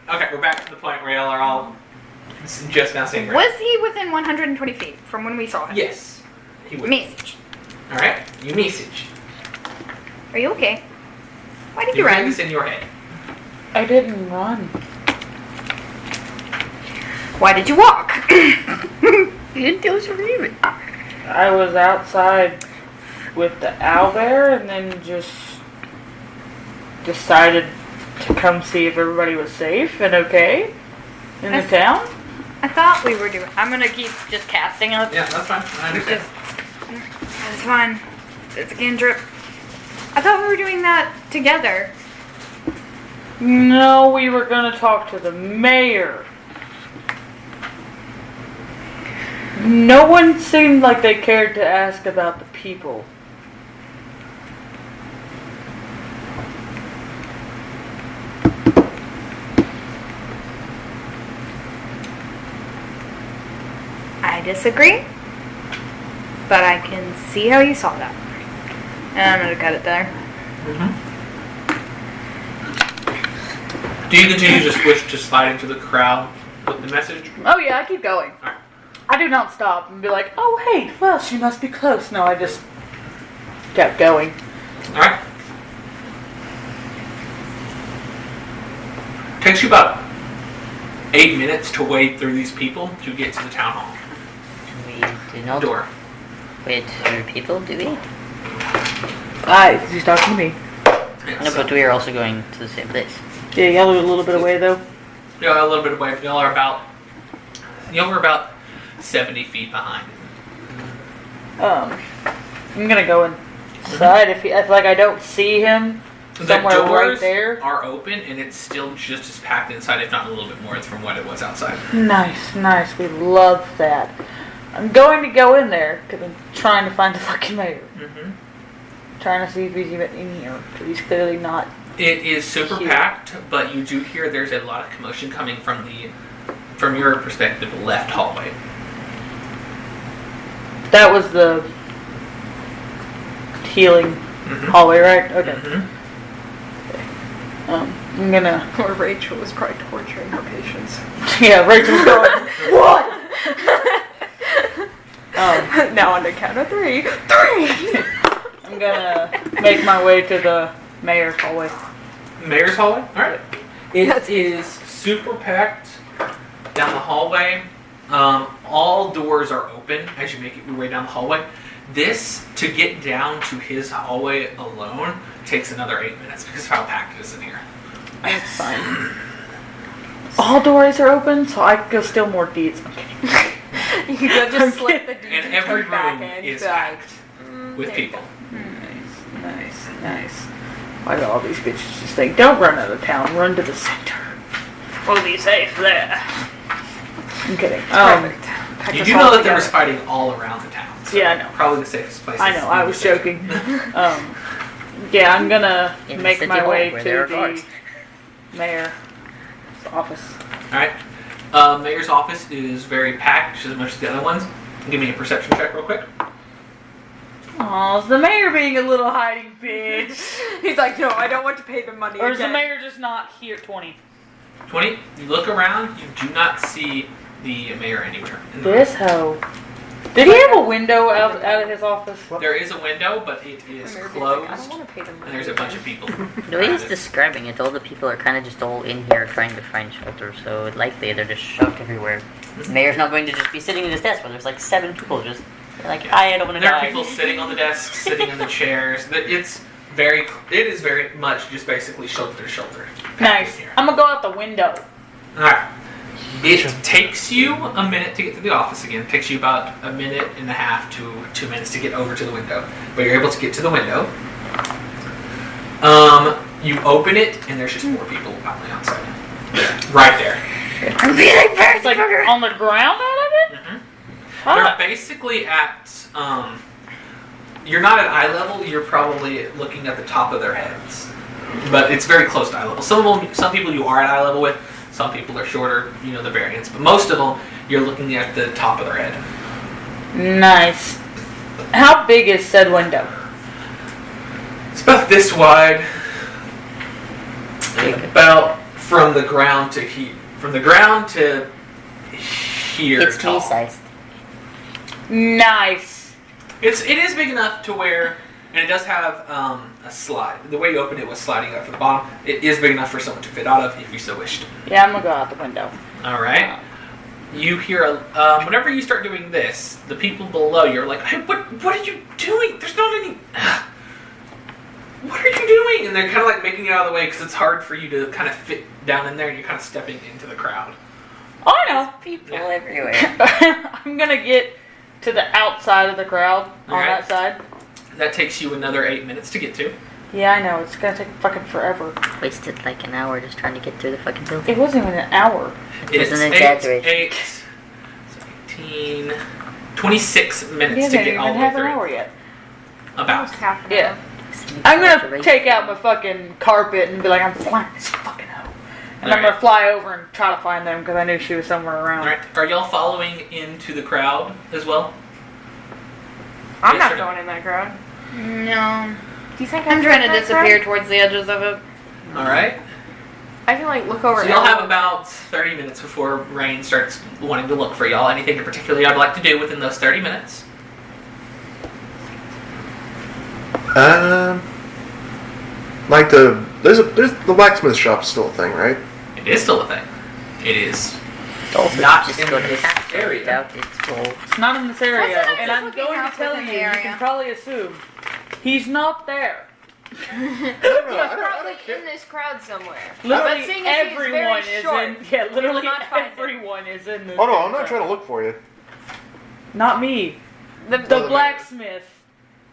Okay, we're back to the point where y'all are all just now saying. was he within 120 feet from when we saw him? Yes, he would. Message. All right, you message. Are you okay? Why did You you have run? this in your head. I didn't run. Why did you walk? You didn't do us even. I was outside with the owlbear and then just decided to come see if everybody was safe and okay in the town. I thought we were doing. I'm gonna keep just casting up. Yeah, that's fine. I understand. It's fine. It's a cantrip. I thought we were doing that together. No, we were gonna talk to the mayor. No one seemed like they cared to ask about the people. I disagree, but I can see how you saw that. And I'm gonna cut it there. Do you continue to switch to slide into the crowd with the message? Oh yeah, I keep going. Alright. I do not stop and be like, oh hey, well she must be close. No, I just kept going. Alright. Takes you about 8 minutes to wade through these people to get to the town hall. We do not Door. wait through people, do we? He's talking to me. Yeah, No, so- but we are also going to the same place. Yeah, y'all are a little bit away though. Yeah, a little bit away. Y'all are about 70 feet behind. I'm gonna go inside if like I don't see him The somewhere doors right there. are open, and it's still just as packed inside, if not a little bit more from what it was outside. Nice. We love that. I'm going to go in there because I'm trying to find the fucking mayor. Mm-hmm. Trying to see if he's even in here because he's clearly not. It is super Cute. packed, but you do hear there's a lot of commotion coming from your perspective, left hallway. That was the healing hallway, right? Okay. Mm-hmm. I'm gonna. Or Rachel was probably torturing her patients. Yeah, Rachel's going. What? Now on the count of 3. 3! I'm gonna make my way to the mayor's hallway. Mayor's hallway? Alright. It is super packed down the hallway. All doors are open as you make your way down the hallway. This, to get down to his hallway alone, takes another 8 minutes because of how packed it is in here. That's fine. All doors are open, so I can go steal more deeds. I'm kidding. You could go just slip the deed And every back room in. is be like, packed with people. Nice. Why do all these bitches just think, don't run out of town, run to the center. We'll be safe there. I'm kidding. Perfect. Pack You us do all know that there was together. fighting all around the town. So Yeah, I know. Probably the safest place. I know, I was joking. Yeah, I'm gonna In the make city my hall way where to there are the guards. mayor's office. Alright. Mayor's office is very packed, just as much as the other ones. Give me a perception check real quick. Aw, is the mayor being a little hiding bitch? He's like, no, I don't want to pay the money Or is the again. mayor just not here? 20. 20. You look around, you do not see the mayor anywhere. in the This hoe. Did he have a window out of his office? room. There is a window, but it is Like, I closed, don't want to pay the money. and there's a bunch of people. The way he's around it. describing it, all the people are kind of just all in here trying to find shelter, so likely they're just shoved everywhere. The mayor's not going to just be sitting at his desk where there's like 7 people just like, hi, I don't want to There are die. people sitting on the desks, sitting in the chairs. It is very much just basically shoulder to shoulder. Nice. Here. I'm gonna go out the window. Alright. It takes you a minute to get to the office again. It takes you about a minute and a half to 2 minutes to get over to the window. But you're able to get to the window. You open it, and there's just more people on the outside. Right there. I'm feeling It's like on the ground out of it? They're Fuck. basically at, you're not at eye level, you're probably looking at the top of their heads. But it's very close to eye level. Some people you are at eye level with, some people are shorter, you know the variance. But most of them, you're looking at the top of their head. Nice. How big is said window? It's about this wide. And about from the ground to here. From the ground to here It's tall. me-sized. Nice. It is big enough to where, and it does have a slide. The way you open it was sliding up from the bottom. It is big enough for someone to fit out of if you so wished. Yeah, I'm gonna go out the window. All right. You hear whenever you start doing this, the people below you are like, "Hey, what are you doing? There's not any. What are you doing?" And they're kind of like making it out of the way because it's hard for you to kind of fit down in there, and you're kind of stepping into the crowd. Oh, I know. People Yeah. everywhere. I'm gonna get to the outside of the crowd on Alright. that side. That takes you another 8 minutes to get to. Yeah, I know. It's gonna take fucking forever. Wasted like an hour just trying to get through the fucking building. It wasn't even an hour. It was an exaggeration. 8, 18, 26 He minutes to hasn't get even all the way had an through. hour yet. About. Half an Yeah. hour. I'm gonna take out my fucking carpet and be like, I'm flying this fucking hoe. And I'm Alright. gonna fly over and try to find them because I knew she was somewhere around. Alright, are y'all following into the crowd as well? I'm Yes or not no? going in that crowd. No. Do you think I'm trying to disappear towards the edges of it. Alright. I can like look over. So y'all have everyone. about 30 minutes before Rain starts wanting to look for y'all. Anything in particular y'all would like to do within those 30 minutes? Like there's the blacksmith shop still a thing, right? It is still a thing. It is Also, not just in go to this the area. Doubt it's full. It's not in this area. That's what And I'm I'm just looking going to out tell within you, the you area. can probably assume, he's not there. He's probably in this crowd somewhere. Literally But seeing as he is very everyone is short, in. Yeah, literally not find him. everyone is in this. Oh no, I'm not trying to look for you. Not me. The blacksmith.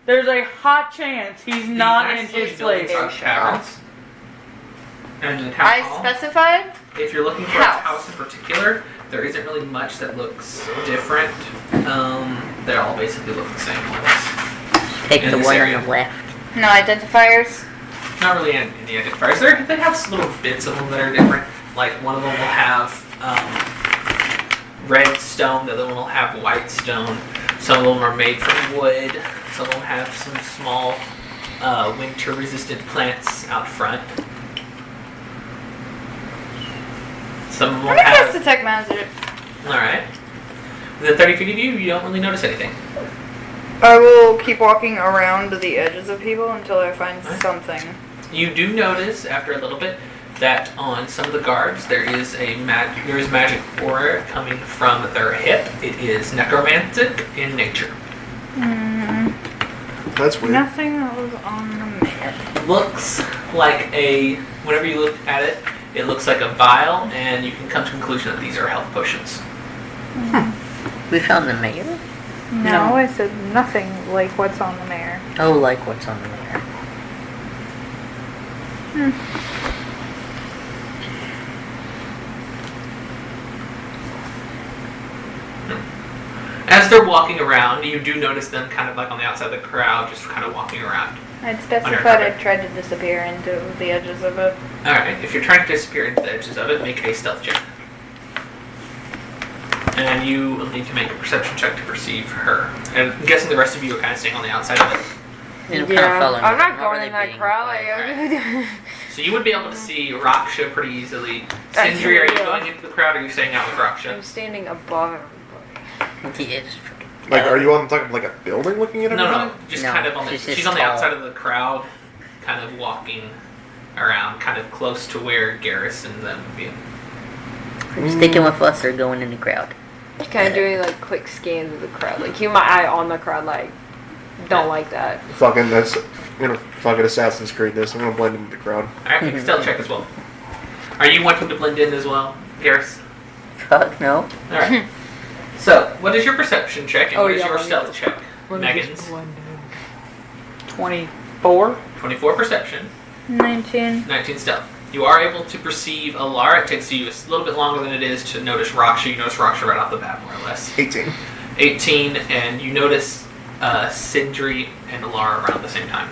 There's a hot chance he's not in Actually, his buildings place. are taverns. And the town I hall. specified? If you're looking for a house in particular, there isn't really much that looks different. They all basically look the same ones. Take In the this one area. on the left. No identifiers. Not really any identifiers. They have little bits of them that are different. Like one of them will have red stone, the other one will have white stone. Some of them are made from wood. Some of them have some small winter-resistant plants out front. Some of them I'm gonna cast have. Detect Magic. All right. Within 30 feet of you, you don't really notice anything. I will keep walking around the edges of people until I find something. You do notice after a little bit that on some of the guards there is magic aura coming from their hip. It is necromantic in nature. That's weird. Nothing that was on the map. Looks like whenever you look at it, it looks like a vial, and you can come to the conclusion that these are health potions. We found the mayor? No, I said nothing like what's on the mare. Oh, like what's on the mayor. As they're walking around, you do notice them kind of like on the outside of the crowd, just kind of walking around. I'd specified I tried to disappear into the edges of it. Alright, if you're trying to disappear into the edges of it, make a stealth check. And you will need to make a perception check to perceive her. And I'm guessing the rest of you are kind of staying on the outside of it. And I'm kind of following I'm it. not going really in that being crowd. quiet. So you would be able to see Raksha pretty easily. Sindri, are you going into the crowd or are you staying out with Raksha? I'm standing above everybody. He is fucking Like, are you on top of like a building looking at No, everything? no, just No, kind of on the. she's just She's on the tall. outside of the crowd, kind of walking around, kind of close to where Garrus and them would be. We're sticking with us or going in the crowd. Just kind of doing like quick scans of the crowd, like keep my eye on the crowd, like don't like that. Fucking that's fucking Assassin's Creed this. I'm gonna blend into the crowd. Alright, make a stealth check as well. Are you wanting to blend in as well, Garrus? Fuck no. Alright. So, what is your perception check and Oh, what is yeah, your let me stealth check? Megan's. 24. 24 perception, 19. 19 stealth. You are able to perceive Alara. It takes you a little bit longer than it is to notice Raksha. You notice Raksha right off the bat, more or less. 18. 18, and you notice Sindri and Alara around the same time.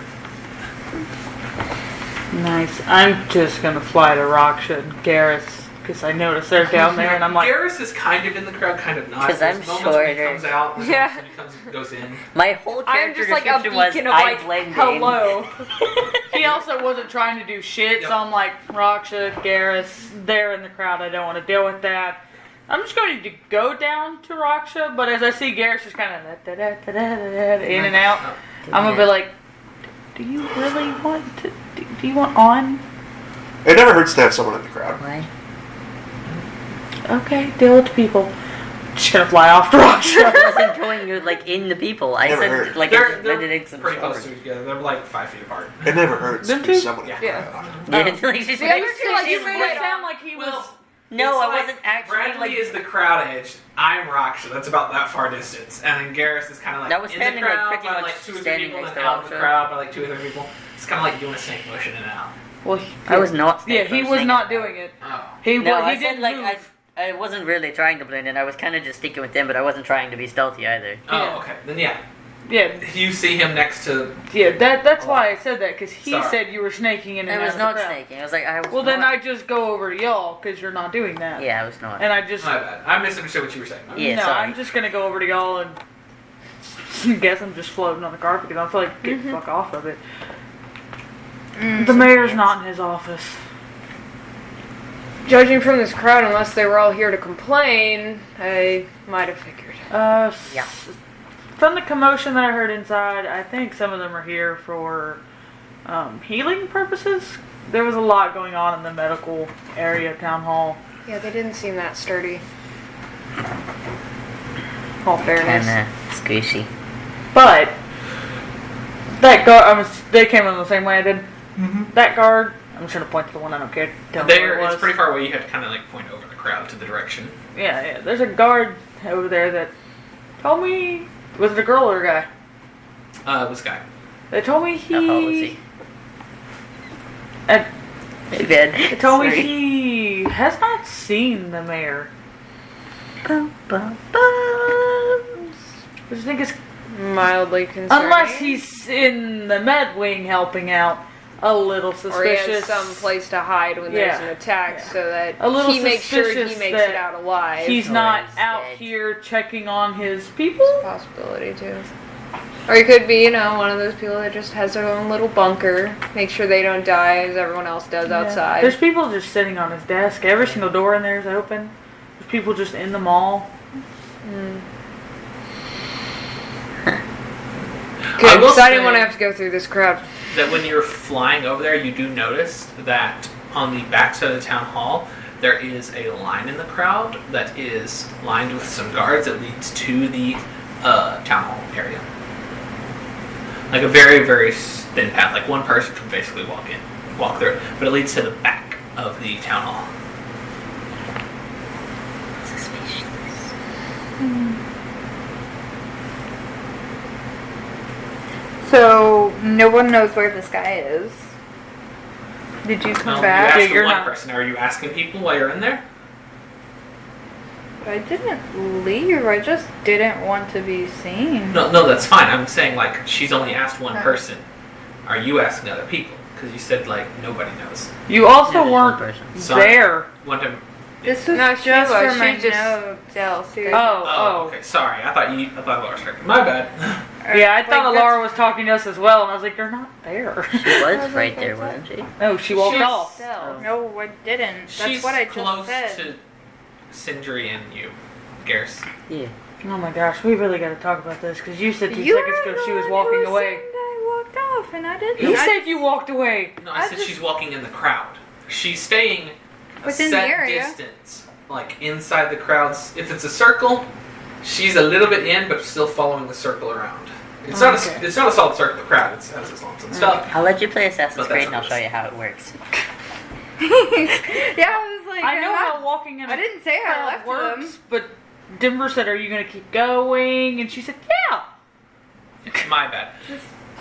Nice. I'm just gonna fly to Raksha and Garrus because I noticed they're down there, and I'm like, Garrus is kind of in the crowd, kind of not. 'Cause I'm There's moments when he shorter. comes out, and Yeah. when he comes and goes in. My whole I'm character just like a description was beacon of I like blend in. hello. he also wasn't trying to do shit, so I'm like, Raksha, Garrus, they're in the crowd. I don't want to deal with that. I'm just going to go down to Raksha, but as I see Garrus just kind of in and out, I'm gonna be like, do you really want to? Do you want on? It never hurts to have someone in the crowd. Why? Okay, deal with the people. Just gonna fly off to I Raksha. wasn't going you like in the people. I Never said heard. like They're blended in some pretty close sort. to together. They're like 5 feet apart. It never hurts Them to be two? someone in the Yeah. crowd. Yeah, like she's The other two, like, You you made made it sound like he was. Well, No, It's I like wasn't actually Bradley like. is the crowd edge. I'm Raksha. That's about that far distance. And then Garrus is kind of like That was in the standing, like, crowd pretty by much like 2 or 3 standing people, next and to out of the Raksha. crowd by like 2 or 3 people. It's kind of like doing a snake motion in and out. Well, I was not. Yeah, he was not doing it. Oh. He No, he I said didn't like move. I wasn't really trying to blend in. I was kind of just sticking with them, but I wasn't trying to be stealthy either. Oh, Yeah. okay. Then yeah. Yeah, You see him next to. yeah. That's why I said that because he Sorry. said you were snaking in and I out was of the not crowd. snaking. I was like, I was. Well, then not. I just go over to y'all because you're not doing that. Yeah, I was not. And I just My bad. I misunderstood what you were saying. Yeah, no, sorry. I'm just gonna go over to y'all and guess I'm just floating on the carpet because I feel like getting the fuck off of it. The mayor's not in his office. Judging from this crowd, unless they were all here to complain, I might have figured. Yeah. From the commotion that I heard inside, I think some of them are here for healing purposes. There was a lot going on in the medical area, town hall. Yeah, they didn't seem that sturdy. All fairness. Kinda squishy. But that guard, they came in the same way I did. That guard, I'm just gonna point to the one I don't care. Tell me what There, it was. it's pretty far away. You had to kind of like point over the crowd to the direction. Yeah. There's a guard over there that told me. Was it a girl or a guy? This guy. They told me he. How tall was he? And Hey, Ben. they told me Sorry. he has not seen the mayor. Bum, bum, bum. Which I think is Mildly concerning. unless he's in the med wing helping out, a little Or he has suspicious. some place to hide when there's an attack, Yeah. so that A little he makes sure he suspicious makes that it out alive. He's Or not he's out dead. here checking on his people. Possibility too. Or he could be, one of those people that just has their own little bunker, make sure they don't die as everyone else does outside. There's people just sitting on his desk. Every single door in there is open. There's people just in the mall. Good, I will 'cause I didn't say- want to have to go through this crowd. That when you're flying over there, you do notice that on the backside of the town hall, there is a line in the crowd that is lined with some guards that leads to the town hall area. Like a very, very thin path. Like one person can basically walk through it, but it leads to the back of the town hall. Suspicious. So no one knows where this guy is. Did you come You back? asked Yeah, the you're one not- person. Are you asking people while you're in there? I didn't leave. I just didn't want to be seen. No, that's fine. I'm saying like she's only asked one person. Are you asking other people? Because you said like nobody knows. You also Yeah, there's one weren't person. Sorry. there. One time. This was No, she just was. for my She just- notes. Elsie. Oh. Okay. Sorry. I thought Laura was correct. My bad. Yeah, I Like, thought that's- Alara was talking to us as well, and I was like, "You're not there." She was right there, wasn't she? No, she walked She's- off. No, I didn't. That's She's what I just close said. to Sindri and you, Garrus. Yeah. Oh my gosh, we really got to talk about this because you said 2 You seconds were ago the she was one walking who away. said I walked off, and I didn't. You I- said you walked away. No, I I said just- she's walking in the crowd. She's staying a Within set the area. distance, like inside the crowds. If it's a circle, she's a little bit in, but still following the circle around. It's not Okay. it's not a solid circle. The crowd. It has its lumps and stuff. I'll let you play Assassin's But that's Creed and not I'll show this. you how it works. Yeah, I was like, I know I'm how not- walking in I a didn't say I crowd left works, them. but Denver said, "Are you going to keep going?" And she said, "Yeah." My bad.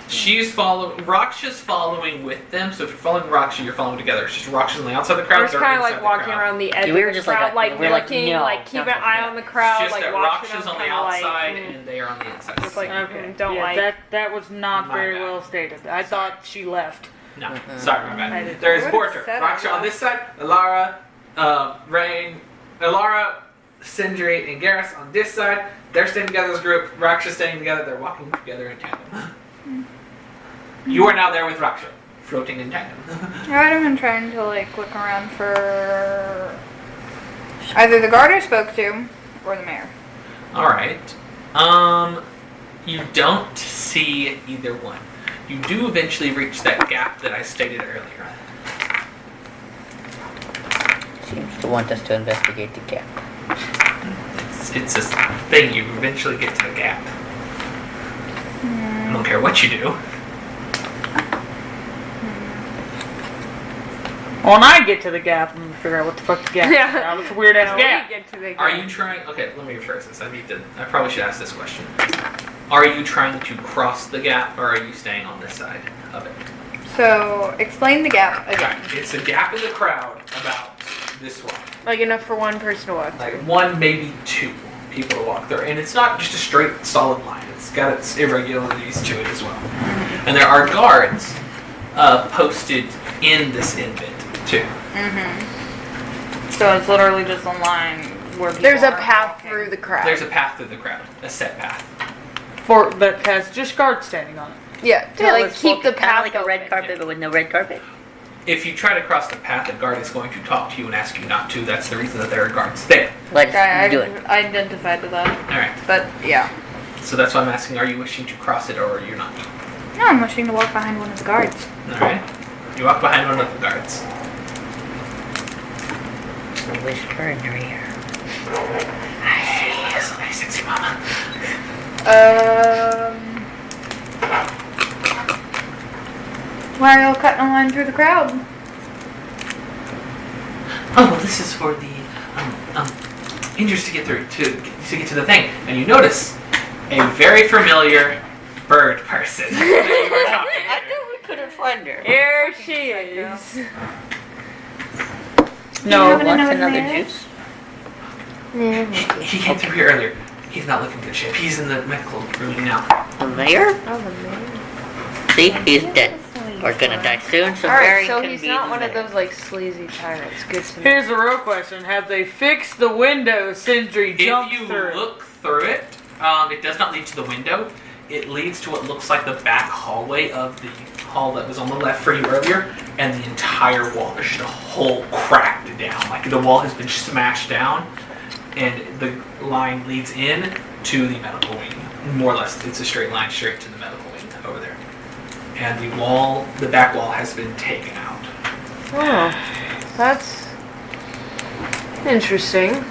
She's following. Raksha's following with them. So if you're following Raksha, you're following together. It's just Raksha's on the outside of the crowd. We're just they're kind of inside like the walking crowd. around the edge Yeah, we were of the just like crowd, a- like we're like, looking, no, like keep an not eye like on the It's crowd, just like that watching Raksha's them on the kinda like, outside and they are on the inside. Just like, Okay. don't yeah, like. that was not My very bad. well stated. I thought she left. No, sorry, my I bad. did- There's I would've Porter. said I Raksha on left. this side, Alara, Rain, Alara, Sindri, and Garrus on this side. They're staying together as a group. Raksha's staying together. They're walking together in tandem. You are now there with Raksha, floating in tandem. I would have been trying to like look around for either the guard I spoke to or the mayor. All right. You don't see either one. You do eventually reach that gap that I stated earlier. Seems to want us to investigate the gap. It's a thing. You eventually get to the gap. I don't care what you do. When I get to the gap, I'm gonna figure out what the fuck the gap is. Yeah. It's a weird ass gap. Are you trying? Okay, let me rephrase this. I probably should ask this question. Are you trying to cross the gap, or are you staying on this side of it? So, explain the gap again. Okay, it's a gap in the crowd about this wide. Like enough for one person to walk Like through. one, maybe two people to walk through. And it's not just a straight, solid line. It's got its irregularities to it as well. And there are guards posted in this invent, too. So it's literally just a line where people There's a are path walking. through the crowd. There's a path through the crowd, a set path. That has just guards standing on it. Yeah, to like let's keep walk the it kinda path like a red open. carpet, but with no red carpet. If you try to cross the path, a guard is going to talk to you and ask you not to. That's the reason that there are guards there. Let's Okay, do it. I identified with that. Alright, But, yeah. so that's why I'm asking, are you wishing to cross it or you're not? No, I'm wishing to walk behind one of the guards. Alright. You walk behind one of the guards. Whisper in your ear. Hey, sexy mama. Why are y'all cutting a line through the crowd? Oh, well, this is for the injuries to get through, to get to the thing. And you notice a very familiar bird person that you were talking I to. knew we couldn't find her. Here she is. No, happen to Want know his another name? juice? He came through here earlier. He's not looking good shape. He's in the medical room now. The mayor? Oh, the man. See, he's dead. Or gonna die soon, so Alright, Barry so can he's be not the one of mayor. those like sleazy tyrants. Good to know. Here's the real question: have they fixed the window Sindri If jumped you through? look through it, it does not lead to the window. It leads to what looks like the back hallway of the hall that was on the left for you earlier, and the entire wall. There's just a hole cracked down. Like the wall has been smashed down, and the line leads in to the medical wing. More or less, it's a straight line straight to the medical wing over there. And the back wall has been taken out. Oh, that's interesting.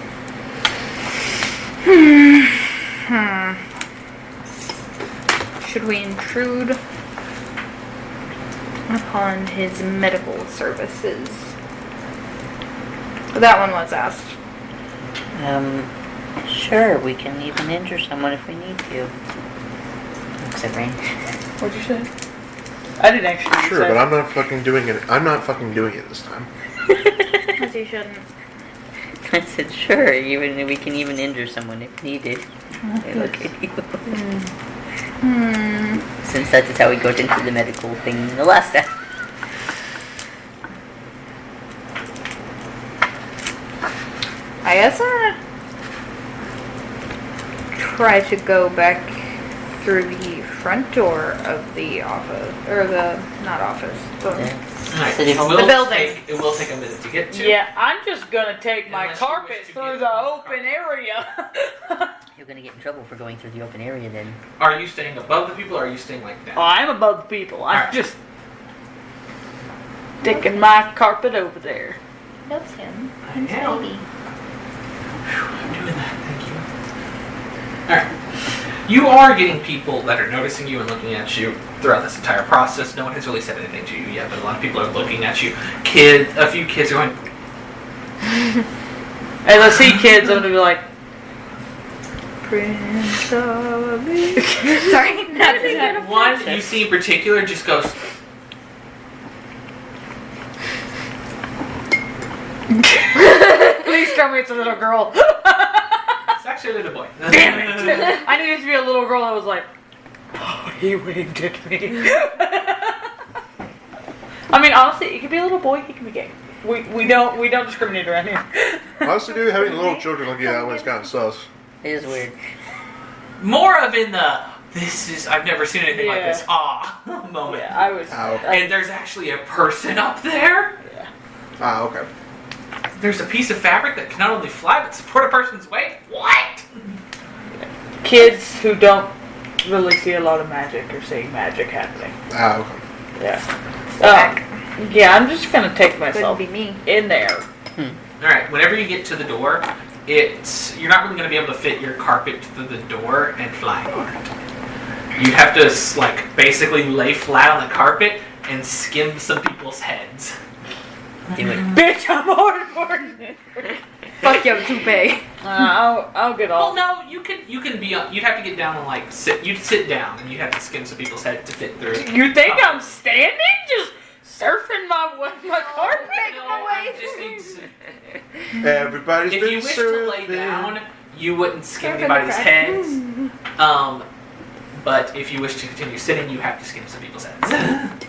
Should we intrude upon his medical services? That one was asked. Sure, we can even injure someone if we need to. Except Rain. What'd you say? I didn't actually Sure, say. but I'm not fucking doing it. I'm not fucking doing it this time. As you shouldn't. I said, sure, even we can even injure someone if needed. Hey, look at you. Since that is how we got into the medical thing the last time. I guess I'm gonna try to go back through the front door of the office, or the, not office, but Alright, So the building. It will take a minute to get to. Yeah, I'm just gonna take my Unless you carpet wish to through get the on the open area. You're gonna get in trouble for going through the open area then. Are you staying above the people or are you staying like Oh, down? I'm above the people. I'm Alright. just sticking my carpet over there. loves him. He's baby. I'm doing that, thank you. Alright. You are getting people that are noticing you and looking at you throughout this entire process. No one has really said anything to you yet, but a lot of people are looking at you. A few kids are going, As I see kids, I'm gonna be like, Prince of Sorry, nothing. one you see in particular just goes, please tell me it's a little girl. it's actually a little boy. Damn it! I knew it to be a little girl that was like, oh, he waved at me. I mean, honestly, it could be a little boy, he can be gay. We don't discriminate around here. Honestly, dude, having little children look at you that way is kind of sus. It is weird. More of in the, I've never seen anything like Yeah. this, moment. Yeah, I was. Ow. And there's actually a person up there. Ah, okay. There's a piece of fabric that can not only fly but support a person's weight. What? Kids who don't really see a lot of magic or see magic happening. Ah, okay. Yeah. Yeah, I'm just gonna take myself Couldn't be me. in there. Alright, whenever you get to the door, you're not really going to be able to fit your carpet through the door and fly on it. You have to, like, basically lay flat on the carpet and skim some people's heads. Do it. Bitch, I'm more important. Fuck your toupee. I'll get Well, off. no, you can be on. You'd have to get down and like sit. You'd sit down and you'd have to skim some people's head to fit through. You think I'm standing? Just surfing my carpet? No, I just need to. Everybody's If been you wish surfing. to lay down, you wouldn't skim Surfing the anybody's crack. heads. But if you wish to continue sitting, you have to skim some people's heads.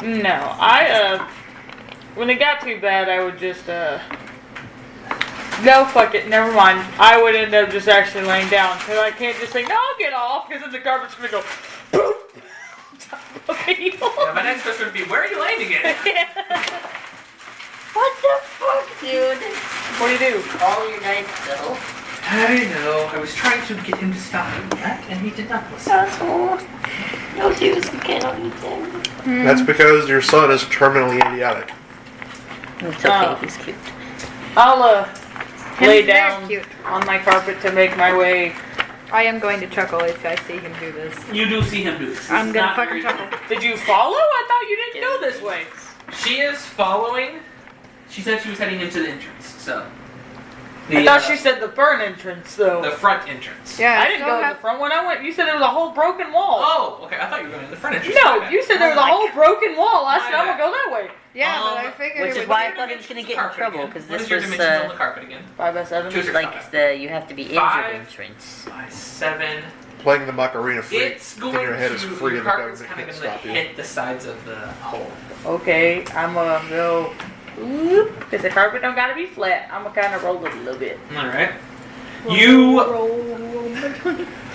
No, when it got too bad, I would just, no, fuck it, never mind. I would end up just actually laying down, because I can't just say, no, I'll get off, because then the carpet's gonna go, boop, on top of people. Yeah, my next question would be, where are you landing it? What the fuck, dude? What do you do? All your guys still. I know. I was trying to get him to stop doing that, and he did not listen. Asshole. No, dude, you cannot eat them. That's because your son is terminally idiotic. It's okay, he's cute. I'll, lay He's very down cute. on my carpet to make my way. I am going to chuckle if I see him do this. You do see him do this. I'm This is gonna not fucking very- chuckle. Did you follow? I thought you didn't go this way. She is following. She said she was heading into the entrance, so. I thought she said the front entrance, though. The front entrance. Yeah, I didn't go in the front when I went. You said there was a whole broken wall. Oh, okay. I thought you were going to the front entrance. No, Okay. you said there was a whole broken wall. I said My I'm gonna bad. go that way. Yeah, but I Um, figured Which it is would why I be- thought he was gonna get in Carpet trouble, again. because What this is your was, dimensions on the carpet again? 5x7. Choose your like, carpet. you have to be in Five. the entrance. By 7. Playing the Macarena free. It's going your head to. is free Your and the carpet's government kind of can't going to stop you. hit the sides of the hole. Okay, I'm gonna go. Oop, because the carpet don't gotta be flat. I'm gonna kind of roll it a little bit. All right.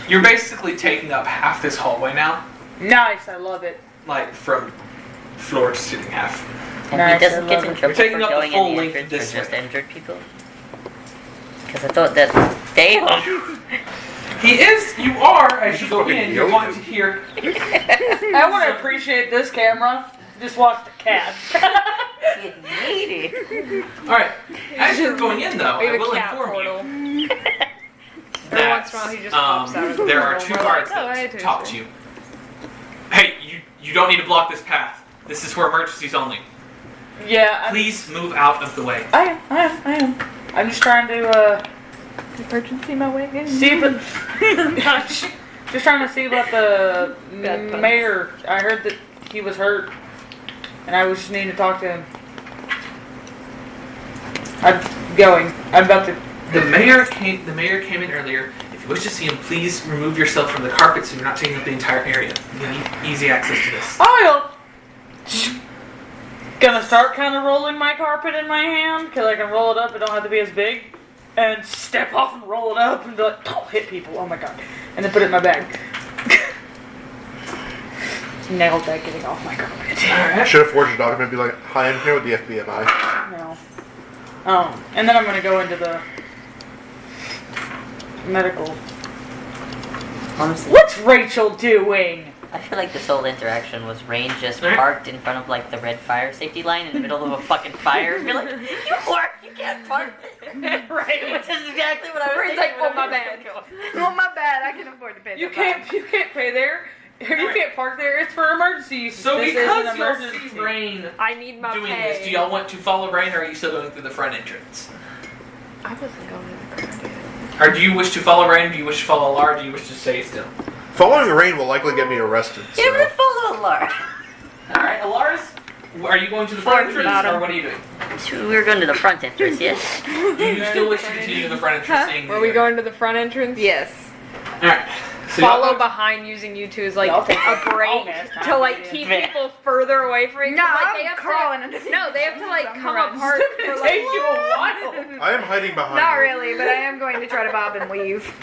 You're basically taking up half this hallway now, Nice, I love it. like from floor to ceiling half. And Nice, he doesn't I get love in it. trouble You're taking for up the going full in the length entrance this for just way. injured people? Because I thought that... Damn! He is. You are as you just go fucking in. You're yelled going to hear. I want to appreciate this camera. Just watch the cat. Get needy. All right. As you're going in, though, We I have a will cat inform portal. you Every that once in a while he just pops out of the there are portal. 2 We're guards like, "Oh, I that do talk too." to you. Hey, you don't need to block this path. This is for emergencies only. Yeah, Please move out of the way. I am. I'm just trying to Emergency my way in. see if just trying to see about the Bad puns. mayor. I heard that he was hurt, and I was just needing to talk to him. I'm going. I'm about to. The mayor came in earlier. If you wish to see him, please remove yourself from the carpet so you're not taking up the entire area. You need easy access to this. I'll gonna start kind of rolling my carpet in my hand because I can roll it up. It don't have to be as big, and step off and roll it up and be like, oh, hit people. Oh my god! And then put it in my bag. Nailed that getting off my carpet. I should have forged a document and be like, hi, I'm here with the FBI. No. And then I'm gonna go into the medical. Honestly, What's Rachel doing? I feel like this whole interaction was Rain just Right. parked in front of like the red fire safety line in the middle of a fucking fire and be like, you can't park there. Right. Which is exactly what I was Rain's thinking. like, oh, my bad. Oh, my bad. I can afford to pay You that can't pay there. You can't park there. It's for emergencies. So This is because an you'll emergency. see Rain I need my doing pay. this, do y'all want to follow Rain, or are you still going through the front entrance? I wasn't going to the crowd yet. Or do you wish to follow Rain? Do you wish to follow Lar? Do you wish to stay still? Following rain will likely get me arrested. Yeah, I'm gonna So. follow Laura. All right, Alar's. Are you going to the front entrance, bottom. or what are you doing? We're going to the front entrance, yes? Do you still wish to continue in the front entrance? Staying Were we there? going to the front entrance? Yes. All right. So y'all Follow go- behind using you two as like Y'all take a it. break Oh, man, it's to not like good. keep Yeah. people further away from you. 'cause, No, like, I'm they have crawling to, underneath. No, they have to like I'm come running. apart It's for gonna like. take you a while. I am hiding behind Not you. really, but I am going to try to bob and weave.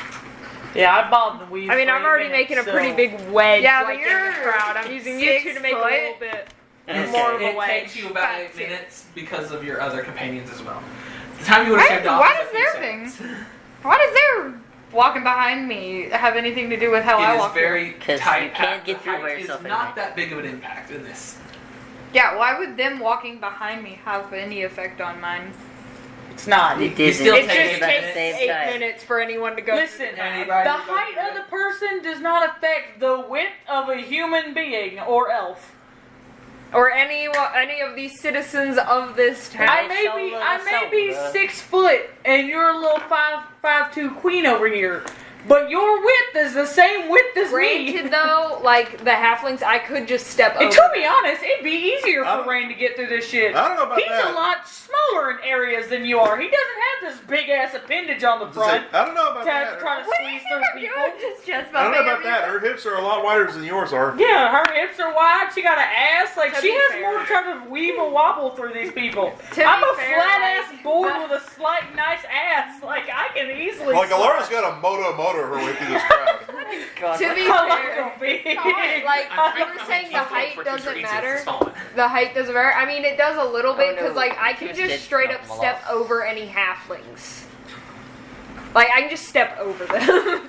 Yeah, I bobbed the weave. I mean, for I'm 8 already minutes, making a so- pretty big wedge Yeah, but like in you're the crowd. I'm using you two to make a 6 little foot. bit Okay. more of a It wedge. takes you about 8 Fancy. minutes because of your other companions as well. The time you would have shaved off. Why is a does few their thing? seconds. Why does their walking behind me have anything to do with how I It is walk? very 'Cause tight. you can't path. get The through by height yourself is at not night. that big of an impact in this. Yeah, why would them walking behind me have any effect on mine? It's not. It You isn't. still It take just about the takes same 8 time. minutes for anyone to go. Listen, Anybody the who goes height there? of the person does not affect the width of a human being or elf. or any of these citizens of this town. I may be 6 foot, and you're a little 5'2" queen over here. But your width is the same width as me. Granted, though, like the halflings, I could just step over. And to be honest, it'd be easier for Rain to get through this shit. I don't know about He's that. a lot smaller in areas than you are. He doesn't have this big ass appendage on the front. I don't know about to that. try to squeeze through people. Just I don't know about that. Her hips are a lot wider than yours are. Yeah, her hips are wide. She got an ass. Like To she be has fair. more to try to weave and wobble through these people. To I'm be a fair, flat like, ass board with a slight nice ass. Like I can easily. Like slide. Alara's got a moto her way through this crowd. God, To be I like fair, them big. like I'm you trying were to saying, the find height for doesn't teacher matter. Easy, small one. The height doesn't matter. I mean, it does a little bit no. because, like, I can Just just did straight knock up them step off. over any halflings. Like, I can just step over them.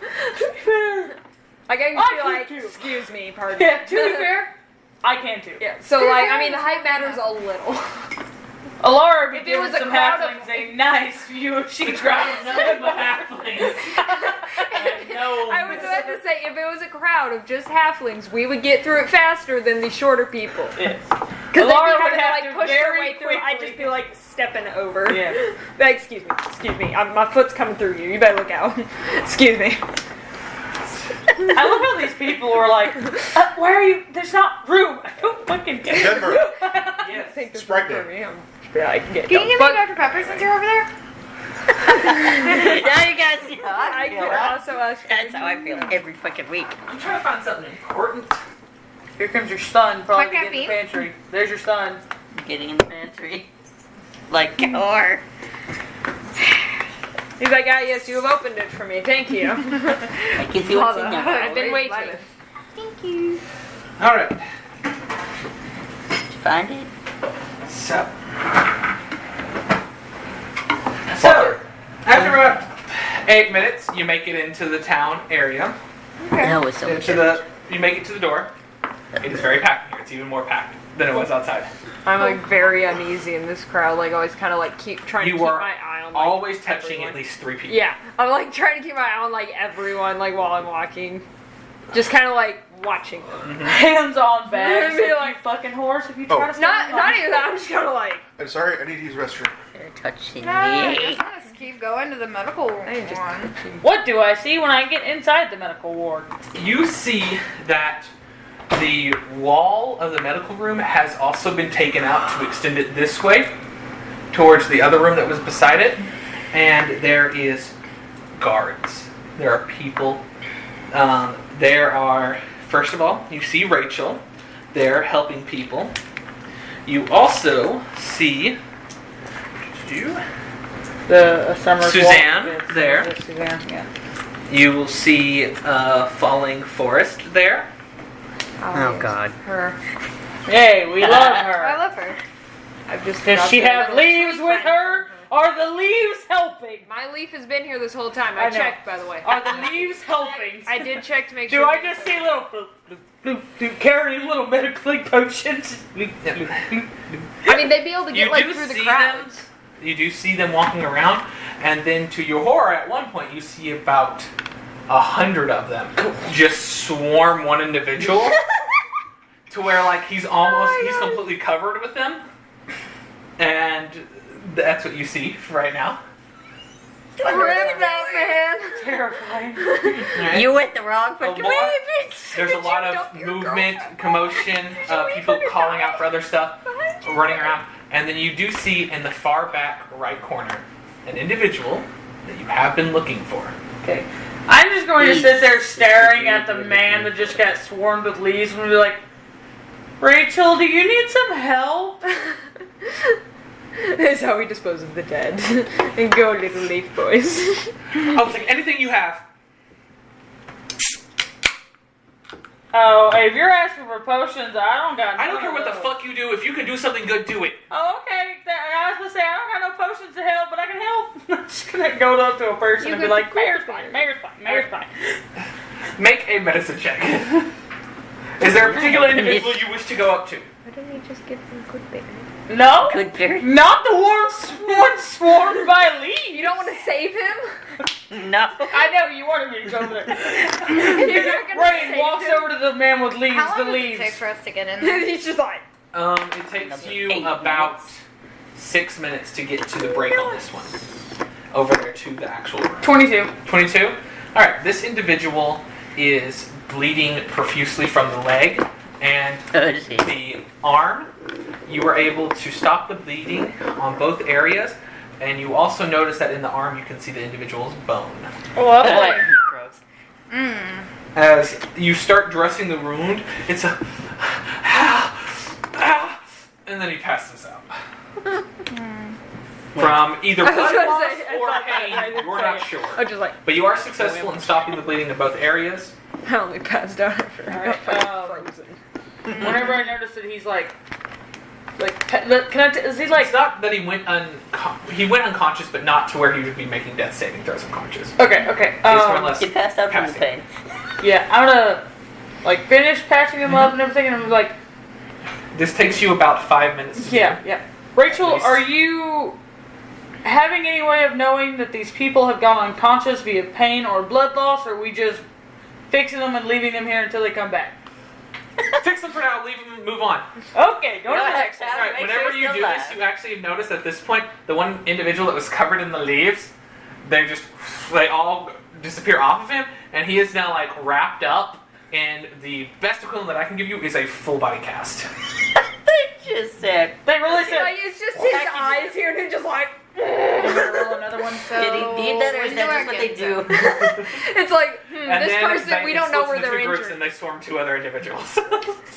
Like, I can just be I like, could too. excuse me, pardon. Yeah, to be fair, I can too. Yeah. So, like, I mean, the height matters a little. Alara If be it was giving a some crowd of- halflings a nice view if she The tried. crowd of nothing but halflings. No. I was about to say, if it was a crowd of just halflings, we would get through it faster than the shorter people. Yes. Because they'd be Alara would having to, have like, to push their very way through. I'd quickly- just be, like, stepping over. Yeah. Like, excuse me. My foot's coming through you. You better look out. Excuse me. I love how these people are like, where are you? There's not room. I don't fucking get Denver. room. I Yes. think this Sprite is for Day. me. I can get Can you give me but Dr. Pepper since you're over there? Now you guys see how I I could feel. also ask. That's how I feel every fucking week. I'm trying to find something important. Here comes your son, probably My to get in the caffeine? pantry. There's your son. Getting in the pantry. Like, or. He's like, ah, yes, you have opened it for me. Thank you. I can see what's in there. I've been waiting. Thank you. All right. Did you find it? So, after about 8 minutes, you make it into the town area. That was so much. You make it to the door. It is very packed here. It's even more packed than it was outside. I'm like very uneasy in this crowd. Like always, kind of like trying to You keep are my eye on. Like, always touching everyone. at least 3 people. Yeah, I'm like trying to keep my eye on like everyone, like while I'm walking, just kind of like watching them. Hands on bags. Be Like, like- you fucking horse if you Oh. try to Not stand on even that. I'm just kind of like. I'm sorry, I need to use the restroom. They're touching No, I me. just want to keep going to the medical I am just. one. What do I see when I get inside the medical ward? You see that the wall of the medical room has also been taken out to extend it this way towards the other room that was beside it, and there is guards. There are people. There are, first of all, you see Rachel there helping people. You also see The summer Suzanne there. Suzanne, yeah. you will see Falling Forest there. Oh god. Her. Hey, we love I her. love her. I've just. Does got she the have little leaves tree with friend her? from Are the leaves helping? My leaf has been here this whole time. I I know. checked, by the way. Are the leaves helping? I did check to make Do sure. I just see little bloop, bloop, bloop, bloop, carrying little medical potions? Bloop, bloop, bloop, bloop. I mean, they'd be able to get You like do through the see crowds. You do see them walking around, and then to your horror, at one point you see about 100 of them just swarm one individual to where like he's completely covered with them, and that's what you see right now. Rip that man. Terrifying. Alright? You went the wrong fucking more- way, bitch. There's a lot of movement, commotion, people calling out for other stuff, running around, and then you do see in the far back right corner an individual that you have been looking for. Okay. I'm just going to sit there staring at the man that just got swarmed with leaves and be like, Rachel, do you need some help? This is how we dispose of the dead. And go, little leaf boys. I'll take anything you have. Oh, if you're asking for potions, I don't got. I don't none care of what the those. fuck you do. If you can do something good, do it. Oh, okay. I was gonna say I don't got no potions to help, but I can help. I'm just gonna go up to a person and be like, "Mayor's fine, Mayor's fine, Mayor's fine." Make a medicine check. Is there a particular individual you wish to go up to? Why don't we just give them good baby? No, Good fairy. not the one swarmed by leaves. You don't want to save him? No. I know you wanted me to go there. You're not gonna Rain save walks him? over to the man with leaves. How The long does it leaves. take for us to get in there? He's just like, It takes Another you 8 about minutes. 6 minutes to get to the break on this one. Over there to the actual room. 22. 22? Alright, this individual is bleeding profusely from the leg and the arm. You were able to stop the bleeding on both areas, and you also notice that in the arm you can see the individual's bone. Lovely. Gross. As you start dressing the wound, it's a and then he passes out. From either I was blood gonna loss say, I or thought that, I pain, didn't you're say not it. sure. I was just like, But you are successful in stopping the bleeding in both areas. I only passed out after I got Alright, fucking frozen. Whenever I notice that he's like, is he It's like? not that he went unconscious, but not to where he would be making death saving throws unconscious. Okay. He's more or less He passed out from the passing. pain. Yeah, I'm gonna like finish patching him up and everything, and I'm like, This takes you about 5 minutes to yeah. Rachel, Please. are you having any way of knowing that these people have gone unconscious via pain or blood loss, or are we just fixing them and leaving them here until they come back? Fix them for now, leave them, move on. Okay, go to the ahead, next one. Sam. Alright, Make whenever sure you he's do still this, alive. you actually notice at this point, the one individual that was covered in the leaves, they all disappear off of him, and he is now like wrapped up, and the best equivalent that I can give you is a full body cast. They just said. They really said. Like, it's just his eyes here, and it's just like, I'm gonna roll another one. So, Did he need that, or is when that do I just what they get do? it's like, And this then person, they we don't know where split into they're two groups, injured. and they swarm 2 other individuals.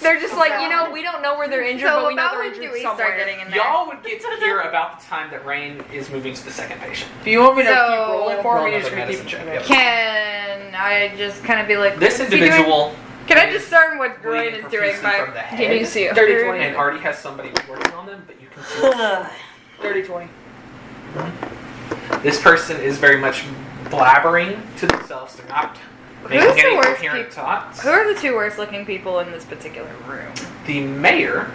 They're just like, we don't know where they're injured, So but we know about they're when injured do we somewhere. start getting in there? Y'all would get to hear about the time that Rain is moving to the second patient. Do you want me to So- keep rolling for Roll me? Or another just medicine keep check, okay. yep. Can I just kind of be like, This what's he doing? individual Can I just start what bleeding Ryan is doing profusely from by? the Can you head see it? Dirty 20. and already has somebody working on them, but you can see Dirty 20. this person is very much blabbering to themselves. They're not making Who's the any worst coherent peop- thoughts. Who are the 2 worst looking people in this particular room? The mayor,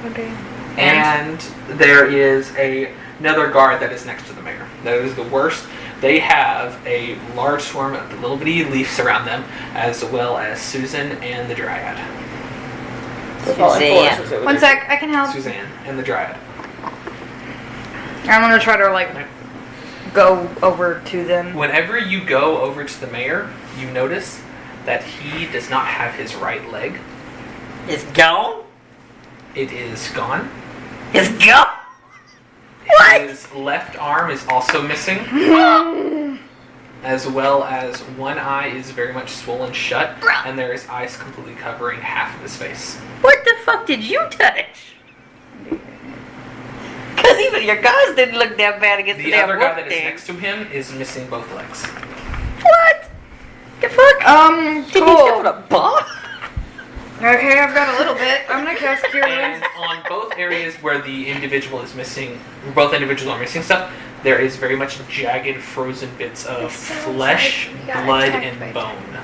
Okay. and there is another guard that is next to the mayor. That is the worst. They have a large swarm of little bitty leaves around them, as well as Susan and the Dryad. Suzanne. One sec, I can help. Suzanne and the Dryad. I'm gonna try to like go over to them. Whenever you go over to the mayor, you notice that he does not have his right leg. It's gone? It is gone. It's gone? His left arm is also missing, as well as one eye is very much swollen shut, and there is ice completely covering half of his face. What the fuck did you touch? Because even your guys didn't look that bad against the The damn other guy wolf that is thing. next to him is missing both legs. What? The fuck? Did he Cool. step on a ball? Okay, I've got a little bit. I'm gonna cast Cure And Wounds. on both areas where the individual is missing, both individuals are missing stuff, there is very much jagged, frozen bits of flesh, like we got blood, attacked and by bone.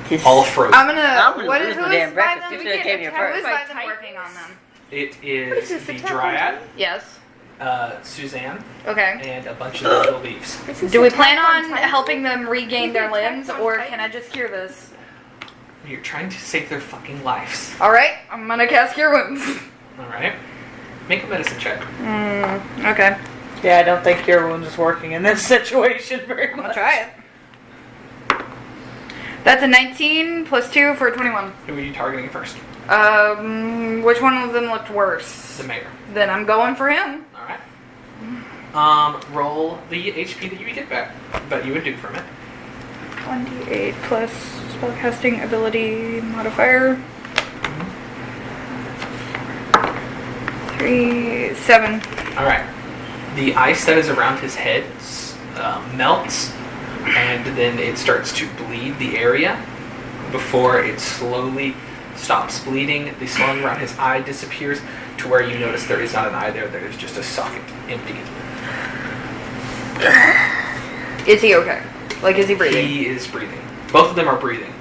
This- All frozen. I'm gonna. gonna What lose is my who damn is by breakfast. them? You should've came here Who first. is by them working on them? It is the Dryad, Yes. Suzanne, Okay. and a bunch of little leaves. Do we plan on helping them regain their limbs, or can I just cure this? You're trying to save their fucking lives. All right, I'm gonna cast Cure Wounds. Alright. Make a medicine check. Okay. Yeah, I don't think Cure Wounds is working in this situation very I'm much. gonna try it. That's a 19 plus 2 for a 21. Who are you targeting first? Which one of them looked worse? The mayor. Then I'm going for him. Alright. Roll the HP that you get back, but you would do from it. 1d8 plus spellcasting ability modifier. 3, 7. Alright. The ice that is around his head melts, and then it starts to bleed the area before it slowly stops bleeding. The swelling around his eye disappears to where you notice there is not an eye there, there is just a socket empty. Is he okay? Like, is he breathing? He is breathing. Both of them are breathing.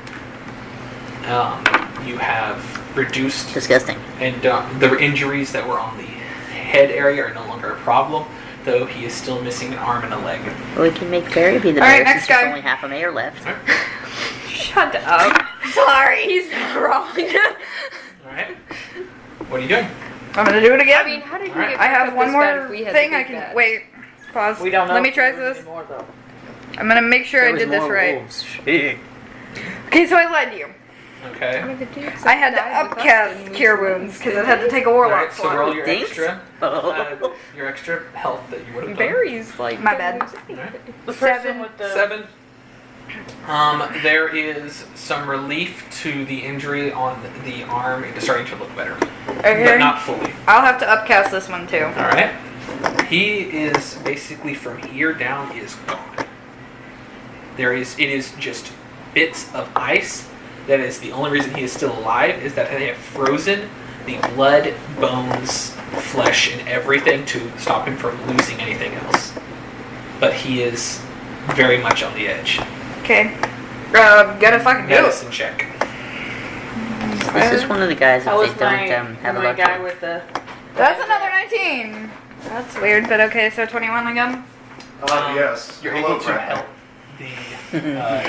You have reduced, Disgusting. and the injuries that were on the head area are no longer a problem, though he is still missing an arm and a leg. Well, we can make Terry be the All right, mayor next since there's guy. only half a mayor left. Shut up. Sorry. He's not wrong. Alright. What are you doing? I'm gonna do it again. I mean, how did you Alright. get I back have up one this bad more if we had thing the I big can bad? wait. Pause. We don't know. Let me if try there's this. any more, though. I'm gonna make sure I did this right. Okay, so I lied to you. Okay. I had to upcast Cure Wounds because it had to take a Warlock Alright, so roll slot. your Thanks. extra. Oh. Your extra health that you would have done. Barry's like My bad. Alright. The person 7. with the 7. There is some relief to the injury on the arm. It is starting to look better, but Okay. not fully. I'll have to upcast this one too. All right. He is basically from here down is gone. It is just bits of ice. That is the only reason he is still alive, is that they have frozen the blood, bones, flesh, and everything to stop him from losing anything else. But he is very much on the edge. Okay. Gotta fucking do it. Medicine check. This is one of the guys How was if they don't my, have a my lot guy of... with the... That's another 19. That's weird, but okay, so 21 again. Yes. You're Hello, able to Brad. help the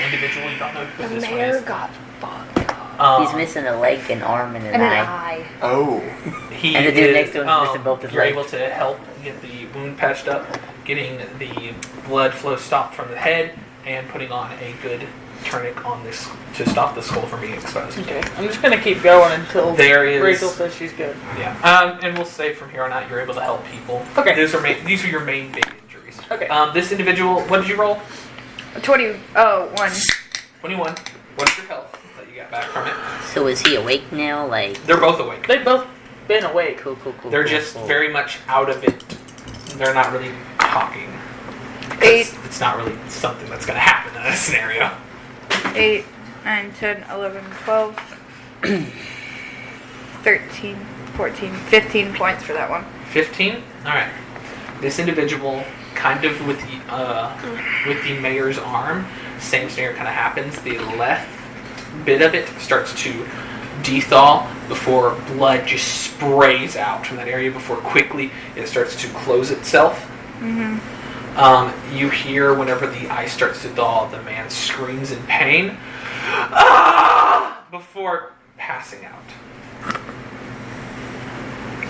individual. You don't know who this one Mayor is. got fucked. He's missing a leg, an arm, and an And an eye. eye. Oh. He And the dude is, next to him is missing both his You're legs. able to help get the wound patched up, getting the blood flow stopped from the head, and putting on a good tourniquet on this to stop the skull from being exposed. Okay, I'm just gonna keep going until There is- Rachel says she's good. Yeah. And we'll say from here on out, you're able to help people. Okay. These are your main big injuries. Okay. This individual, what did you roll? 20. Oh, 1. 21. What's your health that you got back from it? So is he awake now? Like, They're both awake. They've both been awake. cool. They're cool, just cool. very much out of it. They're not really talking. 8. It's not really something that's going to happen in this scenario. 8, 9, 10, 11, 12, 13, 14, 15 points for that one. 15? Alright. This individual, kind of with the mayor's arm, same scenario kind of happens. The left bit of it starts to dethaw before blood just sprays out from that area before quickly it starts to close itself. You hear whenever the ice starts to thaw, the man screams in pain before passing out.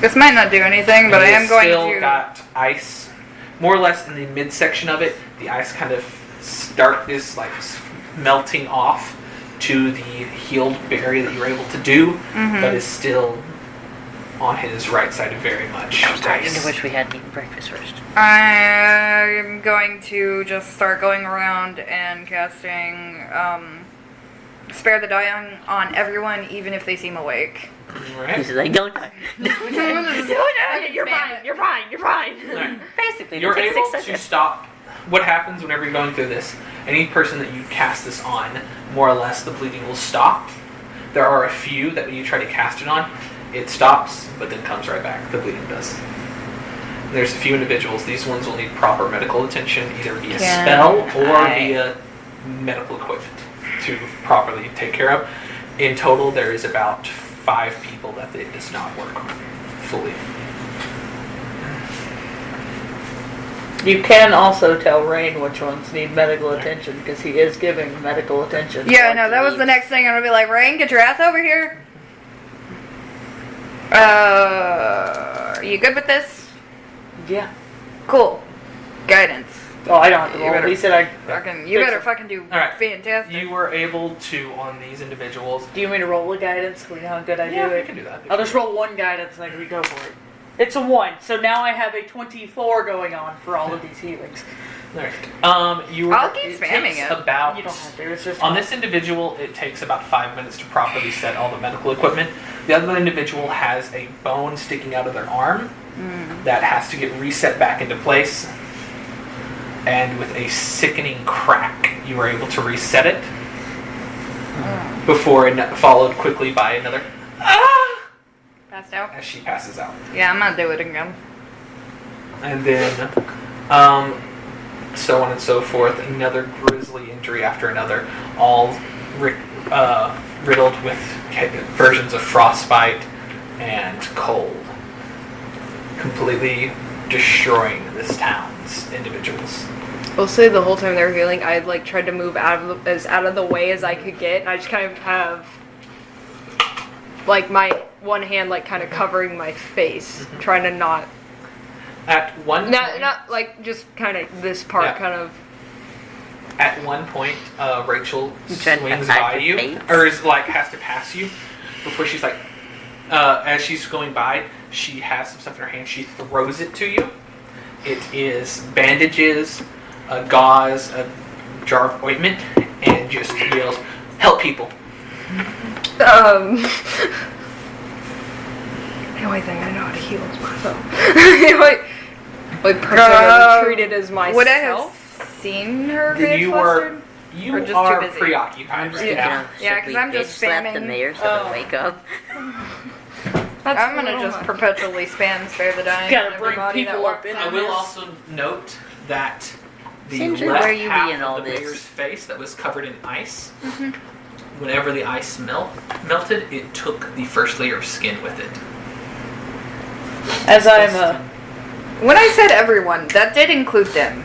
This might not do anything, but I am going still to. got ice, more or less in the midsection of it. The ice kind of is like melting off to the healed area that you were able to do, but is still on his right side very much. I started to wish we hadn't eaten breakfast first. I'm going to just start going around and casting Spare the Dying on everyone, even if they seem awake. Alright. He's like, don't die. You're fine. You're fine. You're fine. Alright. Basically, You're it takes able 6 to seconds. stop. What happens whenever you're going through this? Any person that you cast this on, more or less, the bleeding will stop. There are a few that when you try to cast it on, it stops, but then comes right back. The bleeding does. And there's a few individuals. These ones will need proper medical attention, either via spell or via medical equipment to properly take care of. In total, there is about 5 people that it does not work on fully. You can also tell Rain which ones need medical attention because he is giving medical attention. Yeah, no, that was the next thing. I'm gonna be like, Rain, get your ass over here. Are you good with this? Yeah. Cool. Guidance. Oh, I don't have to You roll. better- He said I. You Fix better it. fucking do Alright. fantastic. You were able to, on these individuals... Do you want me to roll a guidance? We know how good I Yeah, do we it. can do that. I'll just roll one guidance and then we go for it. It's a 1, so now I have a 24 going on for all of these healings. Alright. I'll keep spamming takes it. About... You don't have to. It's just On this individual, it takes about 5 minutes to properly set all the medical equipment. The other individual has a bone sticking out of their arm that has to get reset back into place. And with a sickening crack, you were able to reset it. Before followed quickly by another Passed out? as she passes out. Yeah, I'm gonna do it again. And then so on and so forth. Another grisly injury after another, all riddled with versions of frostbite and cold, completely destroying this town's individuals. We'll say the whole time they were healing, I like tried to move out of the way as I could get, and I just kind of have like my one hand like kind of covering my face, trying to not At one point, not like just kind of this part Yeah. kind of. At one point, Rachel You trying to swings hide by your you, face? or is like has to pass you before she's like, as she's going by, she has some stuff in her hand. She throws it to you. It is bandages, a gauze, a jar of ointment, and just yells, "Help people!" The only thing I know how to heal is myself. like person I've ever treated as myself. Would I have seen her get You flustered? you Or just are too busy? preoccupied right now. Yeah, 'cause I'm just Slap the spamming. mayor so they wake up. I'm gonna just perpetually spam spare the dying. Gotta on bring everybody that people walks up in in. I will also note that the Sindri, left where you half be in all of the this? mayor's face that was covered in ice, whenever the ice melted, it took the first layer of skin with it. As I'm When I said everyone, that did include them.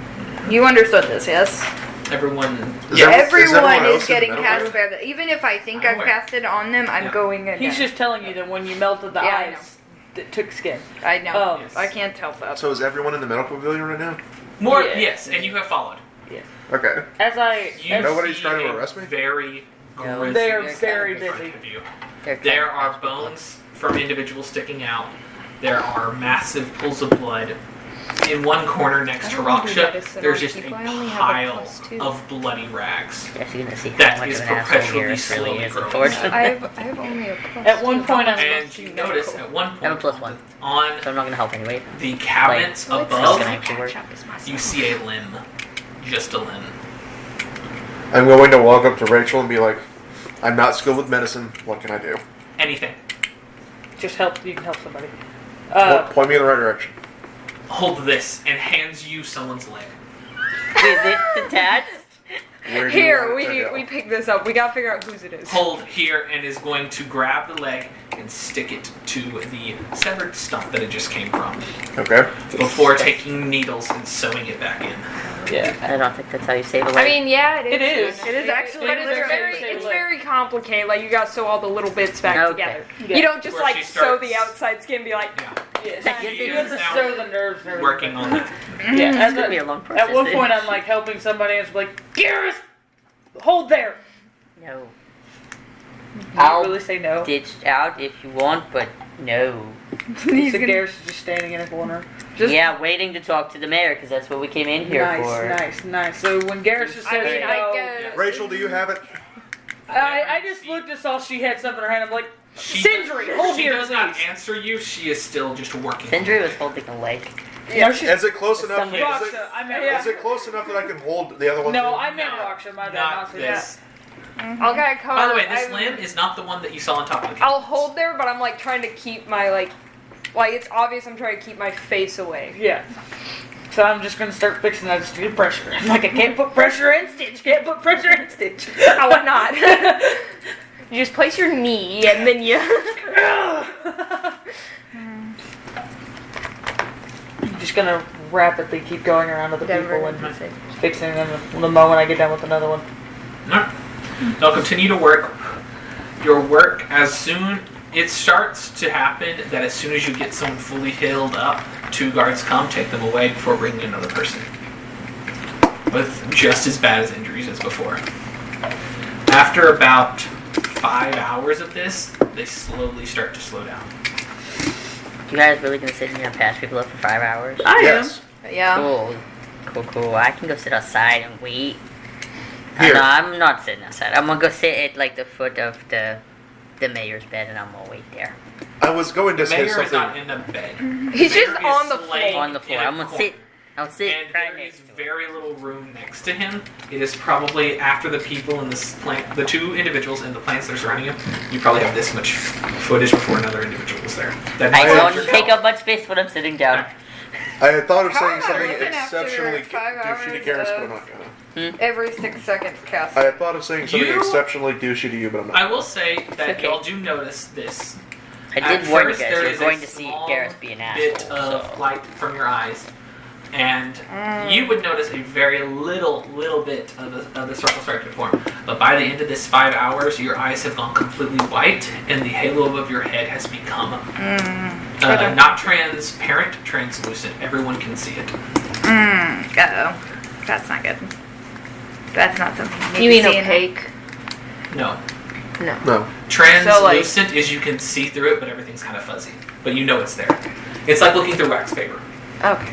You understood this, yes? Everyone, Is yeah, Everyone else is in getting Metal cast Gear? spare. Even if I think I'm I've aware. casted on them, I'm Yeah. going again. he's just telling you that when you melted the Yeah, I know. ice, it took skin. I know. Oh. Yes. I can't tell that. So is everyone in the medical pavilion right now? more Yeah. yes, and you have followed. Okay. As I You Nobody's see trying to a arrest me? Very No. grisly They are They're very kind of front busy. of you. They're There kind are of bones from individuals sticking out. There are massive pools of blood. In one corner next to I don't do Raksha, medicine there's on just a people. I only have a pile +2. of bloody rags. You're actually gonna see how That much is of an asshole perpetually Garrus really slowly is, growing. unfortunately. I have only a plus. At one point, I'm And you notice at one I have a point +1. on So I'm not gonna help anyway. the cabinets It's not above, gonna actually work. you see a limb. Just a limb. I'm going to walk up to Rachel and be like, I'm not skilled with medicine. What can I do? Anything. Just help. You can help somebody. Point me in the right direction. Hold this and hands you someone's leg. Is it detached? Where do you Here, want it to go? we pick this up. We gotta figure out whose it is. Hold here and is going to grab the leg and stick it to the severed stump that it just came from Okay. before taking needles and sewing it back in. Yeah. I don't think that's how you save a I life. mean, yeah, it is. It is actually. But it's literally very, complicated. Like you gotta sew all the little bits back Okay. together. Yeah. You don't just Where like she sew starts- the outside skin. And be like, Yeah. Yeah, She you have is to now sew the nerves and everything. working on that. Yeah, It's at, gonna be a long process. at one point I'm like helping somebody and it's like, Garrus, hold there. No. You I'll really say no. ditch out if you want, but no. So Garrus is just standing in a corner. Just Yeah, waiting to talk to the mayor because that's what we came in here for. nice. So when Garrus just I says mean, no, I guess. Rachel, do you have it? I just looked and saw she had something in her hand. I'm like, She Sindri, does, hold she here, does not please. answer you. She is still just working. Sindri was holding a leg. No, she's Is it close enough? Somebody- Is Raksha. I meant it, is it close enough that I can hold the other one? No, too? I meant No, Raksha. My bad. Not Not this. I'll get covered. By the way, this limb is not the one that you saw on top of the I'll couch. hold there, but I'm like trying to keep my like it's obvious I'm trying to keep my face away. Yeah. So I'm just gonna start fixing that stupid pressure. I'm like, I can't put pressure in Stitch. Can't put pressure in Stitch. Oh, why not? You just place your knee and then you. I'm just gonna rapidly keep going around to the Denver. people and fixing them the moment I get done with another one. Alright. They'll continue to work your work as soon it starts to happen that as soon as you get someone fully healed up, 2 guards come, take them away before bringing another person with just as bad as injuries as before. After about 5 hours of this, they slowly start to slow down. You guys really gonna sit here and patch people up for 5 hours? Yes. Yeah. Cool. I can go sit outside and wait. Here. No, I'm not sitting outside. I'm gonna go sit at like the foot of the mayor's bed and I'm gonna wait there. I was going to The say mayor is something. not in the bed. He's The just mayor is on the laying floor. On the floor. in a I'm gonna corner. sit. I'll sit And right there is next to him. very little room next to him. It is probably after the people in this plant, the 2 individuals in the plants that are surrounding him. You probably have this much footage before another individual was there. That I might don't have take up much space when I'm sitting down. I had thought of How saying am I something living after exceptionally 5 douchey to hours Garrus, of- but I'm not gonna. Every 6 seconds cast. I had thought of saying something You- exceptionally douchey to you, but I'm not. I will say that Okay. y'all do notice this. I At did warn you first, guys. there You're is going a to see small Garrus be an bit asshole. of So. light from your eyes, And you would notice a very little bit of the circle start to form. But by the end of this 5 hours, your eyes have gone completely white, and the halo above your head has become not transparent, translucent. Everyone can see it. Uh-oh. That's not good. That's not something You need mean to see in opaque? No. No. Translucent is you can see through it, but everything's kind of fuzzy. But you know it's there. It's like looking through wax paper. Okay.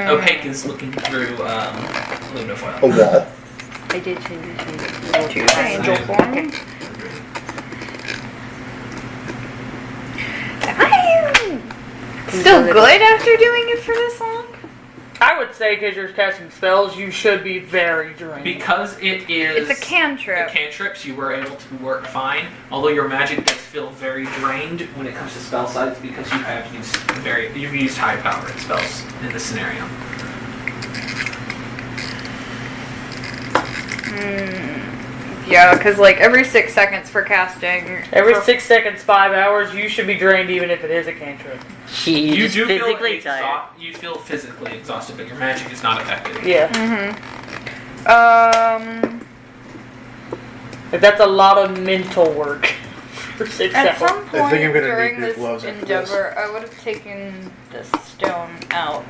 Opaque is looking through aluminum foil. A wall. I did change it. Angel form. Am I still good after doing it for this long? I would say because you're casting spells, you should be very drained. Because it is It's a cantrip. cantrips, you were able to work fine. Although your magic does feel very drained when it comes to spell size, because you have you've used high power spells in this scenario. Yeah, because like every 6 seconds for casting. Every 6 seconds, 5 hours, you should be drained even if it is a cantrip. You You just do physically feel tired. you feel physically exhausted, but your magic is not affected. Yeah. But that's a lot of mental work for 6 At hours. some point think I'm gonna during need new this gloves after endeavor, I would have taken the stone out.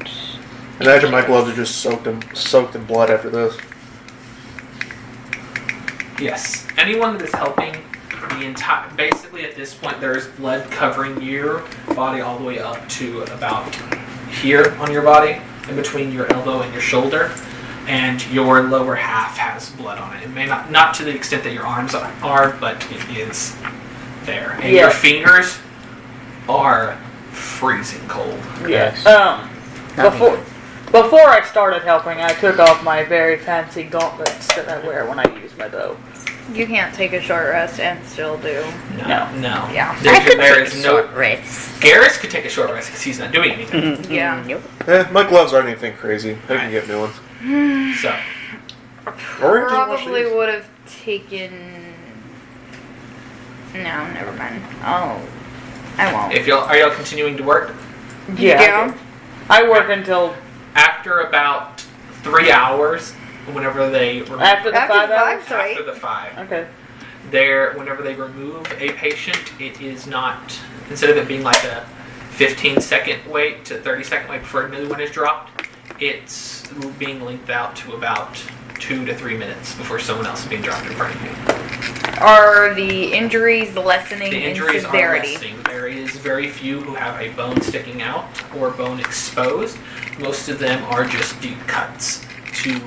Imagine my gloves are just soaked in blood after this. Yes. Anyone that is helping the entire, basically at this point there is blood covering your body all the way up to about here on your body, in between your elbow and your shoulder, and your lower half has blood on it. It may not to the extent that your arms are, but it is there. And your fingers are freezing cold. Yes. Not me. Before I started helping, I took off my very fancy gauntlets that I wear when I use my bow. You can't take a short rest and still do. No. Yeah. There is no. Short rest. Garrus could take a short rest because he's not doing anything. Yeah. Nope. My gloves aren't anything crazy. I can get new ones. So, Orange is what Probably she is. would have taken. No, never mind. Oh, I won't. are y'all continuing to work? Yeah. I work until After about 3 hours, whenever they remove, after the After 5 5, hours. so after 8. the 5, Okay. whenever they remove a patient, it is not, instead of it being like a 15-second wait to 30-second wait before a new one is dropped, it's being linked out to about 2 to 3 minutes before someone else is being dropped in front of you. Are the injuries lessening The in injuries are severity? lessening. There is very few who have a bone sticking out or bone exposed. Most of them are just deep cuts to,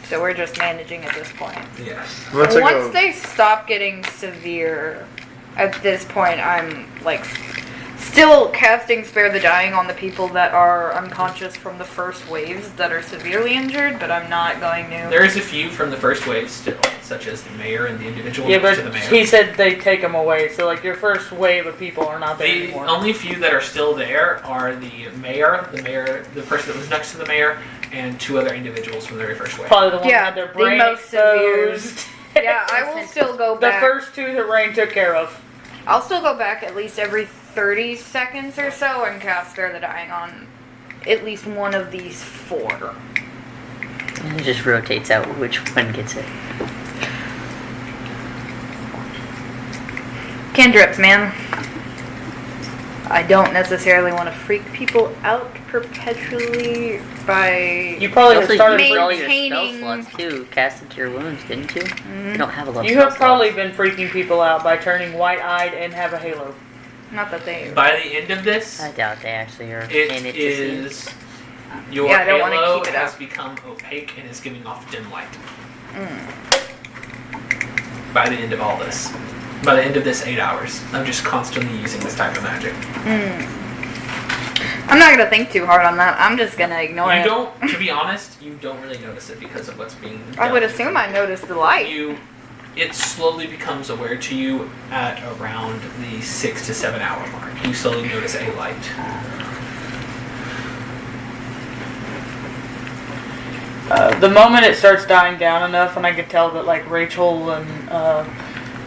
So we're just managing at this point. yes. Once I Once go, they stop getting severe, at this point I'm like still casting Spare the Dying on the people that are unconscious from the first waves that are severely injured, but I'm not going to. There is a few from the first wave still, such as the mayor and the individual Yeah, next but to the mayor. he said they take them away, so like your first wave of people are not there The anymore. only few that are still there are the mayor, the person that was next to the mayor, and 2 other individuals from the very first wave. Probably the one Yeah, that had their the brain most severe. exposed. Yeah, I will still go The back. first 2 that Rain took care of. I'll still go back at least every 30 seconds or so and cast Spare the Dying on at least one of these 4. It just rotates out which one gets it. Cantrips, man. I don't necessarily want to freak people out perpetually by. You probably have Also, started. you all your spell maintaining- slots too. Casted to your wounds, didn't you? You don't have a lot of You spell have probably slots. been freaking people out by turning white-eyed and have a halo. Not that they. By the end of this, I doubt they actually are in it it to see. is your Yeah, I don't wanna halo keep it has up. become opaque and is giving off dim light. By the end of all this, by the end of this 8 hours, I'm just constantly using this type of magic. I'm not gonna think too hard on that. I'm just gonna ignore You it. don't, to be honest, you don't really notice it because of what's being done. I would assume I noticed the light. It slowly becomes aware to you at around the 6 to 7 hour mark. You slowly notice a light. The moment it starts dying down enough, and I could tell that like Rachel and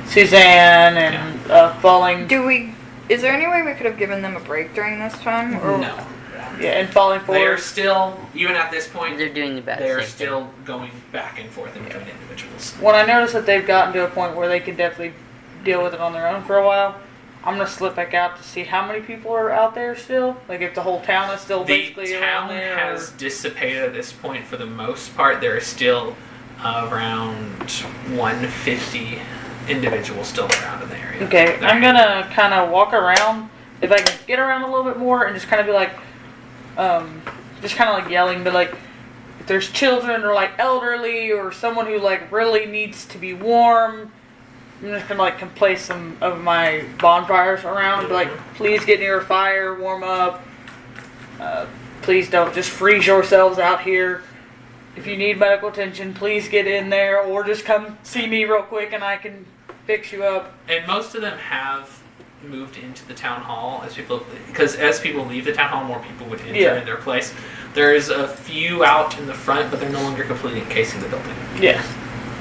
Suzanne and falling. Do we? Is there any way we could have given them a break during this time? Or No. Yeah, and falling They forward. are still, even at this point, They're doing the best. they are same still going back and forth in between individuals. When I notice that they've gotten to a point where they can definitely deal with it on their own for a while, I'm gonna slip back out to see how many people are out there still. Like if the whole town is still The basically around town there. has dissipated at this point for the most part. There is still around 150 individuals still around in the area. Okay, They're I'm gonna kind of walk around. If I can get around a little bit more and just kind of be like, just kind of like yelling, but like, if there's children or like elderly or someone who like really needs to be warm, I'm just gonna like can place some of my bonfires around. Be like, please get near a fire, warm up. Please don't just freeze yourselves out here. If you need medical attention, please get in there, or just come see me real quick and I can fix you up. And most of them have moved into the town hall because as people leave the town hall, more people would enter in their place. There's a few out in the front, but they're no longer completely encasing the building. Yeah.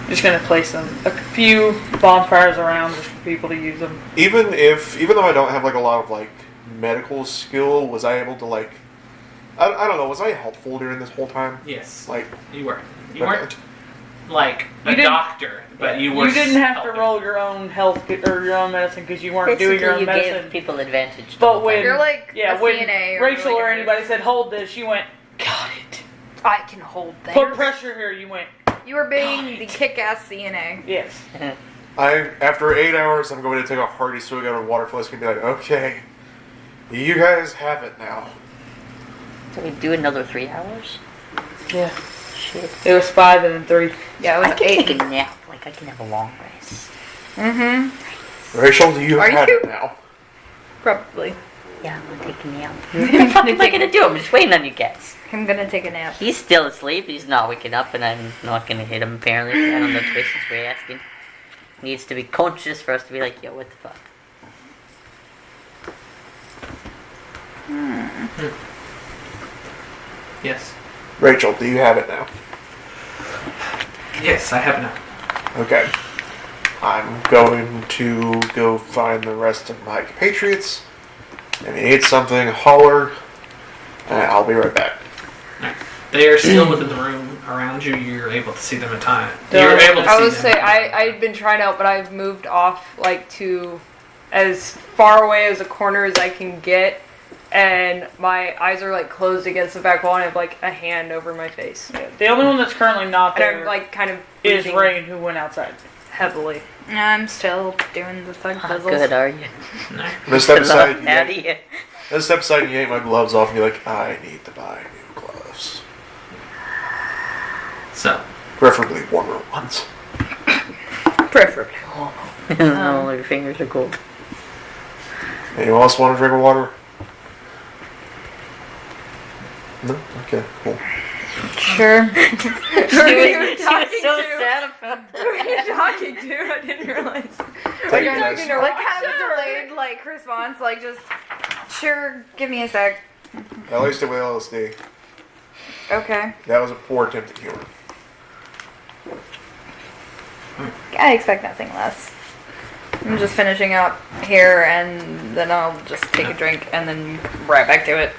Just gonna place a few bonfires around just for people to use them. Even though I don't have like a lot of like medical skill, was I able to like I don't know, was I helpful during this whole time? Yes, Like you were. You okay. weren't like You a didn't- doctor, but you were. You didn't have to helping. roll your own health or your own medicine because you weren't doing your own you medicine. gave people advantage. But when You're like a when CNA or Rachel like or a anybody nurse. said hold this, you went got it. I can hold things. Put pressure here. You went You were being the kick-ass CNA. yes. after 8 hours, I'm going to take a hearty swig out of water flask and be like, okay, you guys have it now. So we do another 3 hours? Yeah. Shit. It was 5 and then 3. Yeah, it I was can 8. take a nap. Like, I can have a long rest. Mm-hmm. Rachel, do you Are have you? it now? Probably. Yeah, I'm gonna take a nap. What the fuck am I gonna do? I'm just waiting on you guys. I'm gonna take a nap. He's still asleep. He's not waking up, and I'm not gonna hit him, apparently. I don't know the questions we're asking. He needs to be conscious for us to be like, yo, what the fuck? Yes. Rachel, do you have it now? Yes, I have now. Okay. I'm going to go find the rest of my compatriots. If you need something, holler. And I'll be right back. Alright. They are still within the room around you. You're able to see them in time. Yeah. You're able to I see would them. say I'd been trying out, but I've moved off like to as far away as a corner as I can get, and my eyes are like closed against the back wall, and I have like a hand over my face, Yeah. The only one that's currently not and there I'm like kind of is breathing Rain, who went outside. heavily. I'm still doing the thug How puzzles. good are you? No. This step aside, How do you? this step aside, you yank my gloves off and you're like, I need to buy new gloves. So, Preferably warmer ones. Preferably. No, your fingers are cold. Anyone else want a drink of water? No? Okay, cool. Sure. Who are you talking so to? sad about Who are you talking to? I didn't realize. Take it, You're guys. talking to Like Rob? kind of a Sure. delayed like response, like just sure, give me a sec. At least it with LSD. Okay. That was a poor attempt at humor. I expect nothing less. I'm just finishing up here and then I'll just take a drink and then right back to it.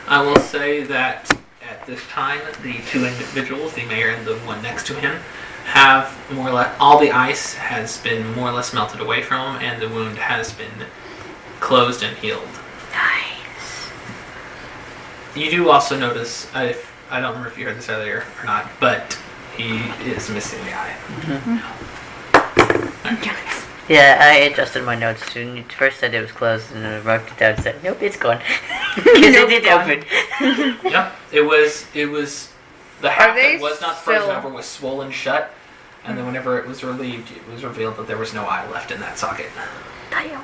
I will say that at this time, the two individuals, the mayor and the one next to him, have more or less all the ice has been more or less melted away from him, and the wound has been closed and healed. Nice. You do also notice, I don't remember if you heard this earlier or not, but he is missing the eye. Yeah, I adjusted my notes. When you first said it was closed, and I marked it down and said, nope, it's gone. Because it did open. Yep, it was the half they that was not frozen still- over was swollen shut, and then whenever it was relieved, it was revealed that there was no eye left in that socket. Damn.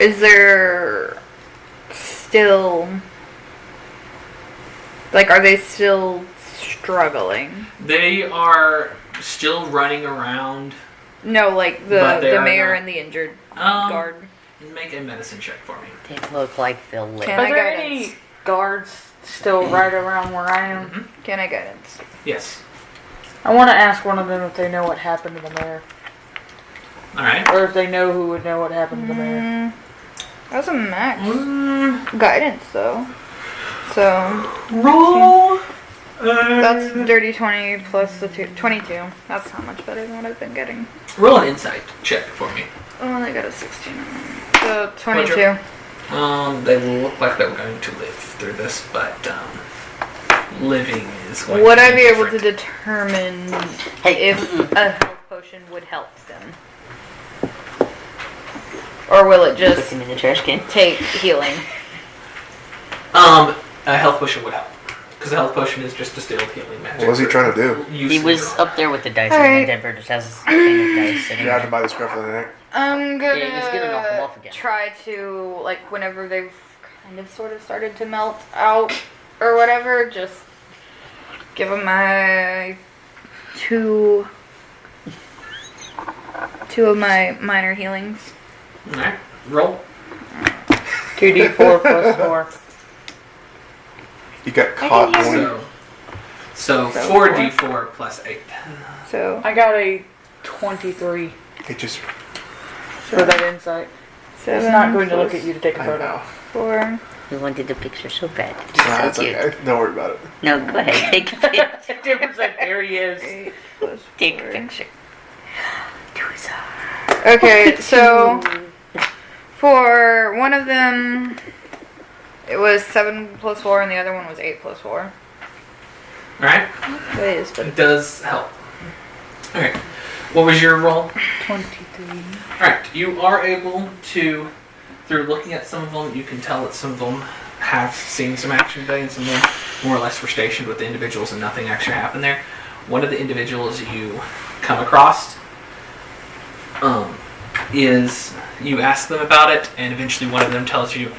Is there still like are they still struggling? They are still running around. No, like But they the are mayor not. and the injured Um, guard. Make a medicine check for me. They look like they'll live. Can Are I there guidance? any guards still right around where I am? Can I guidance? Yes. I want to ask one of them if they know what happened to the mayor, All right. or if they know who would know what happened to the mayor. That's a max guidance though. So So Roll. that's dirty 20 plus the 22. That's not much better than what I've been getting. Roll an insight check for me. Oh, and I got a 16. So 22. They will look like they're going to live through this, but living is going Would to I be able to different. determine Hey, if a health potion would help them? Or will it put just him in the trash can. take healing? A health potion would help. Because a health potion is just distilled healing magic. What was he trying to do? He was up there with the dice, Alright. and Denver just has his thing of dice sitting Grab him there. by the scruff of the neck. I'm Yeah, you just get it off the gonna wall again. try to, like, whenever they've kind of sort of started to melt out or whatever, just give them my two of my minor healings. Alright, roll. 2d4 plus 4. You got caught can hear one. So 4d4 plus 8. So I got a 23 It just. for that insight. seven It's not going to look plus at you to take a I photo. know. 4. We wanted the picture so bad. Nah, So it's cute. okay. Don't worry about it. No, go ahead. Take a picture. Denver's like, there he is. 8 plus Take a 4. picture. Okay, so for one of them, it was 7 plus 4, and the other one was 8 plus 4. Alright, It is, but it does help. Alright, what was your roll? 23. Alright, you are able to, through looking at some of them, you can tell that some of them have seen some action today and some of them more or less were stationed with the individuals and nothing actually happened there. One of the individuals you come across is, you ask them about it, and eventually one of them tells you,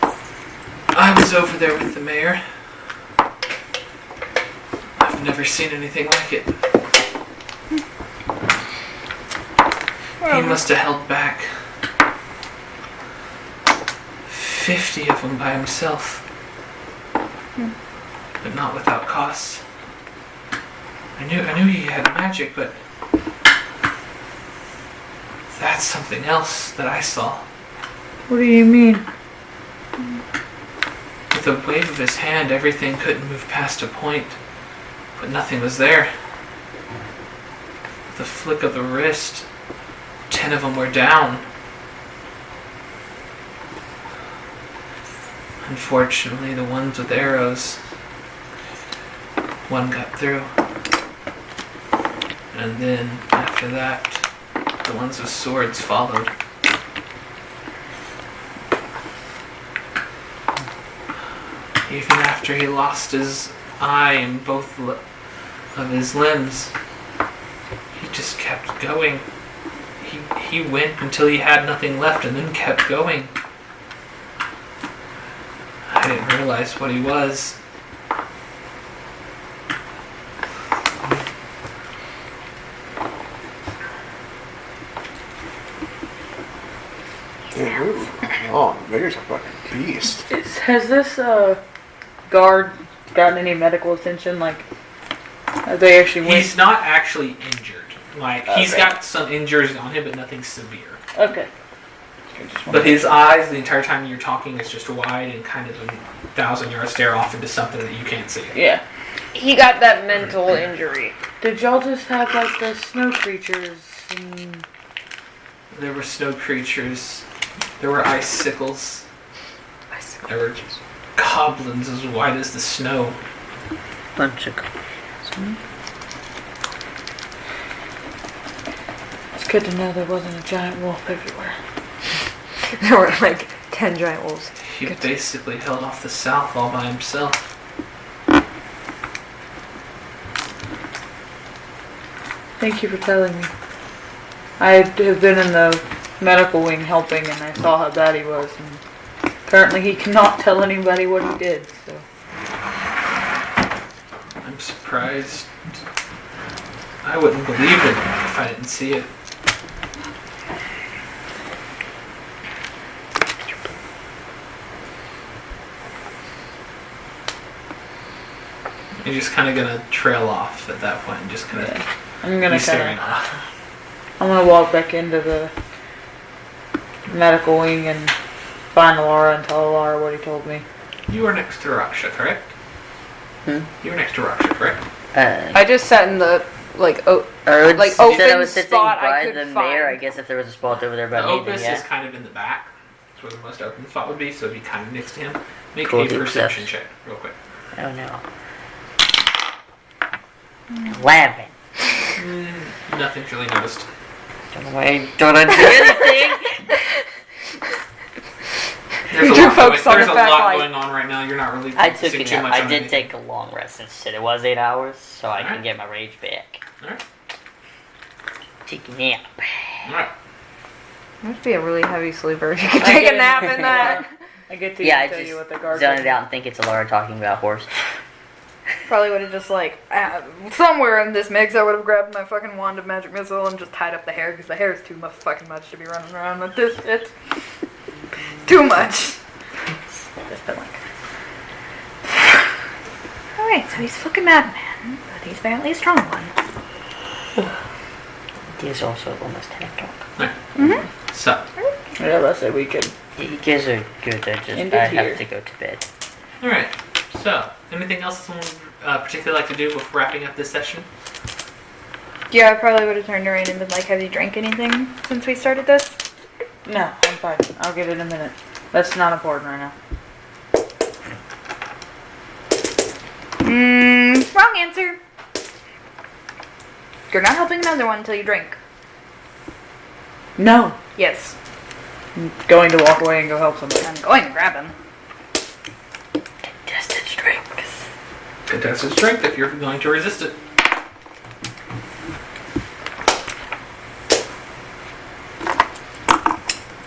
I was over there with the mayor. I've never seen anything like it. He must have held back 50 of them by himself. But not without cost. I knew he had magic, but that's something else that I saw. What do you mean? With a wave of his hand, everything couldn't move past a point, but nothing was there. With a flick of the wrist, 10 of them were down. Unfortunately, the ones with arrows, one got through. And then, after that, the ones with swords followed. Even after he lost his eye and both of his limbs, he just kept going. He went until he had nothing left and then kept going. I didn't realize what he was. Ooh. Oh, the mayor's a fucking beast. Has this guard gotten any medical attention? Like, have they actually went? He's not actually injured. Like, he's Okay. got some injuries on him, but nothing severe. Okay. But his eyes, the entire time you're talking, is just wide and kind of a 1,000-yard stare off into something that you can't see. Yeah. He got that mental injury. Did y'all just have like the snow creatures? And... There were snow creatures. There were icicles. There were goblins as white as the snow. Bunch of. It's good to know there wasn't a giant wolf everywhere. There were like 10 giant wolves. He basically held off the south all by himself. Thank you for telling me. I have been in the medical wing helping, and I saw how bad he was. And apparently, he cannot tell anybody what he did. So I'm surprised. I wouldn't believe it if I didn't see it. You're just kind of gonna trail off at that point and just kind of I'm gonna be staring kind of. off. I'm gonna walk back into the medical wing and find Laura and tell Laura what he told me. You are next to Raksha, correct? Hmm? You were next to Raksha, correct? I just sat in the like you like said I open was sitting spot I by could the find. mayor. I guess if there was a spot over there by The me, Opus then is yeah. kind of in the back. That's where the most open spot would be, so it'd be kind of next to him. Make Cool, a deep perception steps. check, real quick. Oh no. 11. Nothing's really noticed. Don't know why don't I do anything. There's a You're lot, focused on there's the a fact, lot like- going on right now. You're not really I took focusing a too nap. much I on did anything. take a long rest since it was 8 hours, so I can Alright. get my rage back. Alright. Take a nap. Alright. Must be a really heavy sleeper. You could take a nap in that. I get to Yeah, I tell just you what the guards zoned it out and think it's Alara talking about horse. Probably would have just like somewhere in this mix, I would have grabbed my fucking wand of magic missile and just tied up the hair because the hair is too fucking much to be running around with this shit. Too much. Just been like, all right, so he's a fucking madman, but he's apparently a strong one. He is also almost 10 o'clock. So, Yeah, let's say we could. You guys are good. Ended I here. have to go to bed. alright. So, anything else someone particularly like to do before wrapping up this session? Yeah, I probably would have turned around and been like, have you drank anything since we started this? No, I'm fine. I'll get it in a minute. That's not important right now. Wrong answer. You're not helping another one until you drink. No. Yes. I'm going to walk away and go help somebody. I'm going to grab him. Contested strength. Contested strength if you're going to resist it.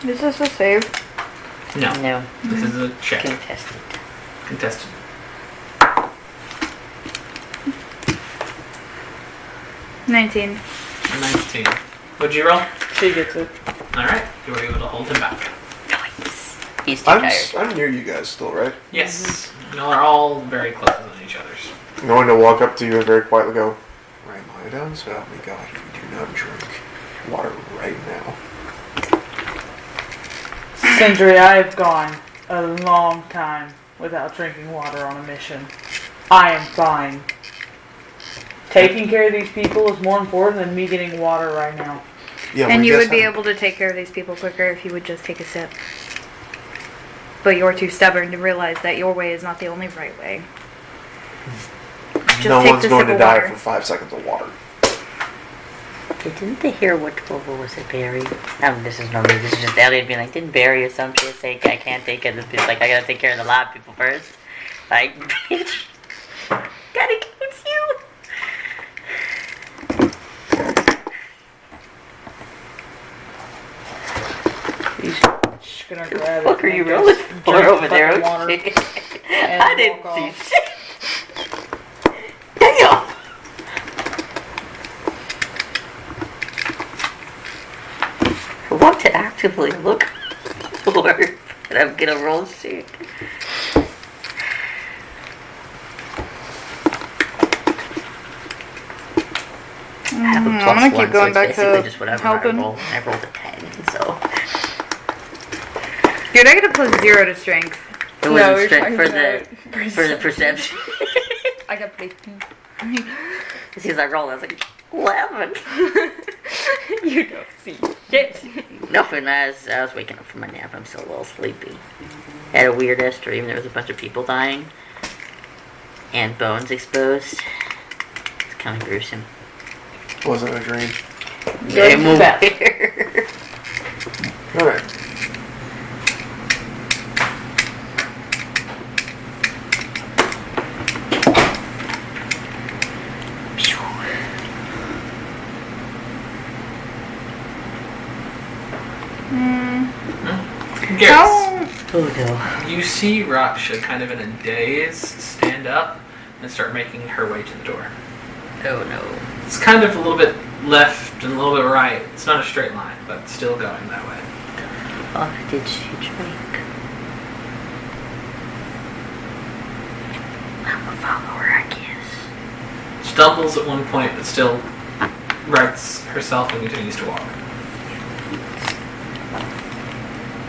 Is this a save? No. No. This is a check. Contested. Contested. 19. 19. What'd you roll? She gets it. Alright. You were able to hold him back. Nice. He's too tired. I'm near you guys still, right? Yes. Y'all are all very close on each other's. I'm going to walk up to you and very quietly go, right, lie down, so help me God, you do not drink water right now. Sindri, I've gone a long time without drinking water on a mission. I am fine. Taking care of these people is more important than me getting water right now. Yeah, And we you guess would be how- able to take care of these people quicker if you would just take a sip. But you're too stubborn to realize that your way is not the only right way. Just no take one's the going sip to of die water. for 5 seconds of water. Didn't they hear what was it, Barry? This is no me. This is just Elliot being like, didn't Barry or some shit say I can't take care of the people? Like, I gotta take care of the lab people first. Like, bitch. Gotta keep you. He's just gonna grab What it. are you and rolling just for drink over the there? fucking water. I didn't walk see off. shit. Damn. I want to actively look for it, and I'm gonna roll shit. I have a plus I'm gonna one, keep going so back it's basically to just whatever helping. I roll. I rolled a 10, so You're negative +0 to strength. it No, wasn't you're strength talking for the about perception. I got +2. As soon as I rolled, I was like 11. You don't see shit. Nothing. I was waking up from my nap. I'm still a little sleepy. Had a weird ass dream. There was a bunch of people dying and bones exposed. It's kind of gruesome. Wasn't a dream. Yeah, Good stuff. weird. Alright. Garrus, Oh no. you see Raksha kind of in a daze stand up and start making her way to the door. Oh no. It's kind of a little bit left and a little bit right. It's not a straight line, but still going that way. Oh, did she drink? I'm a follower, I guess. Stumbles at one point, but still rights herself and continues to walk.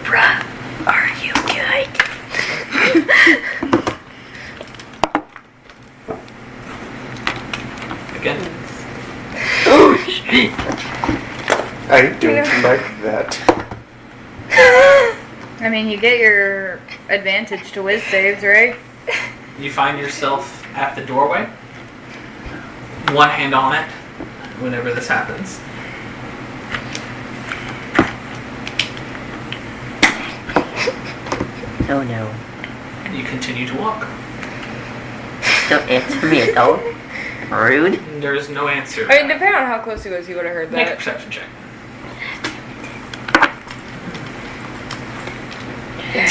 Bruh, are you good? I don't like that. I mean, you get your advantage to whiz saves, right? You find yourself at the doorway. One hand on it whenever this happens. Oh no. You continue to walk. Don't answer me at all. Rude. There's no answer. I mean, depending on how close he was, he would have heard Make a that. perception check.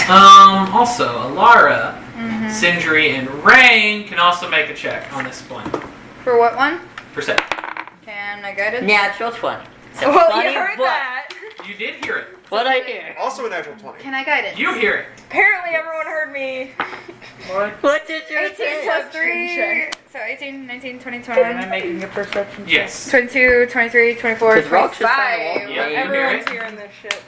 Also, Alara, Sindri, and Rain can also make a check on this point. For what one? Perception. Can I guide it? Natural 20. So Well, funny, you heard but that. You did hear it. what I hear. Also a natural 20. Can I guide it? You hear it. Apparently, everyone heard me. What? Did you 18 say? plus 3. So 18, 19, 20, Am I 21. making a perception check? Yes. 22, 23, 24, Because Rock's just kinda 25. Yeah, you hear Everyone's it. hearing this shit.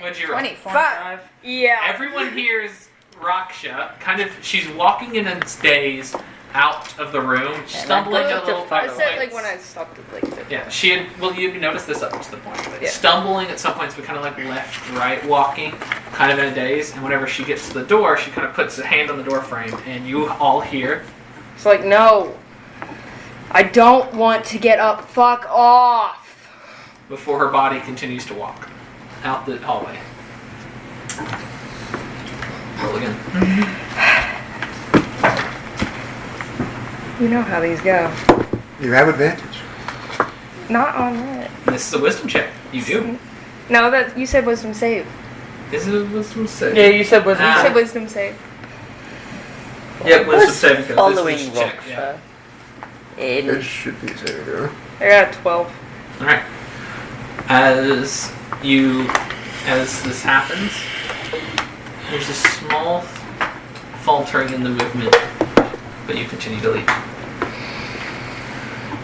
What'd you roll? 25. Yeah. Everyone hears Raksha. Kind of, she's walking in a daze out of the room, stumbling like a to little. fuck I said like when I stopped at like the Yeah, she had. Well, you noticed this up to the point. But Yeah. stumbling at some points, but kind of like left, right, walking, kind of in a daze. And whenever she gets to the door, she kind of puts a hand on the door frame, and you all hear. It's like, no. I don't want to get up. Fuck off. Before her body continues to walk out the hallway. Roll again. You know how these go. You have advantage. Not on that. This is a wisdom check. You do. No, that you said wisdom save. Is it a wisdom save? Yeah, you said wisdom. Ah. You said wisdom save. Yeah, wisdom save because Following this is a check. Yeah. It It should be saving throw. I got a 12. All right. As this happens, there's a small faltering in the movement, but you continue to leap.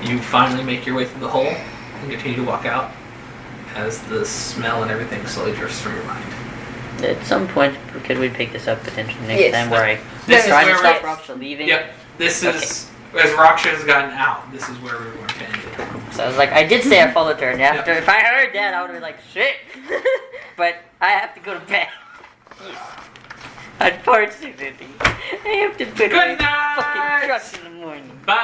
You finally make your way through the hole and continue to walk out as the smell and everything slowly drifts from your mind. At some point, could we pick this up potentially next Yes. time where I This is try to where stop we- Rocksha leaving? Yep. This is as Raksha has gotten out. This is where we're going to end it. So I was like, I did say I followed her, and after, if I heard that, I would have been like, shit. But I have to go to bed. Unfortunately, I have to put Good my night. fucking truck in the morning. Bye.